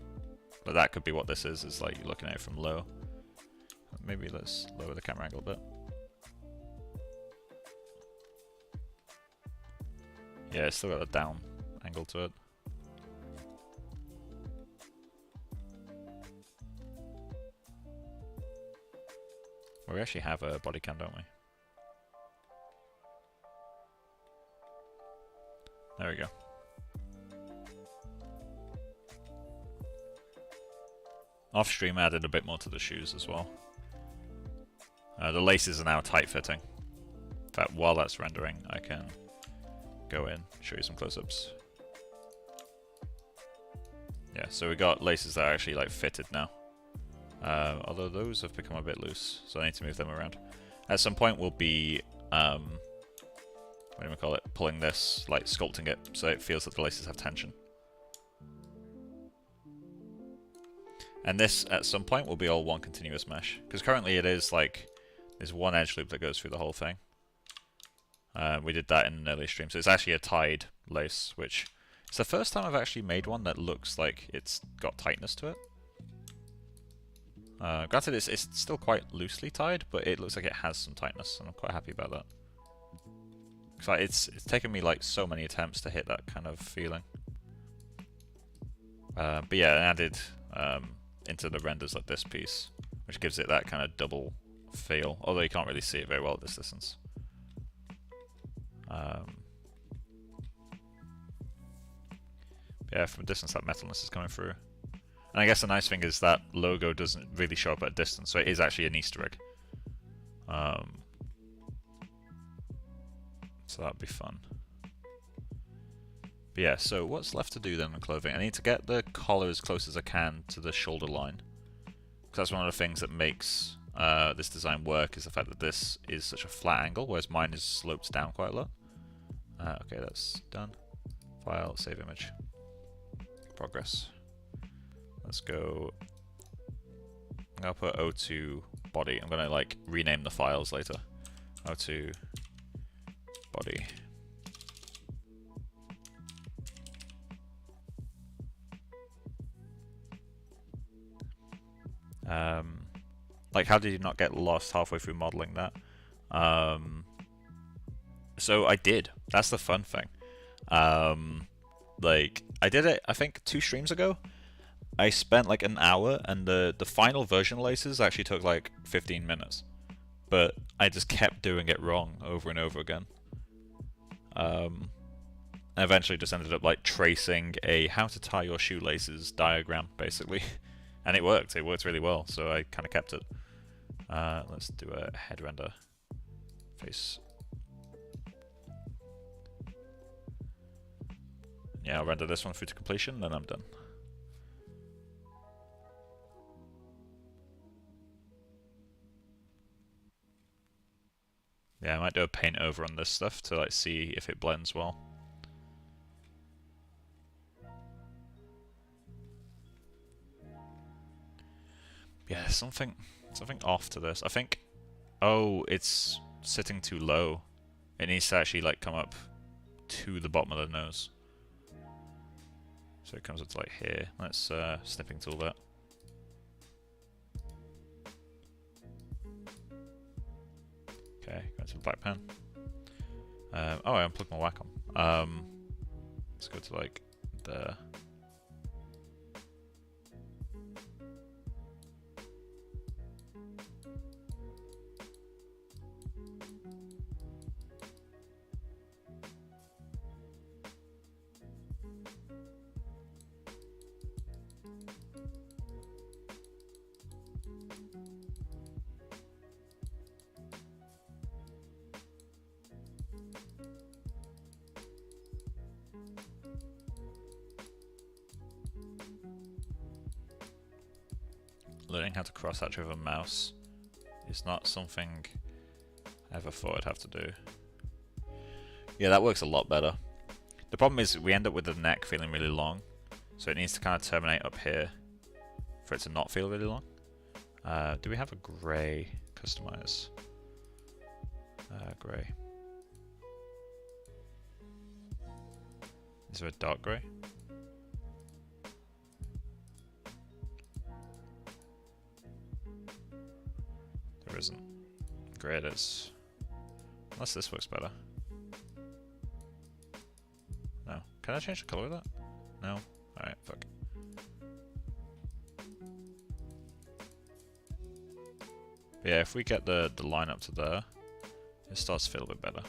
But that could be what this is like you're looking at it from low. Maybe let's lower the camera angle a bit. Yeah, it's still got a down angle to it. Well, we actually have a body cam, don't we? There we go. Off stream, I added a bit more to the shoes as well. The laces are now tight fitting. In fact, while that's rendering, I can go in, show you some close-ups. Yeah, so we got laces that are actually like fitted now. Although those have become a bit loose, so I need to move them around. At some point we'll be, what do we call it, pulling this, like sculpting it, so it feels that the laces have tension. And this, at some point, will be all one continuous mesh. Because currently it is like, there's one edge loop that goes through the whole thing. We did that in an earlier stream, so it's actually a tied lace, which it's the first time I've actually made one that looks like it's got tightness to it. Granted, it's still quite loosely tied, but it looks like it has some tightness, and I'm quite happy about that. Like, it's taken me like so many attempts to hit that kind of feeling. But yeah, it added into the renders like this piece, which gives it that kind of double feel, although you can't really see it very well at this distance. Yeah, from a distance that metalness is coming through. And I guess the nice thing is that logo doesn't really show up at a distance, so it is actually an Easter egg. So that'd be fun. But yeah, so what's left to do then on clothing? I need to get the collar as close as I can to the shoulder line. Because that's one of the things that makes this design work, is the fact that this is such a flat angle, whereas mine is sloped down quite a lot. Okay, that's done. File, save image. Progress. Let's go. I'm gonna put O2 body. I'm gonna like rename the files later. O2 body. Like, how did you not get lost halfway through modeling that? So I did. That's the fun thing. Like, I did it, I think, 2 streams ago. I spent like an hour, and the final version laces actually took like 15 minutes. But I just kept doing it wrong over and over again. I eventually just ended up like tracing a how to tie your shoelaces diagram, basically. And it worked. It worked really well, so I kind of kept it. Let's do a head render. Face. Yeah, I'll render this one through to completion, then I'm done. Yeah, I might do a paint over on this stuff to like see if it blends well. Yeah, something off to this. I think, oh, it's sitting too low. It needs to actually like come up to the bottom of the nose. So it comes up to like here. Let's snipping tool that. Okay, go to the black pen. Oh, I unplugged my Wacom. Let's go to like there. Learning how to cross-hatch with a mouse is not something I ever thought I'd have to do. Yeah, that works a lot better. The problem is we end up with the neck feeling really long, so it needs to kind of terminate up here for it to not feel really long. Do we have a grey customize? Grey. Is there a dark grey? There isn't. Grey it is. Unless this works better. No. Can I change the colour of that? No? Alright, fuck. But yeah, if we get the line up to there, it starts to feel a bit better.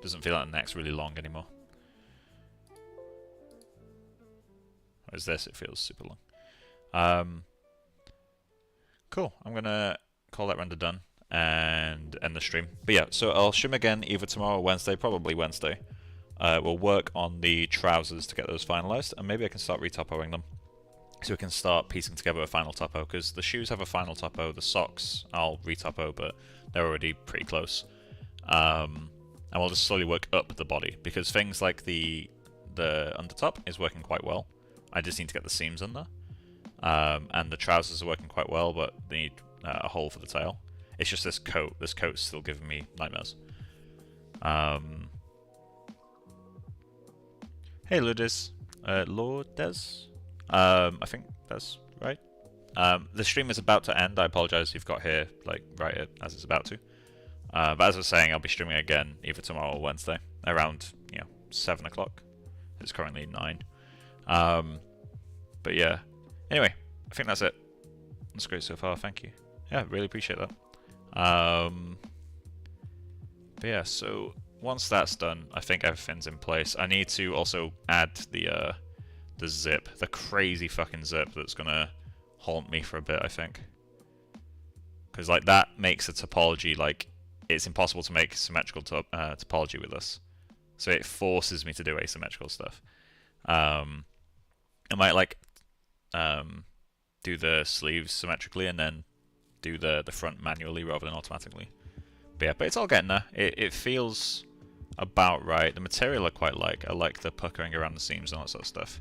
Doesn't feel like the neck's really long anymore. Whereas this, it feels super long. Cool. I'm gonna call that render done and end the stream. But yeah, so I'll stream again either tomorrow or Wednesday, probably Wednesday. We'll work on the trousers to get those finalized, and maybe I can start retopoing them. So we can start piecing together a final topo, because the shoes have a final topo, the socks I'll retopo, but they're already pretty close. And we'll just slowly work up the body, because things like the undertop is working quite well. I just need to get the seams in there. And the trousers are working quite well, but they need a hole for the tail. It's just this coat. This coat's still giving me nightmares. Hey, Lourdes. Lourdes? I think that's right. The stream is about to end. I apologize if you've got here, like, right as it's about to. But as I was saying, I'll be streaming again either tomorrow or Wednesday, around, 7 o'clock. It's currently 9. But yeah. Anyway, I think that's it. That's great so far. Thank you. Yeah, really appreciate that. But yeah, so once that's done, I think everything's in place. I need to also add the zip, the crazy fucking zip that's gonna haunt me for a bit, I think. Because like that makes a topology like it's impossible to make symmetrical topology with this. So it forces me to do asymmetrical stuff. I might like do the sleeves symmetrically and then do the front manually rather than automatically. But yeah, but it's all getting there. It feels about right. The material I quite like. I like the puckering around the seams and all that sort of stuff.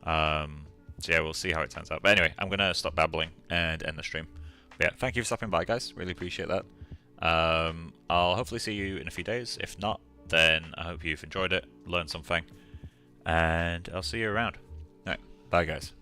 So yeah, we'll see how it turns out. But anyway, I'm going to stop babbling and end the stream. But yeah, thank you for stopping by, guys. Really appreciate that. I'll hopefully see you in a few days. If not, then I hope you've enjoyed it, learned something, and I'll see you around. Alright, bye guys.